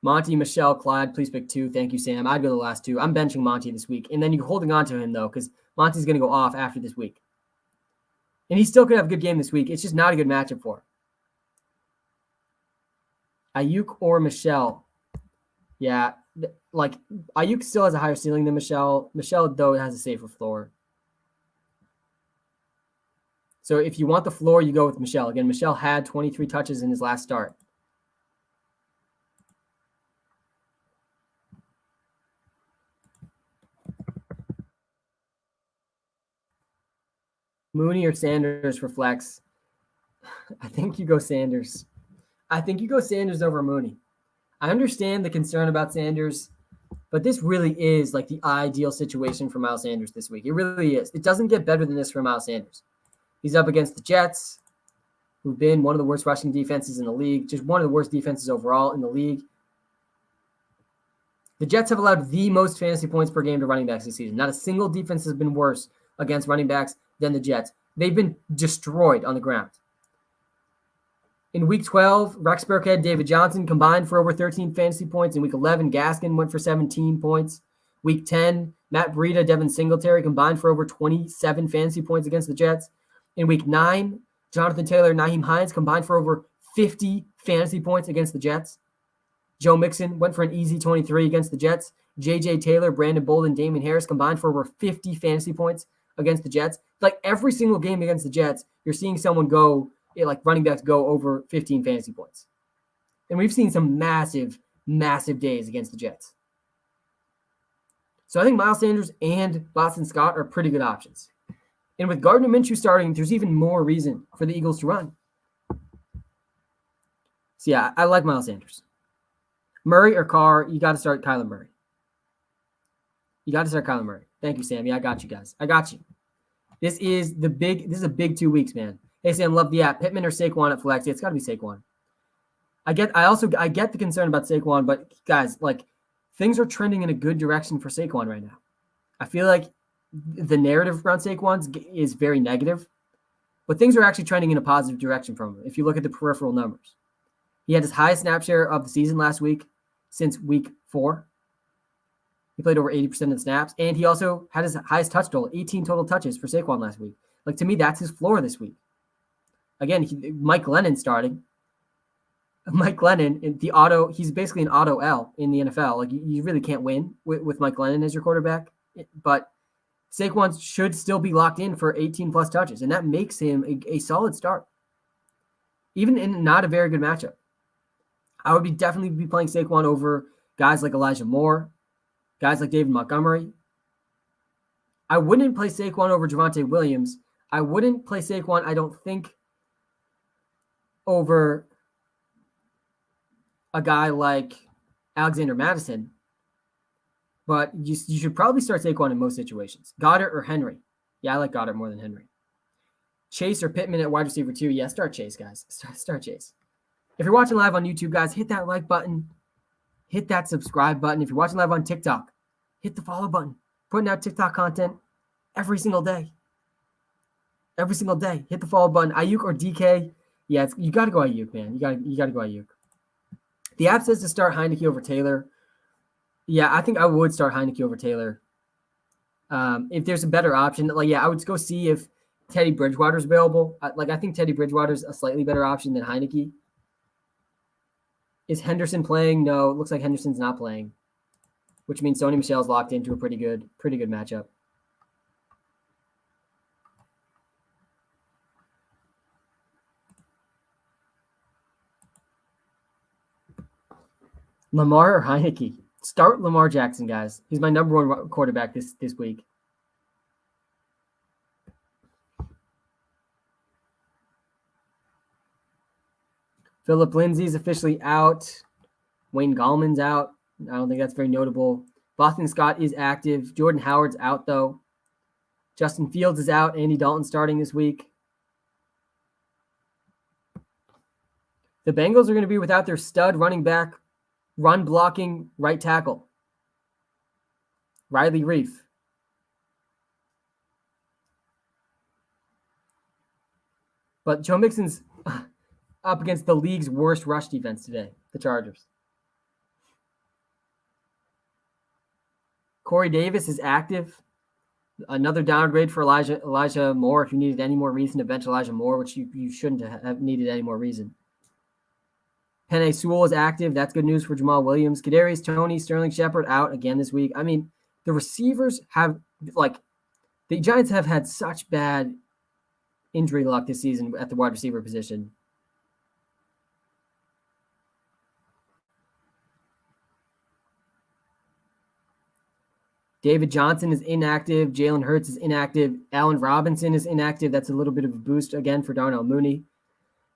Monty, Michelle, Clyde, please pick 2. Thank you, Sam. I'd go the last 2. I'm benching Monty this week. And then you're holding on to him, though, because Monty's going to go off after this week. And he still could have a good game this week. It's just not a good matchup for him. Ayuk or Michelle? Yeah, Ayuk still has a higher ceiling than Michelle. Michelle, though, has a safer floor. So if you want the floor, you go with Michelle. Again, Michelle had 23 touches in his last start. Mooney or Sanders for flex? I think you go Sanders. I think you go Sanders over Mooney. I understand the concern about Sanders, but this really is like the ideal situation for Miles Sanders this week. It really is. It doesn't get better than this for Miles Sanders. He's up against the Jets, who've been one of the worst rushing defenses in the league, just one of the worst defenses overall in the league. The Jets have allowed the most fantasy points per game to running backs this season. Not a single defense has been worse against running backs than the Jets. They've been destroyed on the ground. In Week 12, Rex Burkhead, David Johnson combined for over 13 fantasy points. In Week 11, Gaskin went for 17 points. Week 10, Matt Breida, Devin Singletary combined for over 27 fantasy points against the Jets. In Week 9, Jonathan Taylor, Nyheim Hines combined for over 50 fantasy points against the Jets. Joe Mixon went for an easy 23 against the Jets. J.J. Taylor, Brandon Bolden, Damon Harris combined for over 50 fantasy points against the Jets. Like every single game against the Jets, you're seeing someone go, like running backs go over 15 fantasy points. And we've seen some massive, massive days against the Jets. So I think Miles Sanders and Boston Scott are pretty good options. And with Gardner Minshew starting, there's even more reason for the Eagles to run. So, yeah, I like Miles Sanders. Murray or Carr, you got to start Kyler Murray. You got to start Kyler Murray. Thank you, Sam. Yeah, I got you guys. I got you. This is a big 2 weeks, man. Hey, Sam, love the app. Pittman or Saquon at flex? It's got to be Saquon. I get the concern about Saquon, but guys, like, things are trending in a good direction for Saquon right now. I feel like the narrative around Saquon is very negative, but things are actually trending in a positive direction from him. If you look at the peripheral numbers, he had his highest snap share of the season last week since week 4. He played over 80% of the snaps, and he also had his highest touch total, 18 total touches for Saquon last week. Like, to me, that's his floor this week. Again, Mike Glennon starting. Mike Glennon, he's basically an auto L in the NFL. Like, you really can't win with Mike Glennon as your quarterback. But Saquon should still be locked in for 18-plus touches, and that makes him a solid start, even in not a very good matchup. I would definitely be playing Saquon over guys like Elijah Moore, guys like David Montgomery. I wouldn't play Saquon over Javonte Williams. I wouldn't play Saquon, I don't think, over a guy like Alexander Mattison. But you should probably start Saquon in most situations. Goddard or Henry? Yeah, I like Goddard more than Henry. Chase or Pittman at wide receiver 2? Yeah, start Chase, guys. Start Chase. If you're watching live on YouTube, guys, hit that like button. Hit that subscribe button. If you're watching live on TikTok, hit the follow button. Putting out TikTok content every single day. Every single day. Hit the follow button. Ayuk or DK? Yeah, you got to go Ayuk, man. You got to go Ayuk. The app says to start Heineke over Taylor. Yeah, I think I would start Heineke over Taylor. If there's a better option, I would go see if Teddy Bridgewater's available. I think Teddy Bridgewater's a slightly better option than Heineke. Is Henderson playing? No, it looks like Henderson's not playing, which means Sony Michel's locked into a pretty good matchup. Lamar or Heineke? Start Lamar Jackson, guys. He's my number 1 quarterback this week. Philip Lindsay's officially out. Wayne Gallman's out. I don't think that's very notable. Boston Scott is active. Jordan Howard's out, though. Justin Fields is out. Andy Dalton starting this week. The Bengals are going to be without their stud running back, run blocking right tackle, Riley Reef. But Joe Mixon's up against the league's worst rush defense today, the Chargers. Corey Davis is active. Another downgrade for Elijah Moore if you needed any more reason to bench Elijah Moore, which you shouldn't have needed any more reason. Penei Sewell is active. That's good news for Jamal Williams. Kadarius Toney, Sterling Shepard out again this week. I mean, the receivers the Giants have had such bad injury luck this season at the wide receiver position. David Johnson is inactive. Jalen Hurts is inactive. Allen Robinson is inactive. That's a little bit of a boost again for Darnell Mooney.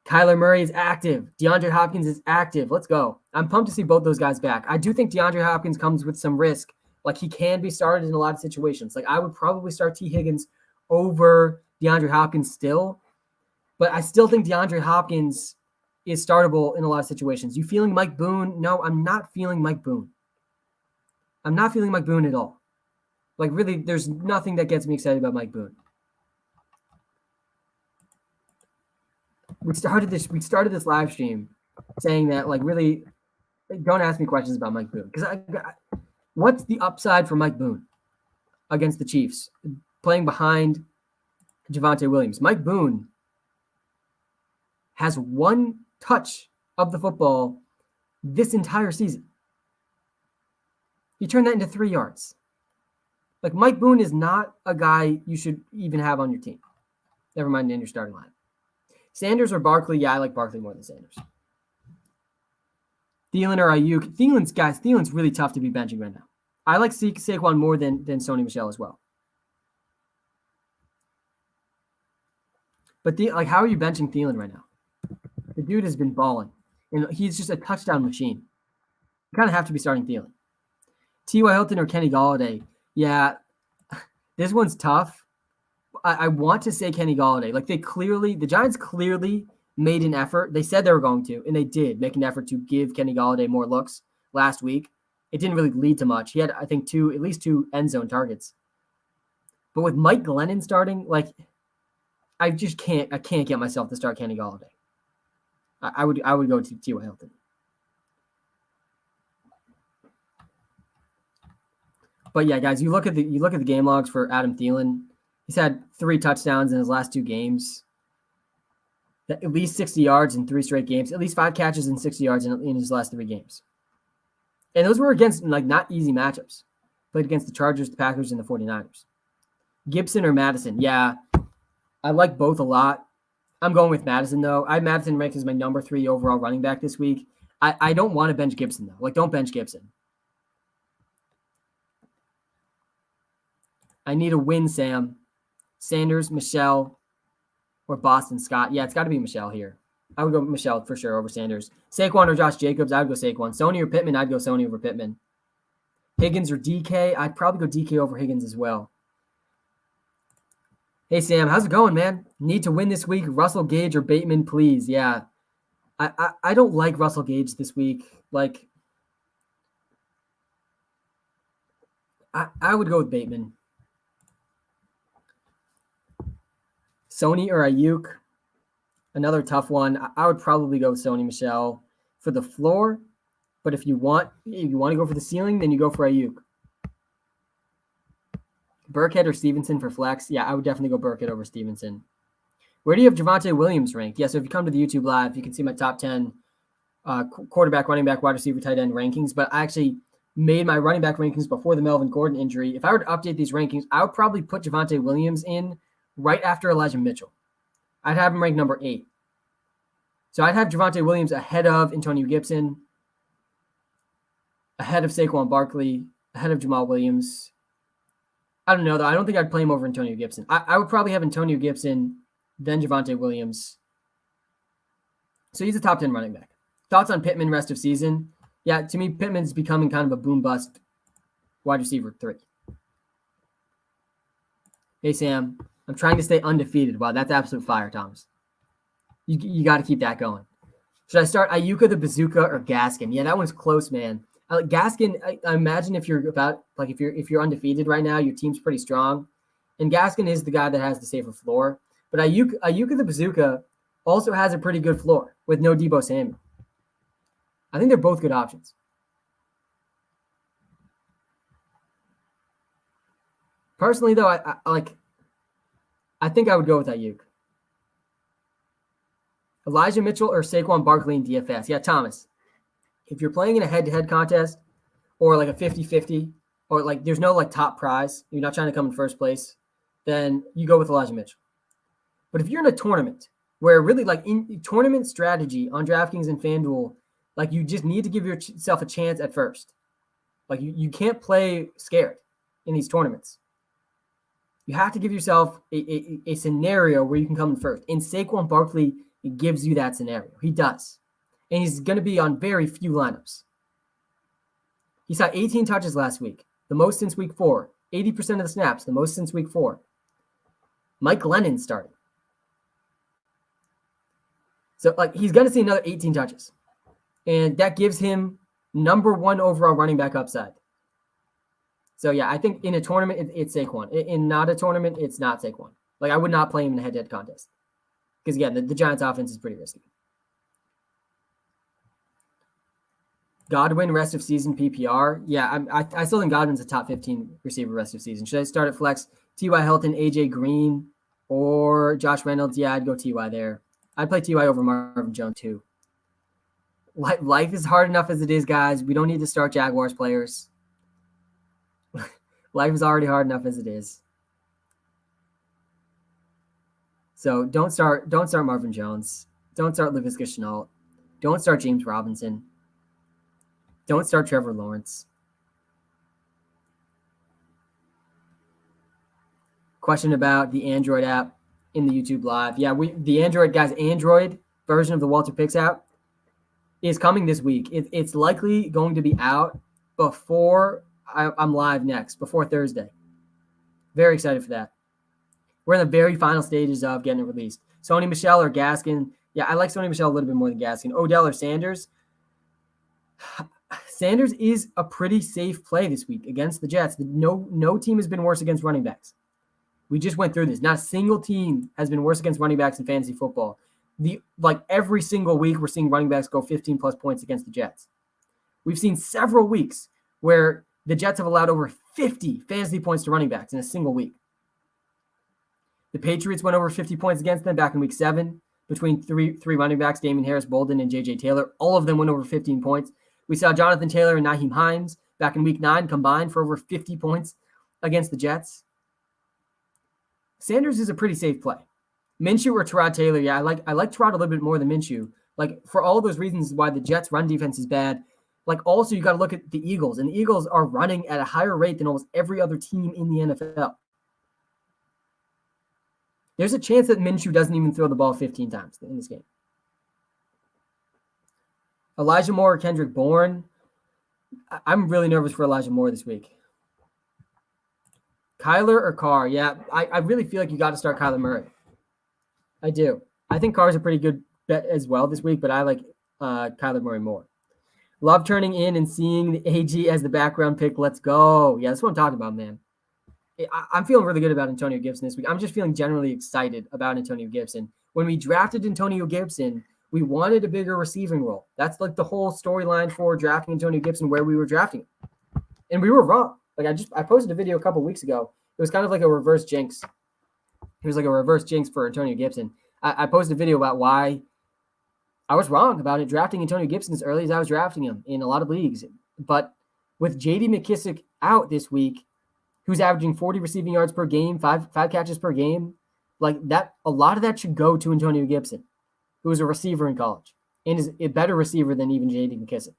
Kyler Murray is active. DeAndre Hopkins is active. Let's go. I'm pumped to see both those guys back. I do think DeAndre Hopkins comes with some risk. He can be started in a lot of situations. I would probably start T. Higgins over DeAndre Hopkins still, but I still think DeAndre Hopkins is startable in a lot of situations. You feeling Mike Boone? No, I'm not feeling Mike Boone. I'm not feeling Mike Boone at all. Really, there's nothing that gets me excited about Mike Boone. We started this live stream saying that, really, don't ask me questions about Mike Boone. Because what's the upside for Mike Boone against the Chiefs, playing behind Javonte Williams? Mike Boone has 1 touch of the football this entire season. He turned that into 3 yards. Mike Boone is not a guy you should even have on your team. Never mind in your starting line. Sanders or Barkley? Yeah, I like Barkley more than Sanders. Thielen or Ayuk? Thielen's really tough to be benching right now. I like Saquon more than Sony Michel as well. But how are you benching Thielen right now? The dude has been balling, and he's just a touchdown machine. You kind of have to be starting Thielen. T.Y. Hilton or Kenny Golladay? Yeah, this one's tough. I want to say Kenny Golladay. Like the Giants clearly made an effort. They said they were going to, and they did make an effort to give Kenny Golladay more looks last week. It didn't really lead to much. He had, I think, at least two end zone targets. But with Mike Glennon starting, I just can't get myself to start Kenny Golladay. I would go to T.Y. Hilton. But yeah, guys, you look at the game logs for Adam Thielen. He's had 3 touchdowns in his last 2 games. At least 60 yards in 3 straight games. At least 5 catches and 60 yards in his last 3 games. And those were against not easy matchups. Played against the Chargers, the Packers, and the 49ers. Gibson or Madison? Yeah, I like both a lot. I'm going with Madison, though. I have Madison ranked as my number 3 overall running back this week. I don't want to bench Gibson, though. Don't bench Gibson. I need a win, Sam. Sanders, Michelle, or Boston Scott. Yeah, it's got to be Michelle here. I would go Michelle for sure over Sanders. Saquon or Josh Jacobs, I would go Saquon. Sony or Pittman, I'd go Sony over Pittman. Higgins or DK, I'd probably go DK over Higgins as well. Hey, Sam, how's it going, man? Need to win this week. Russell Gage or Bateman, please. Yeah. I don't like Russell Gage this week. I would go with Bateman. Sony or Ayuk, another tough one. I would probably go with Sony Michel for the floor, but if you want to go for the ceiling, then you go for Ayuk. Burkhead or Stevenson for flex? Yeah, I would definitely go Burkhead over Stevenson. Where do you have Javonte Williams ranked? Yeah, so if you come to the YouTube Live, you can see my top 10 quarterback, running back, wide receiver, tight end rankings, but I actually made my running back rankings before the Melvin Gordon injury. If I were to update these rankings, I would probably put Javonte Williams in right after Elijah Mitchell. I'd have him ranked number 8. So I'd have Javonte Williams ahead of Antonio Gibson, ahead of Saquon Barkley, ahead of Jamal Williams. I don't know, though. I don't think I'd play him over Antonio Gibson. I would probably have Antonio Gibson, then Javonte Williams. So he's a top 10 running back. Thoughts on Pittman rest of season? Yeah, to me, Pittman's becoming kind of a boom-bust wide receiver 3. Hey, Sam. I'm trying to stay undefeated. Wow, that's absolute fire, Thomas. You got to keep that going. Should I start Ayuka the Bazooka or Gaskin? Yeah, that one's close, man. Gaskin, I imagine if you're if you're undefeated right now, your team's pretty strong, and Gaskin is the guy that has the safer floor. But Ayuka the Bazooka also has a pretty good floor with no Deebo Samuel. I think they're both good options. Personally, though, I think I would go with Ayuk. Elijah Mitchell or Saquon Barkley in DFS? Yeah, Thomas. If you're playing in a head-to-head contest or a 50-50 or there's no top prize, you're not trying to come in first place, then you go with Elijah Mitchell. But if you're in a tournament where really in tournament strategy on DraftKings and FanDuel, you just need to give yourself a chance at first. You can't play scared in these tournaments. You have to give yourself a scenario where you can come in first. And Saquon Barkley gives you that scenario. He does. And he's going to be on very few lineups. He saw 18 touches last week, the most since week 4. 80% of the snaps, the most since week 4. Mike Glennon started. So he's going to see another 18 touches. And that gives him number 1 overall running back upside. So yeah, I think in a tournament, it's Saquon. In not a tournament, it's not Saquon. I would not play him in a head-to-head contest. Because again, the Giants offense is pretty risky. Godwin, rest of season PPR. Yeah, I still think Godwin's a top 15 receiver rest of season. Should I start at flex? T.Y. Hilton, AJ Green, or Josh Reynolds? Yeah, I'd go T.Y. there. I'd play T.Y. over Marvin Jones too. Life is hard enough as it is, guys. We don't need to start Jaguars players. Life is already hard enough as it is. So don't start Marvin Jones. Don't start Laviska Shenault. Don't start James Robinson. Don't start Trevor Lawrence. Question about the Android app. in the YouTube live. Yeah, the Android version of the Walter Picks app is coming this week. It's likely going to be out before I'm live next, before Thursday. Very excited for that. We're in the very final stages of getting it released. Sony Michel or Gaskin. Yeah, I like Sony Michel a little bit more than Gaskin. Odell or Sanders. Sanders is a pretty safe play this week against the Jets. No team has been worse against running backs. We just went through this. Not a single team has been worse against running backs in fantasy football. Every single week, we're seeing running backs go 15 plus points against the Jets. We've seen several weeks where the Jets have allowed over 50 fantasy points to running backs in a single week. The Patriots went over 50 points against them back in week 7 between three running backs, Damien Harris, Bolden, and J.J. Taylor. All of them went over 15 points. We saw Jonathan Taylor and Nyheim Hines back in week 9 combined for over 50 points against the Jets. Sanders is a pretty safe play. Minshew or Tyrod Taylor, yeah, I like Tyrod a little bit more than Minshew. For all those reasons why the Jets' run defense is bad. Also you got to look at the Eagles, and the Eagles are running at a higher rate than almost every other team in the NFL. There's a chance that Minshew doesn't even throw the ball 15 times in this game. Elijah Moore or Kendrick Bourne. I'm really nervous for Elijah Moore this week. Kyler or Carr? Yeah, I really feel like you got to start Kyler Murray. I do. I think Carr's a pretty good bet as well this week, but I like Kyler Murray more. Love turning in and seeing the AG as the background pick. Let's go. Yeah, that's what I'm talking about, man. I'm feeling really good about Antonio Gibson this week. I'm just feeling generally excited about Antonio Gibson. When we drafted Antonio Gibson, we wanted a bigger receiving role. That's the whole storyline for drafting Antonio Gibson, where we were drafting him. And we were wrong. I posted a video a couple weeks ago. It was kind of like a reverse jinx. It was like a reverse jinx for Antonio Gibson. I posted a video about why I was wrong about it, drafting Antonio Gibson as early as I was drafting him in a lot of leagues. But with J.D. McKissic out this week, who's averaging 40 receiving yards per game, five catches per game, a lot of that should go to Antonio Gibson, who was a receiver in college and is a better receiver than even J.D. McKissic.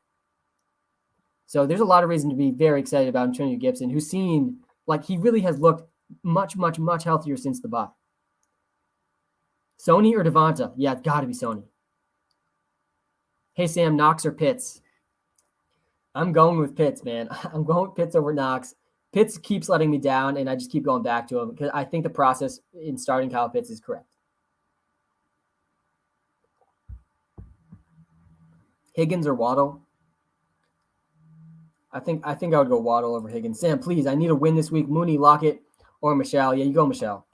So there's a lot of reason to be very excited about Antonio Gibson, who's seen he really has looked much, much, much healthier since the bye. Sony or Devonta? Yeah, it's got to be Sony. Hey, Sam, Knox or Pitts? I'm going with Pitts, man. I'm going with Pitts over Knox. Pitts keeps letting me down, and I just keep going back to him because I think the process in starting Kyle Pitts is correct. Higgins or Waddle? I think I would go Waddle over Higgins. Sam, please, I need a win this week. Mooney, Lockett, or Michelle. Yeah, you go Michelle.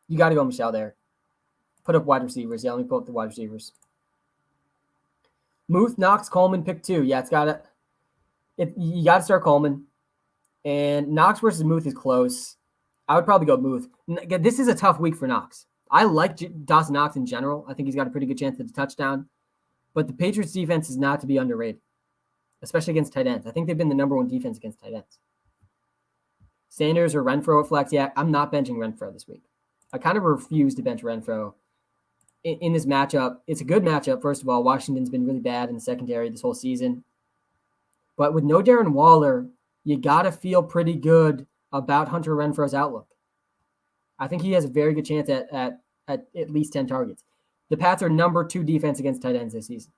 You got to go Michelle there. Put up wide receivers. Yeah, let me pull up the wide receivers. Muth, Knox, Coleman, pick 2. Yeah, you got to start Coleman. And Knox versus Muth is close. I would probably go Muth. This is a tough week for Knox. I like Dawson Knox in general. I think he's got a pretty good chance at a touchdown. But the Patriots defense is not to be underrated, especially against tight ends. I think they've been the number 1 defense against tight ends. Sanders or Renfro at flex? Yeah, I'm not benching Renfro this week. I kind of refuse to bench Renfro in this matchup. It's a good matchup, first of all. Washington's been really bad in the secondary this whole season. But with no Darren Waller, you got to feel pretty good about Hunter Renfro's outlook. I think he has a very good chance at least 10 targets. The Pats are number 2 defense against tight ends this season.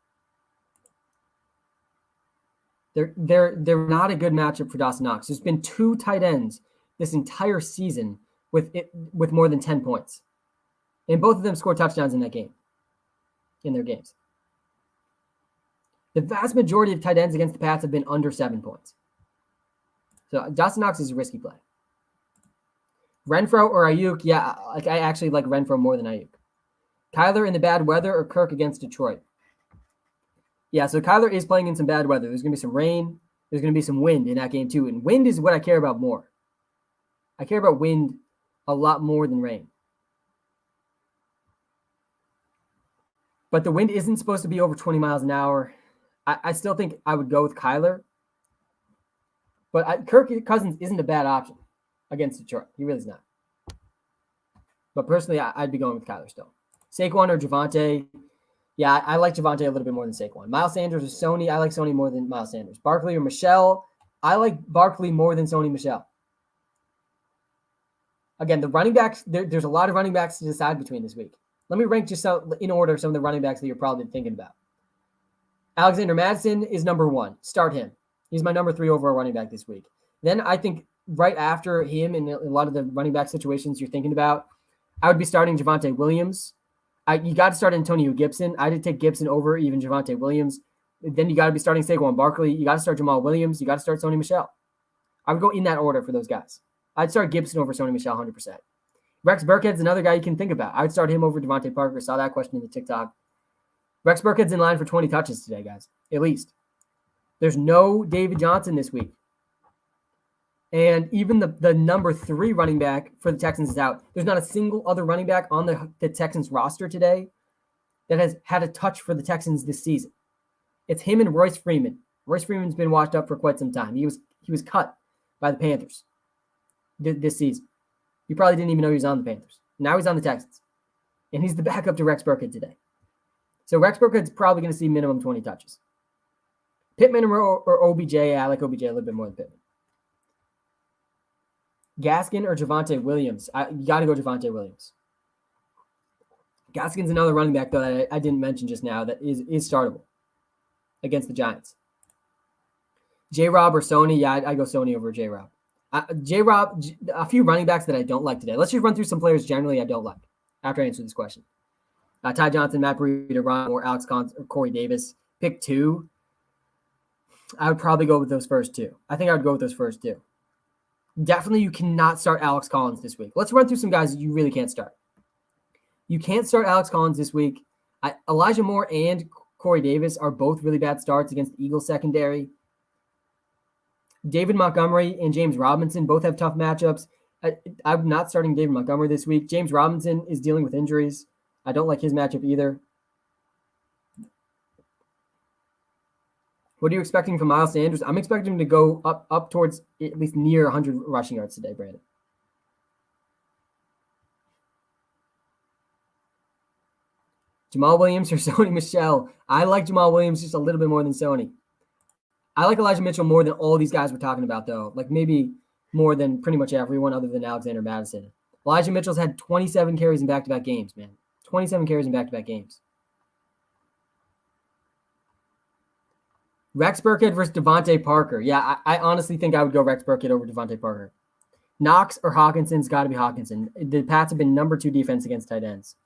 They're not a good matchup for Dawson Knox. There's been 2 tight ends this entire season with more than 10 points. And both of them scored touchdowns in their games. The vast majority of tight ends against the Pats have been under 7 points. So Dawson Knox is a risky play. Renfro or Ayuk? Yeah, I actually like Renfro more than Ayuk. Kyler in the bad weather or Kirk against Detroit? Yeah, so Kyler is playing in some bad weather. There's going to be some rain. There's going to be some wind in that game too. And wind is what I care about more. I care about wind a lot more than rain. But the wind isn't supposed to be over 20 miles an hour. I still think I would go with Kyler. But Kirk Cousins isn't a bad option against Detroit. He really is not. But personally, I'd be going with Kyler still. Saquon or Javonte? Yeah, I like Javonte a little bit more than Saquon. Miles Sanders or Sony? I like Sony more than Miles Sanders. Barkley or Michelle? I like Barkley more than Sony Michelle. Again, the running backs, there's a lot of running backs to decide between this week. Let me rank just in order some of the running backs that you're probably thinking about. Alexander Mattison is number 1. Start him. He's my number 3 overall running back this week. Then I think right after him in a lot of the running back situations you're thinking about, I would be starting Javonte Williams. You got to start Antonio Gibson. I did take Gibson over even Javonte Williams. Then you got to be starting Saquon Barkley. You got to start Jamal Williams. You got to start Sony Michel. I would go in that order for those guys. I'd start Gibson over Sony Michel 100%. Rex Burkhead's another guy you can think about. I would start him over Devontae Parker. Saw that question in the TikTok. Rex Burkhead's in line for 20 touches today, guys, at least. There's no David Johnson this week. And even the number 3 running back for the Texans is out. There's not a single other running back on the Texans roster today that has had a touch for the Texans this season. It's him and Royce Freeman. Royce Freeman's been washed up for quite some time. He was cut by the Panthers this season. You probably didn't even know he was on the Panthers. Now he's on the Texans. And he's the backup to Rex Burkhead today. So Rex Burkhead's probably going to see minimum 20 touches. Pittman or OBJ, I like OBJ a little bit more than Pittman. Gaskin or Javonte Williams? You got to go Javonte Williams. Gaskin's another running back, though, that I didn't mention just now that is startable against the Giants. J-Rob or Sony? Yeah, I go Sony over J-Rob. J-Rob, a few running backs that I don't like today. Let's just run through some players generally I don't like after I answer this question. Ty Johnson, Matt Breida, Ron Moore, Alex Collins, or Corey Davis. Pick 2. I would probably go with those first 2. I think I would go with those first 2. Definitely you cannot start Alex Collins this week. Let's run through some guys that you really can't start. You can't start Alex Collins this week. Elijah Moore and Corey Davis are both really bad starts against the Eagles secondary. David Montgomery and James Robinson both have tough matchups. I'm not starting David Montgomery this week. James Robinson is dealing with injuries. I don't like his matchup either. What are you expecting from Miles Sanders? I'm expecting him to go up towards at least near 100 rushing yards today, Brandon. Jamal Williams or Sony Michel? I like Jamal Williams just a little bit more than Sony. I like Elijah Mitchell more than all these guys we're talking about, though. Like maybe more than pretty much everyone other than Alexander Mattison. Elijah Mitchell's had 27 carries in back-to-back games, man. 27 carries in back-to-back games. Rex Burkhead versus Devontae Parker. Yeah, I honestly think I would go Rex Burkhead over Devontae Parker. Knox or Hawkinson's got to be Hawkinson. The Pats have been number 2 defense against tight ends.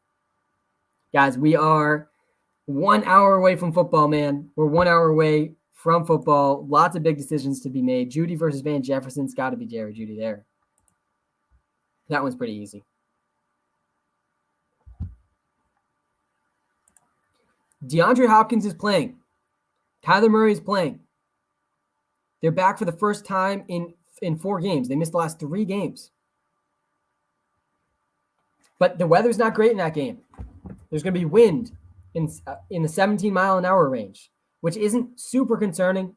Guys, we are 1 hour away from football, man. We're 1 hour away from football. Lots of big decisions to be made. Judy versus Van Jefferson's got to be Jerry Judy there. That one's pretty easy. DeAndre Hopkins is playing. Kyler Murray is playing. They're back for the first time in 4 games. They missed the last 3 games. But the weather's not great in that game. There's going to be wind in the 17-mile-an-hour range, which isn't super concerning.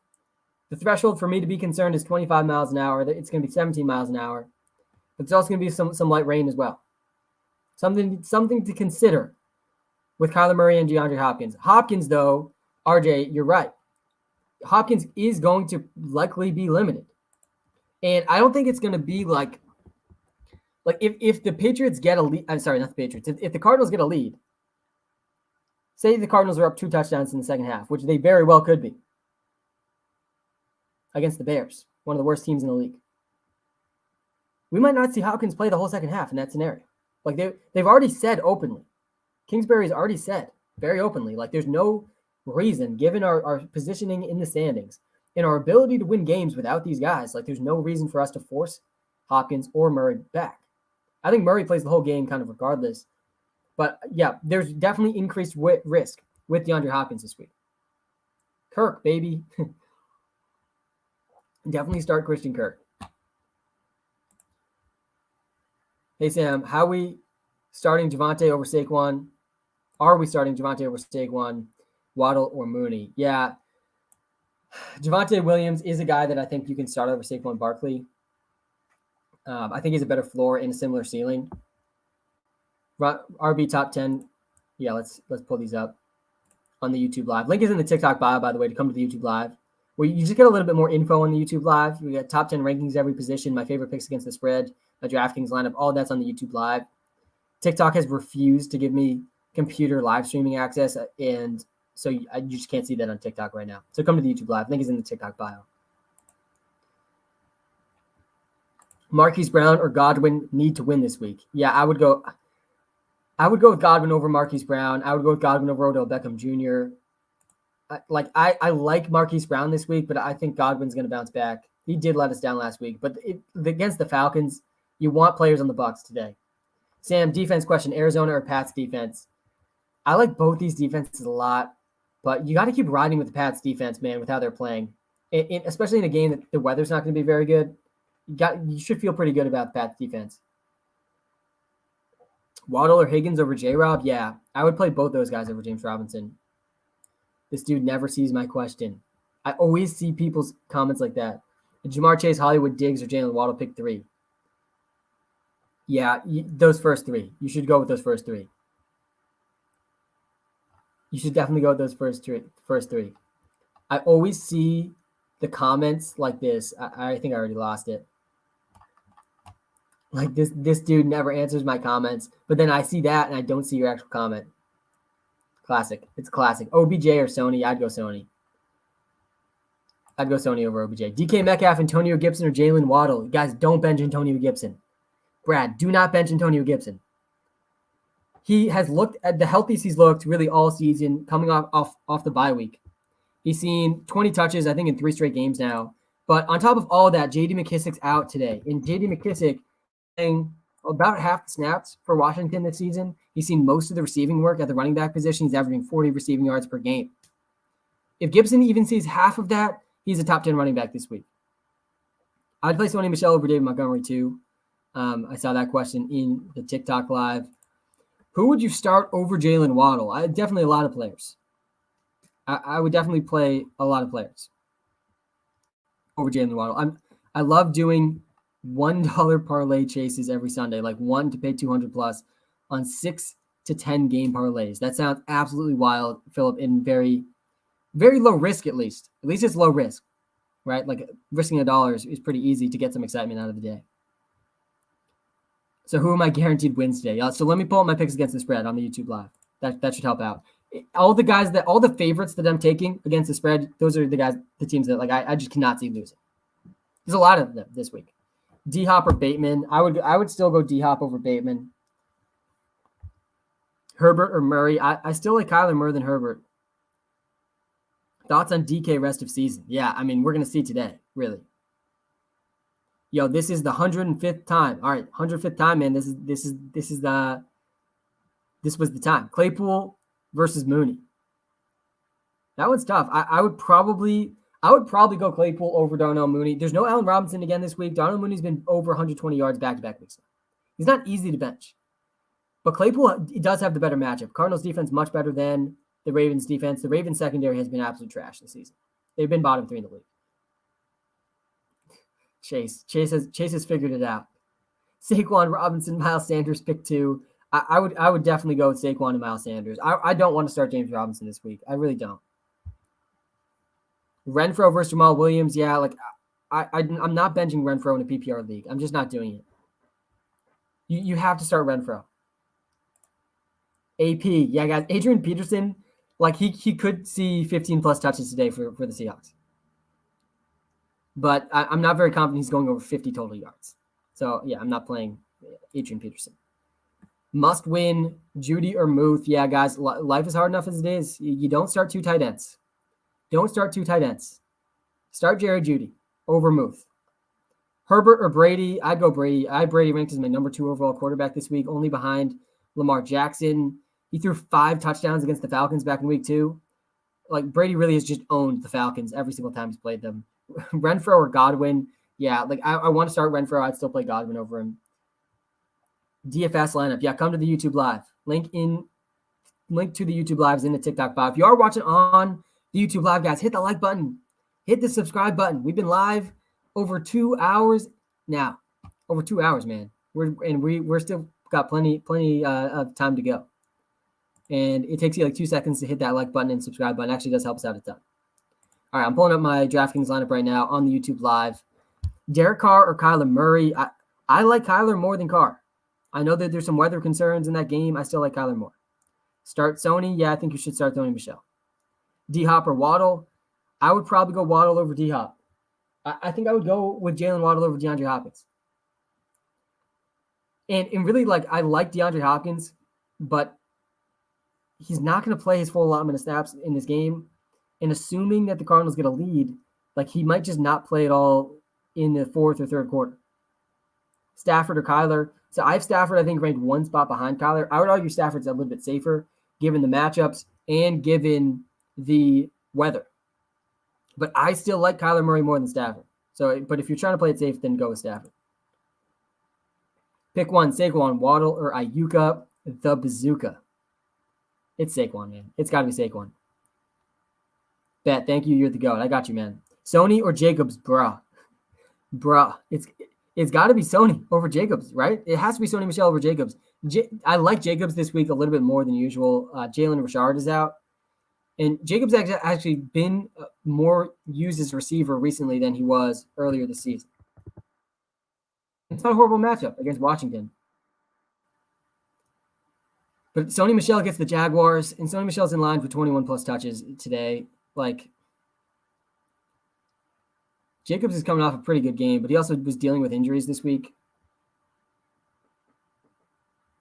The threshold for me to be concerned is 25 miles an hour. It's going to be 17 miles an hour. But there's also going to be some light rain as well. Something to consider with Kyler Murray and DeAndre Hopkins. Hopkins, though, RJ, you're right. Hopkins is going to likely be limited. And I don't think it's going to be like if the Patriots get a lead, I'm sorry, not the Patriots. If the Cardinals get a lead, say the Cardinals are up 2 touchdowns in the second half, which they very well could be against the Bears, one of the worst teams in the league. We might not see Hopkins play the whole second half in that scenario. Like they've already said openly. Kingsbury's already said very openly, like there's no reason, given our positioning in the standings and our ability to win games without these guys, like there's no reason for us to force Hopkins or Murray back. I think Murray plays the whole game kind of regardless. But yeah, there's definitely increased risk with DeAndre Hopkins this week. Kirk, baby. Definitely start Christian Kirk. Hey, Sam, how are we starting Javonte over Saquon? Are we starting Javonte over Saquon, Waddle, or Mooney? Yeah. Javonte Williams is a guy that I think you can start over Saquon Barkley. I think he's a better floor and a similar ceiling. RB top 10. Yeah, let's pull these up on the YouTube Live. Link is in the TikTok bio, by the way, to come to the YouTube Live, where you just get a little bit more info on the YouTube Live. We got top 10 rankings every position, my favorite picks against the spread, a DraftKings lineup. All that's on the YouTube Live. TikTok has refused to give me computer live streaming access, and so you just can't see that on TikTok right now. So come to the YouTube Live. Link is in the TikTok bio. Marquise Brown or Godwin need to win this week. Yeah, I would go with Godwin over Marquise Brown. I would go with Godwin over Odell Beckham Jr. I like Marquise Brown this week, but I think Godwin's going to bounce back. He did let us down last week, but against the Falcons, you want players on the Bucs today. Sam, defense question, Arizona or Pats defense? I like both these defenses a lot, but you got to keep riding with the Pats defense, man, with how they're playing. Especially in a game that the weather's not going to be very good. You should feel pretty good about the Pats defense. Waddle or Higgins over J-Rob? Yeah, I would play both those guys over James Robinson. This dude never sees my question. I always see people's comments like that. Jamar Chase, Hollywood Diggs, or Jalen Waddle, pick 3. Yeah, those first 3. You should go with those first 3. You should definitely go with those first three. I always see the comments like this. I think I already lost it. Like this dude never answers my comments, but then I see that and I don't see your actual comment. Classic. It's classic. OBJ or Sony? I'd go Sony. I'd go Sony over OBJ. DK Metcalf, Antonio Gibson, or Jalen Waddle? Guys, don't bench Antonio Gibson. Brad, do not bench Antonio Gibson. He has looked at the healthiest he's looked really all season, coming off the bye week. He's seen 20 touches, I think, in 3 straight games now. But on top of all of that, J.D. McKissick's out today. And J.D. McKissick playing about half the snaps for Washington this season. He's seen most of the receiving work at the running back position. He's averaging 40 receiving yards per game. If Gibson even sees half of that, he's a top 10 running back this week. I'd play Sony Michel over David Montgomery too. I saw that question in the TikTok Live. Who would you start over Jalen Waddle? Definitely a lot of players. I would definitely play a lot of players over Jalen Waddle. I love doing $1 parlay chases every Sunday, like 1 to pay 200 plus on 6 to 10 game parlays. That sounds absolutely wild, Philip, and very, very low risk at least. At least it's low risk, right? Like risking $1 is pretty easy to get some excitement out of the day. So who am I guaranteed wins today? So let me pull up my picks against the spread on the YouTube Live. That should help out. All the favorites that I'm taking against the spread, those are the teams that I just cannot see losing. There's a lot of them this week. D-Hop or Bateman. I would still go D-Hop over Bateman. Herbert or Murray. I still like Kyler more than Herbert. Thoughts on DK rest of season? Yeah, I mean, we're going to see today, really. Yo, this is the 105th time. All right, 105th time, man. This was the time. Claypool versus Mooney. That one's tough. I would probably go Claypool over Darnell Mooney. There's no Allen Robinson again this week. Darnell Mooney's been over 120 yards back-to-back weeks. He's not easy to bench. But Claypool does have the better matchup. Cardinals defense much better than the Ravens defense. The Ravens secondary has been absolute trash this season. They've been bottom 3 in the league. Chase has figured it out. Saquon Robinson, Miles Sanders, pick 2. I would definitely go with Saquon and Miles Sanders. I don't want to start James Robinson this week. I really don't. Renfro versus Jamal Williams. Yeah, I'm not benching Renfro in a PPR league. I'm just not doing it. You have to start Renfro. AP. Yeah, guys. Adrian Peterson, he could see 15 plus touches today for the Seahawks. But I'm not very confident he's going over 50 total yards. So, yeah, I'm not playing Adrian Peterson. Must win, Judy or Muth. Yeah, guys, life is hard enough as it is. You don't start 2 tight ends. Don't start 2 tight ends. Start Jerry Judy over Muth. Herbert or Brady? I'd go Brady. I have Brady ranked as my number 2 overall quarterback this week, only behind Lamar Jackson. He threw 5 touchdowns against the Falcons back in week 2. Brady really has just owned the Falcons every single time he's played them. Renfro or Godwin? Yeah, I want to start Renfro. I'd still play Godwin over him. DFS lineup. Yeah, come to the YouTube Live. Link to the YouTube Live is in the TikTok bio. If you are watching on the YouTube Live, guys, hit the like button. Hit the subscribe button. We've been live over 2 hours now. Over 2 hours, man. We're still got plenty of time to go. And it takes you 2 seconds to hit that like button and subscribe button. It actually does help us out a ton. All right, I'm pulling up my DraftKings lineup right now on the YouTube Live. Derek Carr or Kyler Murray? I like Kyler more than Carr. I know that there's some weather concerns in that game. I still like Kyler more. Start Sony. Yeah, I think you should start Sony Michel. D-Hop or Waddle. I would probably go Waddle over D-Hop. I think I would go with Jalen Waddle over DeAndre Hopkins. And really, I like DeAndre Hopkins, but he's not going to play his full allotment of snaps in this game. And assuming that the Cardinals get a lead, he might just not play at all in the fourth or third quarter. Stafford or Kyler. So I have Stafford, I think, ranked one spot behind Kyler. I would argue Stafford's a little bit safer given the matchups and given the weather. But I still like Kyler Murray more than Stafford. But if you're trying to play it safe, then go with Stafford. Pick one, Saquon, Waddle, or Ayuka, the bazooka. It's Saquon, man. It's got to be Saquon. Bet, thank you. You're the GOAT. I got you, man. Sony or Jacobs, bruh. It's got to be Sony over Jacobs, right? It has to be Sony Michel over Jacobs. I like Jacobs this week a little bit more than usual. Jalen Richard is out. And Jacobs has actually been more used as a receiver recently than he was earlier this season. It's not a horrible matchup against Washington. But Sony Michel gets the Jaguars, and Sony Michel's in line for 21-plus touches today. Jacobs is coming off a pretty good game, but he also was dealing with injuries this week.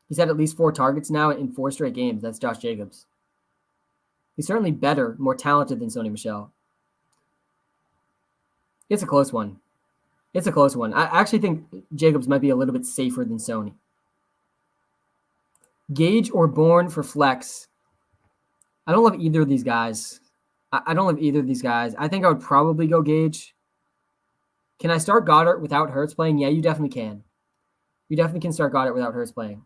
He's had at least 4 targets now in 4 straight games. That's Josh Jacobs. He's certainly better, more talented than Sony Michel. It's a close one. I actually think Jacobs might be a little bit safer than Sony. Gage or Bourne for flex. I don't love either of these guys. I think I would probably go Gage. Can I start Goddard without Hurts playing? Yeah, you definitely can. You definitely can start Goddard without Hurts playing.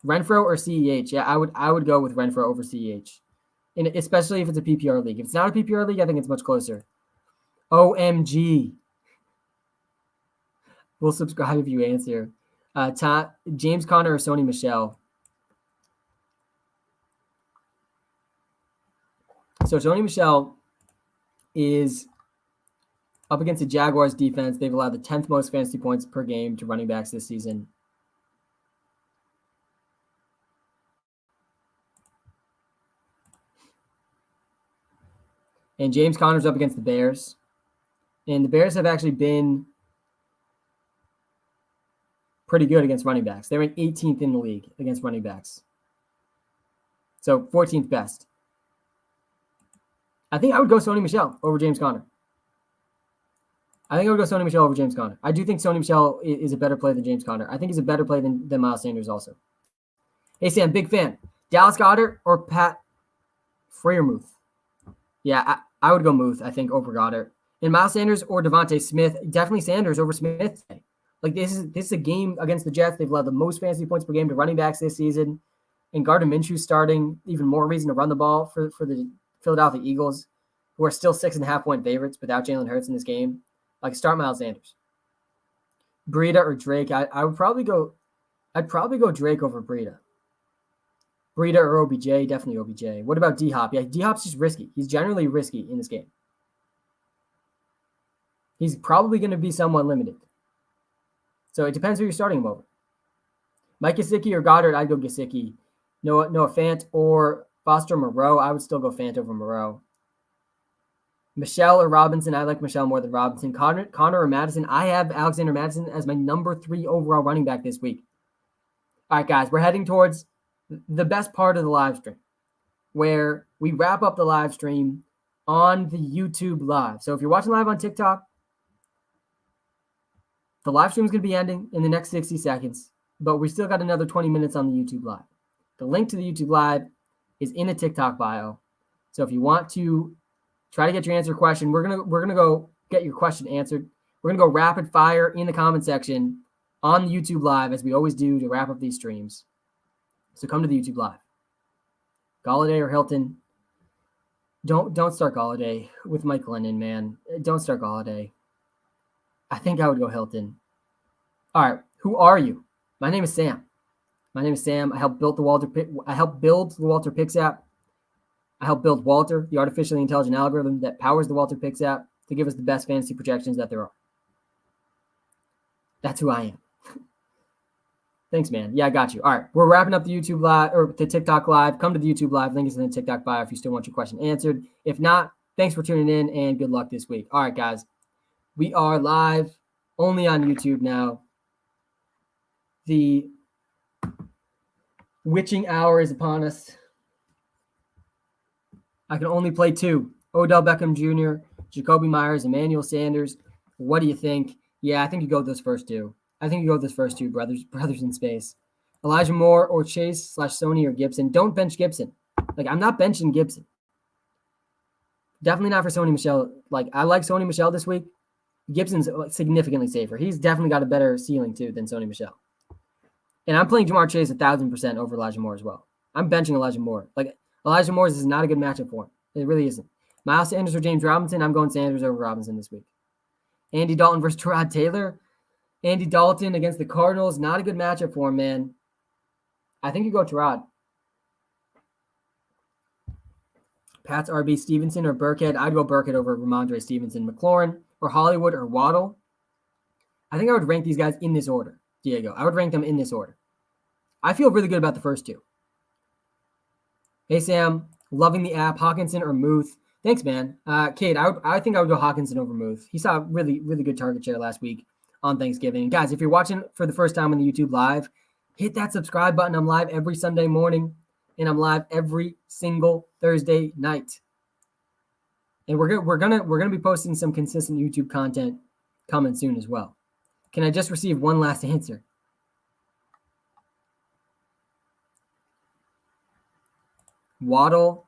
Renfro or CEH? Yeah, I would go with Renfro over CEH. And especially if it's a PPR league. If it's not a PPR league, I think it's much closer. OMG. We'll subscribe if you answer. James Conner or Sony Michel? So Sony Michel is up against the Jaguars defense. They've allowed the 10th most fantasy points per game to running backs this season. And James Conner's up against the Bears. And the Bears have actually been pretty good against running backs. They're in 18th in the league against running backs. So 14th best. I think I would go Sony Michel over James Conner. I do think Sony Michel is a better play than James Conner. I think he's a better play than Miles Sanders also. Hey, Sam, big fan. Dallas Goedert or Pat Freiermuth? Yeah, I would go Muth, I think, over Goddard. And Miles Sanders or Devontae Smith? Definitely Sanders over Smith. This is a game against the Jets. They've allowed the most fantasy points per game to running backs this season. And Gardner Minshew starting, even more reason to run the ball for the Philadelphia Eagles, who are still 6.5-point favorites without Jalen Hurts in this game. Start Miles Sanders. Breida or Drake? I'd probably go Drake over Breida. Breida or OBJ? Definitely OBJ. What about D-Hop? Yeah, D-Hop's just risky. He's generally risky in this game. He's probably going to be somewhat limited. So it depends who you're starting him over. Mike Gesicki or Goddard? I'd go Gesicki. Noah Fant or Foster Moreau? I would still go Fant over Moreau. Michelle or Robinson? I like Michelle more than Robinson. Connor or Madison? I have Alexander Madison as my number 3 overall running back this week. All right, guys, we're heading towards the best part of the live stream, where we wrap up the live stream on the YouTube live. So if you're watching live on TikTok, the live stream is going to be ending in the next 60 seconds, but we still got another 20 minutes on the YouTube live. The link to the YouTube live is in the TikTok bio. So if you want to try to get your answer question, we're gonna go get your question answered. We're gonna go rapid fire in the comment section on the YouTube live, as we always do to wrap up these streams. So come to the YouTube live. Golladay or Hilton? Don't start Golladay with Mike Glennon, man. Don't start Golladay. I think I would go Hilton. All right, who are you? My name is Sam. I helped build the Walter Picks app. I helped build Walter, the artificially intelligent algorithm that powers the Walter Picks app to give us the best fantasy projections that there are. That's who I am. Thanks, man. Yeah, I got you. All right, we're wrapping up the YouTube live or the TikTok live. Come to the YouTube live. Link is in the TikTok bio if you still want your question answered. If not, thanks for tuning in and good luck this week. All right, guys, we are live only on YouTube now. The witching hour is upon us. I can only play two: Odell Beckham Jr., Jacoby Myers, Emmanuel Sanders. What do you think? Yeah, I think you go with those first two. Brothers in space. Elijah Moore or Chase/Sony or Gibson. Don't bench Gibson. Like, I'm not benching Gibson. Definitely not for Sony Michel. Like, I like Sony Michel this week. Gibson's significantly safer. He's definitely got a better ceiling too than Sony Michel. And I'm playing Ja'Marr Chase 1,000% over Elijah Moore as well. I'm benching Elijah Moore. Like, Elijah Moore is not a good matchup for him. It really isn't. Miles Sanders or James Robinson. I'm going Sanders over Robinson this week. Andy Dalton versus Tyrod Taylor. Andy Dalton against the Cardinals. Not a good matchup for him, man. I think you go Tyrod. Pat's RB Stevenson or Burkhead. I'd go Burkhead over Ramondre Stevenson. McLaurin or Hollywood or Waddle. I think I would rank these guys in this order, Diego. I would rank them in this order. I feel really good about the first two. Hey, Sam. Loving the app. Hawkinson or Muth. Thanks, man. Kate, I think I would go Hawkinson over Muth. He saw really, really good target share last week on Thanksgiving. And guys, if you're watching for the first time on the YouTube live, hit that subscribe button. I'm live every Sunday morning, and I'm live every single Thursday night. And we're gonna be posting some consistent YouTube content coming soon as well. Can I just receive one last answer? Waddle.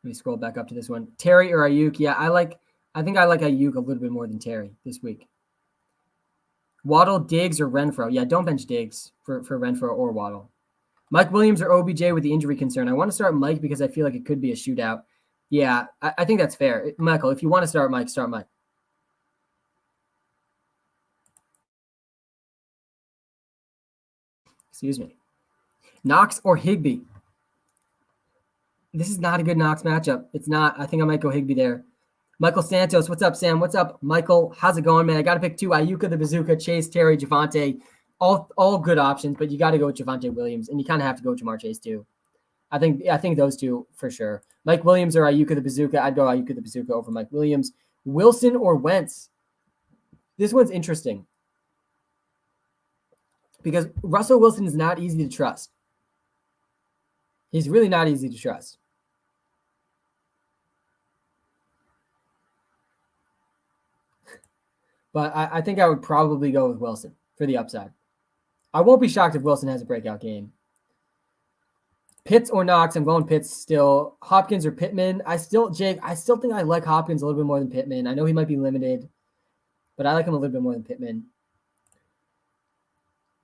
Let me scroll back up to this one. Terry or Ayuk? Yeah, I think I like Ayuk a little bit more than Terry this week. Waddle, Diggs, or Renfro? Yeah, don't bench Diggs for Renfro or Waddle. Mike Williams or OBJ with the injury concern? I want to start Mike because I feel like it could be a shootout. Yeah, I think that's fair. Michael, if you want to start Mike, start Mike. Excuse me. Knox or Higbee? This is not a good Knox matchup. It's not. I think I might go Higbee there. Michael Santos, what's up, Sam? What's up, Michael? How's it going, man? I got to pick two: Ayuka the Bazooka, Chase, Terry, Javonte. All good options, but you got to go with Javonte Williams, and you kind of have to go with Ja'Marr Chase too. I think those two for sure. Mike Williams or Ayuka the Bazooka? I'd go Ayuka the Bazooka over Mike Williams. Wilson or Wentz? This one's interesting because Russell Wilson is not easy to trust. He's really not easy to trust. But I think I would probably go with Wilson for the upside. I won't be shocked if Wilson has a breakout game. Pitts or Knox? I'm going Pitts still. Hopkins or Pittman? I still think I like Hopkins a little bit more than Pittman. I know he might be limited, but I like him a little bit more than Pittman.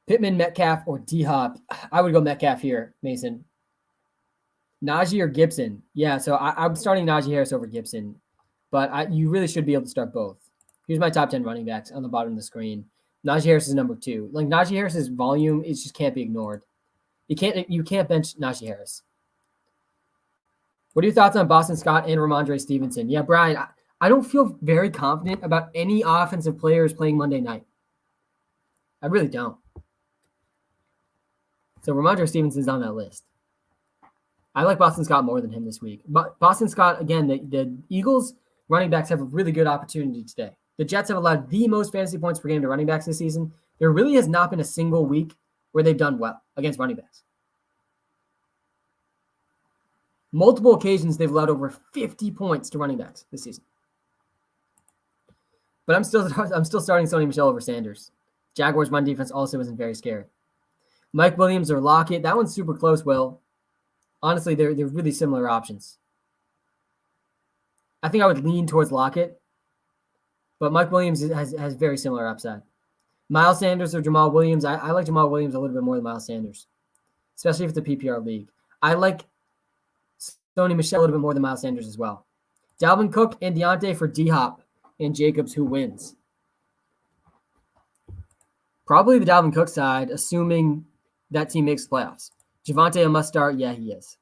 Pittman, Metcalf, or D-Hop? I would go Metcalf here, Mason. Najee or Gibson? Yeah, so I'm starting Najee Harris over Gibson, but you really should be able to start both. Here's my top 10 running backs on the bottom of the screen. Najee Harris is number 2. Like, Najee Harris's volume, it just can't be ignored. You can't bench Najee Harris. What are your thoughts on Boston Scott and Ramondre Stevenson? Yeah, Brian, I don't feel very confident about any offensive players playing Monday night. I really don't. So Ramondre Stevenson's on that list. I like Boston Scott more than him this week. But Boston Scott, again, the Eagles running backs have a really good opportunity today. The Jets have allowed the most fantasy points per game to running backs this season. There really has not been a single week where they've done well against running backs. Multiple occasions they've allowed over 50 points to running backs this season. But I'm still starting Sony Michel over Sanders. Jaguars' run defense also isn't very scary. Mike Williams or Lockett? That one's super close, Will. Honestly, they're really similar options. I think I would lean towards Lockett, but Mike Williams has very similar upside. Miles Sanders or Jamal Williams? I like Jamal Williams a little bit more than Miles Sanders, especially if it's a PPR league. I like Sony Michel a little bit more than Miles Sanders as well. Dalvin Cook and Deontay for D-Hop and Jacobs, who wins? Probably the Dalvin Cook side, assuming that team makes playoffs. Javonte a must start? Yeah, he is.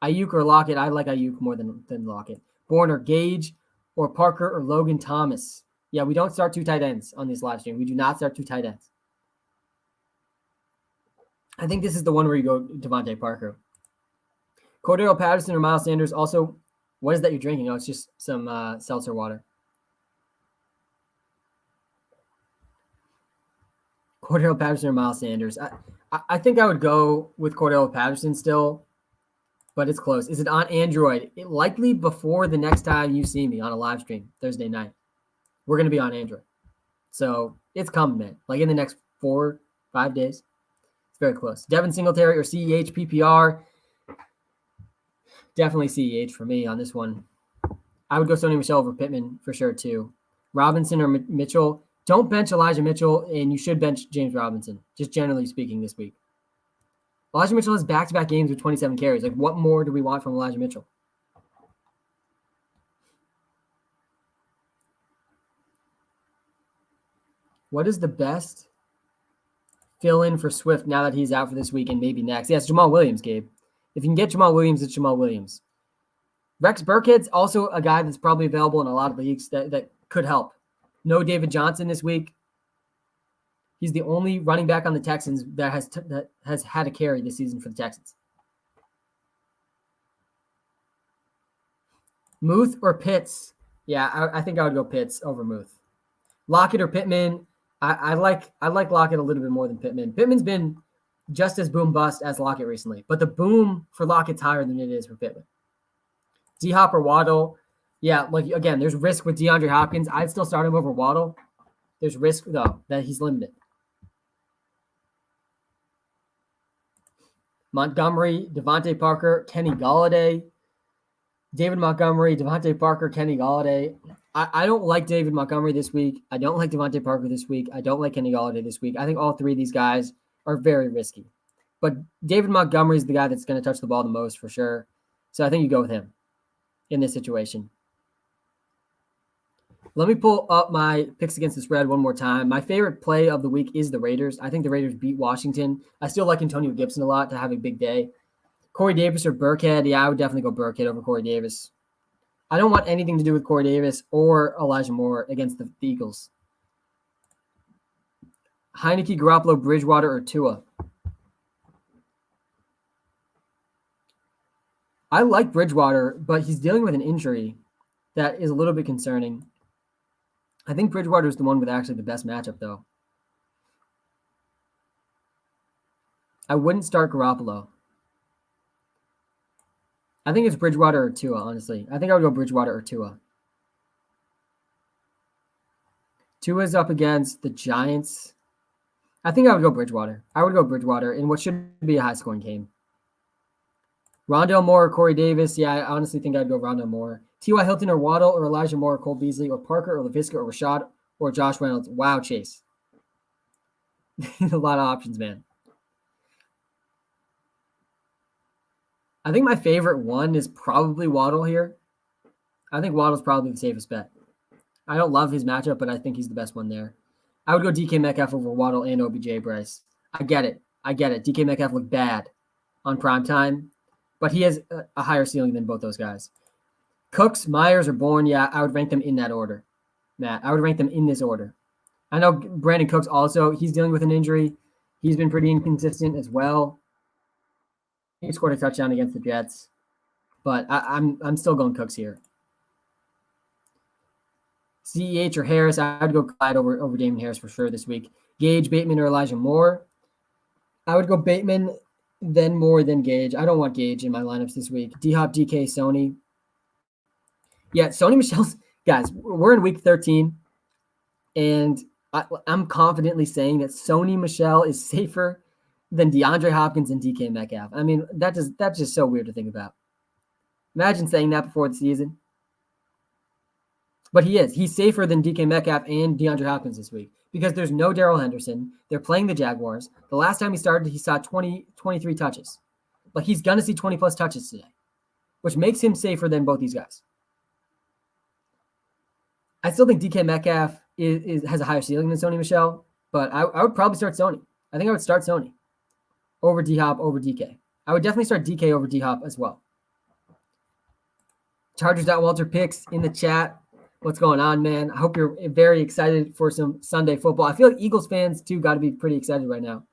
Ayuk or Lockett? I like Ayuk more than Lockett. Bourne or Gage or Parker or Logan Thomas? Yeah, we don't start two tight ends on this live stream. We do not start two tight ends. I think this is the one where you go Devontae Parker. Cordero Patterson or Miles Sanders. Also, what is that you're drinking? Oh, it's just some seltzer water. Cordero Patterson or Miles Sanders. I think I would go with Cordero Patterson still, but it's close. Is it on Android? Likely before the next time you see me on a live stream Thursday night. We're going to be on Android. So it's coming, man. Like in the next 4-5 days. It's very close. Devin Singletary or CEH PPR. Definitely CEH for me on this one. I would go Sony Michel over Pittman for sure too. Robinson or Mitchell. Don't bench Elijah Mitchell, and you should bench James Robinson, just generally speaking this week. Elijah Mitchell has back-to-back games with 27 carries. Like, what more do we want from Elijah Mitchell? What is the best fill-in for Swift now that he's out for this week and maybe next? Yes, Jamal Williams, Gabe. If you can get Jamal Williams, it's Jamal Williams. Rex Burkhead's also a guy that's probably available in a lot of leagues that could help. No David Johnson this week. He's the only running back on the Texans that has had a carry this season for the Texans. Muth or Pitts? Yeah, I think I would go Pitts over Muth. Lockett or Pittman? I like Lockett a little bit more than Pittman. Pittman's been just as boom bust as Lockett recently, but the boom for Lockett's higher than it is for Pittman. D-Hop or Waddle? Yeah, like again, there's risk with DeAndre Hopkins. I'd still start him over Waddle. There's risk though that he's limited. Montgomery, Devontae Parker, Kenny Golladay. David Montgomery, Devontae Parker, Kenny Golladay. I don't like David Montgomery this week. I don't like Devontae Parker this week. I don't like Kenny Golladay this week. I think all three of these guys are very risky. But David Montgomery is the guy that's going to touch the ball the most for sure. So I think you go with him in this situation. Let me pull up my picks against the spread one more time. My favorite play of the week is the Raiders. I think the Raiders beat Washington. I still like Antonio Gibson a lot to have a big day. Corey Davis or Burkhead? Yeah, I would definitely go Burkhead over Corey Davis. I don't want anything to do with Corey Davis or Elijah Moore against the Eagles. Heineke, Garoppolo, Bridgewater, or Tua? I like Bridgewater, but he's dealing with an injury that is a little bit concerning. I think Bridgewater is the one with actually the best matchup, though. I wouldn't start Garoppolo. I think it's Bridgewater or Tua, honestly. I think I would go Bridgewater or Tua. Tua's up against the Giants. I think I would go Bridgewater. I would go Bridgewater in what should be a high-scoring game. Rondale Moore or Corey Davis? Yeah, I honestly think I'd go Rondale Moore. T.Y. Hilton or Waddle or Elijah Moore or Cole Beasley or Parker or LaVisca or Rashad or Josh Reynolds? Wow, Chase. A lot of options, man. I think my favorite one is probably Waddle here. I think Waddle's probably the safest bet. I don't love his matchup, but I think he's the best one there. I would go DK Metcalf over Waddle and OBJ, Bryce. I get it. DK Metcalf looked bad on primetime, but he has a higher ceiling than both those guys. Cooks, Myers, or Bourne, yeah, I would rank them in that order. Matt, I would rank them in this order. I know Brandon Cooks also, he's dealing with an injury. He's been pretty inconsistent as well. He scored a touchdown against the Jets, but I'm still going Cooks here. CEH or Harris, I'd go Clyde over Damon Harris for sure this week. Gage, Bateman, or Elijah Moore. I would go Bateman, then Moore, then Gage. I don't want Gage in my lineups this week. D-Hop, DK, Sony. Yeah, Sony Michel's guys. We're in week 13, and I'm confidently saying that Sony Michel is safer than DeAndre Hopkins and DK Metcalf. I mean, that's just so weird to think about. Imagine saying that before the season. But he is. He's safer than DK Metcalf and DeAndre Hopkins this week because there's no Darrell Henderson. They're playing the Jaguars. The last time he started, he saw 23 touches. Like, he's going to see 20-plus touches today, which makes him safer than both these guys. I still think DK Metcalf has a higher ceiling than Sony Michel, but I would probably start Sony. I think I would start Sony over D-Hop, over DK. I would definitely start DK over D-Hop as well. Chargers.Walter picks in the chat. What's going on, man? I hope you're very excited for some Sunday football. I feel like Eagles fans, too, got to be pretty excited right now.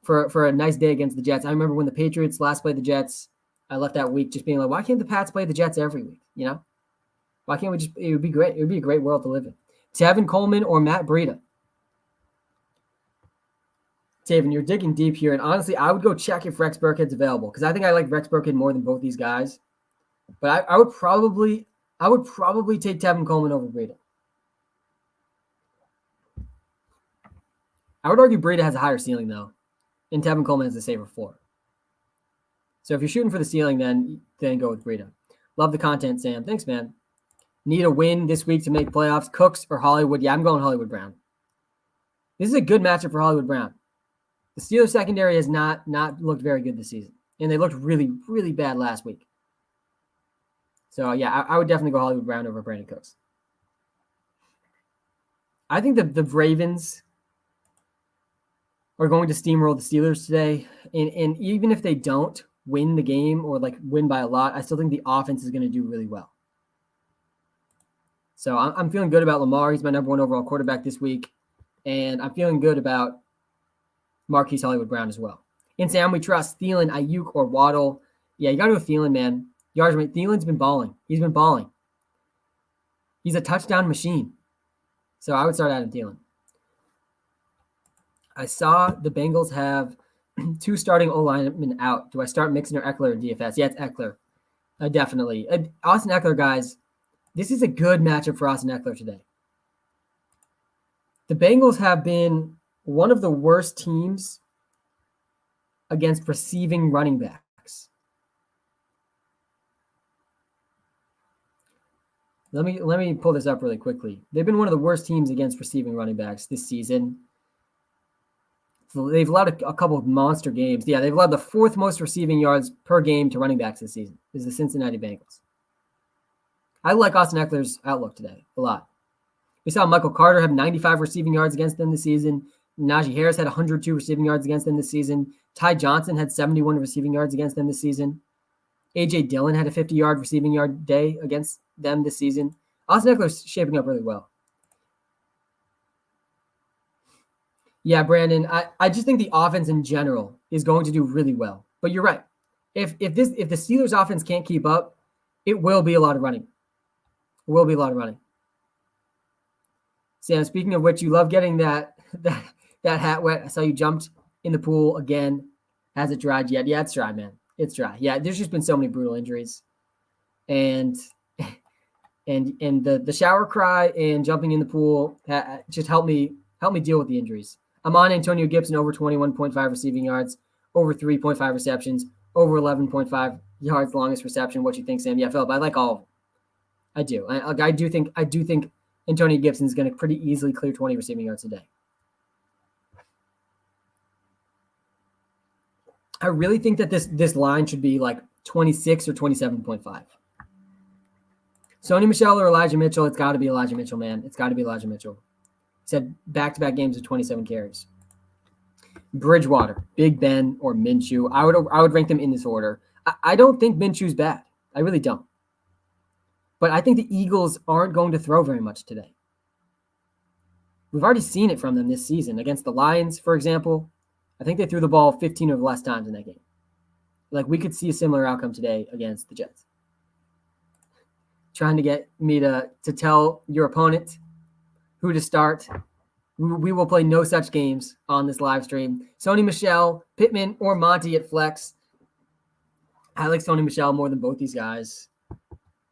for a nice day against the Jets. I remember when the Patriots last played the Jets, I left that week just being like, why can't the Pats play the Jets every week? You know, why can't we just? It would be great. It would be a great world to live in. Tevin Coleman or Matt Breida. Taven, you're digging deep here, and honestly, I would go check if Rex Burkhead's available because I think I like Rex Burkhead more than both these guys. But I would probably take Tevin Coleman over Breida. I would argue Breida has a higher ceiling though, and Tevin Coleman has a safer floor. So if you're shooting for the ceiling, then go with Breida. Love the content, Sam. Thanks, man. Need a win this week to make playoffs. Cooks or Hollywood? Yeah, I'm going Hollywood Brown. This is a good matchup for Hollywood Brown. The Steelers secondary has not looked very good this season, and they looked really, really bad last week. So, yeah, I would definitely go Hollywood Brown over Brandon Cooks. I think the Ravens are going to steamroll the Steelers today, and even if they don't win the game or like win by a lot, I still think the offense is going to do really well. So I'm feeling good about Lamar. He's my number 1 overall quarterback this week, and I'm feeling good about Marquise Hollywood Brown as well. In Sam, we trust Thielen, Ayuk, or Waddle. Yeah, you got to go Thielen, man. Yards rate. Thielen's been balling. He's been balling. He's a touchdown machine. So I would start Adam Thielen. I saw the Bengals have 2 starting O-linemen out. Do I start Mixon or Eckler or DFS? Yeah, it's Eckler. Definitely. Austin Eckler, guys, this is a good matchup for Austin Eckler today. The Bengals have been one of the worst teams against receiving running backs. Let me pull this up really quickly. They've been one of the worst teams against receiving running backs this season. So they've allowed a couple of monster games. Yeah, they've allowed the 4th most receiving yards per game to running backs this season. Is the Cincinnati Bengals. I like Austin Eckler's outlook today a lot. We saw Michael Carter have 95 receiving yards against them this season. Najee Harris had 102 receiving yards against them this season. Ty Johnson had 71 receiving yards against them this season. A.J. Dillon had a 50-yard receiving yard day against them this season. Austin Eckler's shaping up really well. Yeah, Brandon, I just think the offense in general is going to do really well. But you're right. If the Steelers offense can't keep up, it will be a lot of running. It will be a lot of running. Sam, speaking of which, you love getting that hat wet. I saw you jumped in the pool again. Has it dried yet? Yeah, it's dry, man. It's dry. Yeah, there's just been so many brutal injuries. And the shower cry and jumping in the pool just help me deal with the injuries. I'm on Antonio Gibson over 21.5 receiving yards, over 3.5 receptions, over 11.5 yards longest reception. What you think, Sam? Yeah, Philip, I like all of them. I do. I do think Antonio Gibson is going to pretty easily clear 20 receiving yards a day. I really think that this line should be like 26 or 27.5. Sony Michel or Elijah Mitchell? It's got to be Elijah Mitchell, man. It's got to be Elijah Mitchell. He said back-to-back games of 27 carries. Bridgewater, Big Ben, or Minshew. I would rank them in this order. I don't think Minshew's bad. I really don't. But I think the Eagles aren't going to throw very much today. We've already seen it from them this season. Against the Lions, for example, I think they threw the ball 15 or less times in that game. Like, we could see a similar outcome today against the Jets. Trying to get me to tell your opponent who to start. We will play no such games on this live stream. Sony Michel, Pittman, or Monty at flex. I like Sony Michel more than both these guys.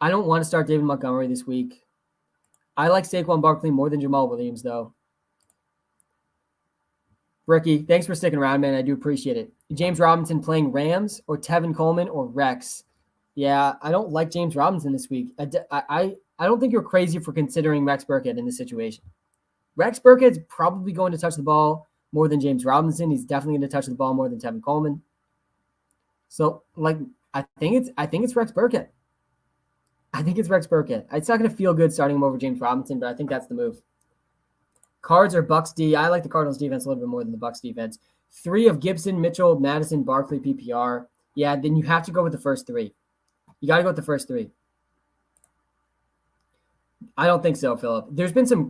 I don't want to start David Montgomery this week. I like Saquon Barkley more than Jamal Williams, though. Ricky, thanks for sticking around, man. I do appreciate it. James Robinson playing Rams or Tevin Coleman or Rex? Yeah, I don't like James Robinson this week. I don't think you're crazy for considering Rex Burkhead in this situation. Rex Burkhead's probably going to touch the ball more than James Robinson. He's definitely going to touch the ball more than Tevin Coleman. So, like, I think it's Rex Burkhead. I think it's Rex Burkhead. It's not going to feel good starting him over James Robinson, but I think that's the move. Cards or Bucks D. I like the Cardinals defense a little bit more than the Bucks defense. 3 of Gibson, Mitchell, Madison, Barkley, PPR. Yeah, then you have to go with the first 3. You got to go with the first 3. I don't think so, Philip. There's been some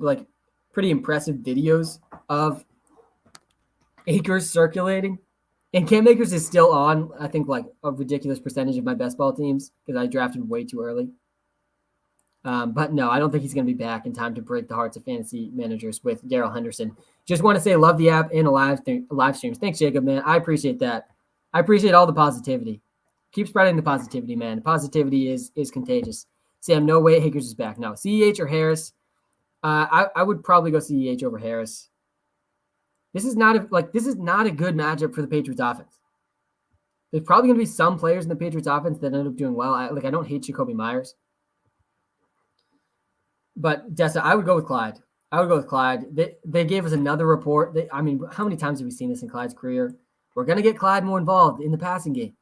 pretty impressive videos of Akers circulating And Cam Akers is still on, I think, like a ridiculous percentage of my best ball teams because I drafted way too early. But no, I don't think he's going to be back in time to break the hearts of fantasy managers with Darrell Henderson. Just want to say, love the app and the live streams. Thanks, Jacob, man. I appreciate that. I appreciate all the positivity. Keep spreading the positivity, man. The positivity is contagious. Sam, no way Akers is back. No, CEH or Harris. I would probably go CEH over Harris. This is not a good matchup for the Patriots offense. There's probably going to be some players in the Patriots offense that end up doing well. I don't hate Jacoby Myers. But Dessa, I would go with Clyde. They gave us another report. How many times have we seen this in Clyde's career? We're going to get Clyde more involved in the passing game.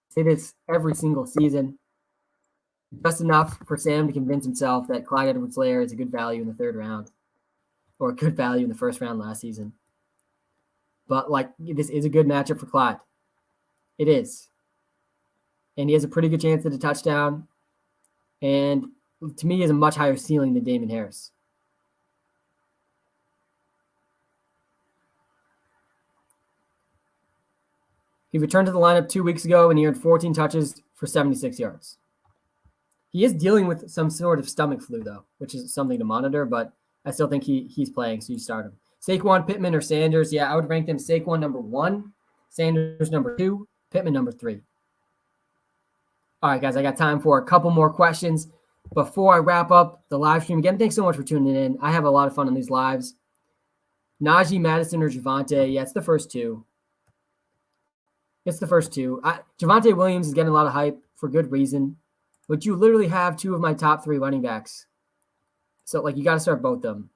Say this every single season. Just enough for Sam to convince himself that Clyde Edwards-Helaire is a good value in the third round or a good value in the first round last season. But, this is a good matchup for Clyde. It is. And he has a pretty good chance at a touchdown. And to me, he has a much higher ceiling than Damon Harris. He returned to the lineup 2 weeks ago, and he earned 14 touches for 76 yards. He is dealing with some sort of stomach flu, though, which is something to monitor, but I still think he's playing, so you start him. Saquon, Pittman, or Sanders? Yeah, I would rank them Saquon number 1, Sanders number 2, Pittman number 3. All right, guys, I got time for a couple more questions before I wrap up the live stream. Again, thanks so much for tuning in. I have a lot of fun on these lives. Najee, Madison, or Javonte? Yeah, it's the first two. Javonte Williams is getting a lot of hype for good reason, but you literally have two of my top 3 running backs. So, you got to start both of them.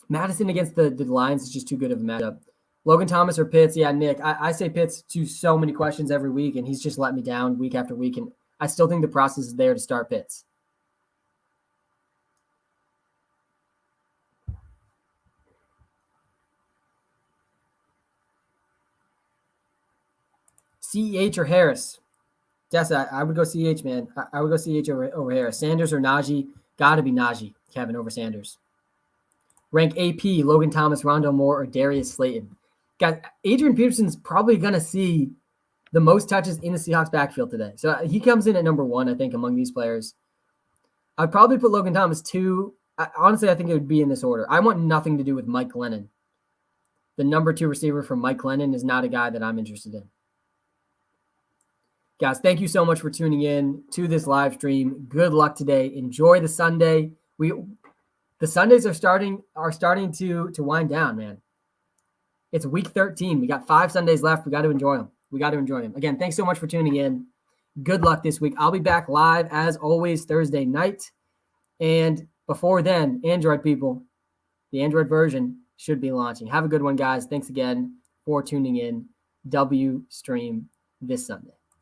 Madison against the Lions is just too good of a matchup. Logan Thomas or Pitts? Yeah, Nick, I say Pitts to so many questions every week, and he's just let me down week after week, and I still think the process is there to start Pitts. CEH or Harris? Dessa, I would go CEH, man. I would go CEH over Harris. Sanders or Najee? Got to be Najee, Kevin, over Sanders. Rank AP, Logan Thomas, Rondale Moore, or Darius Slayton. Guys, Adrian Peterson's probably going to see the most touches in the Seahawks backfield today. So he comes in at number 1, I think, among these players. I'd probably put Logan Thomas 2. Honestly, I think it would be in this order. I want nothing to do with Mike Glennon. The number 2 receiver from Mike Glennon is not a guy that I'm interested in. Guys, thank you so much for tuning in to this live stream. Good luck today. Enjoy the Sunday. The Sundays are starting to wind down, man. It's week 13. We got 5 Sundays left. We got to enjoy them. Again, thanks so much for tuning in. Good luck this week. I'll be back live as always Thursday night. And before then, Android people, the Android version should be launching. Have a good one, guys. Thanks again for tuning in. W stream this Sunday.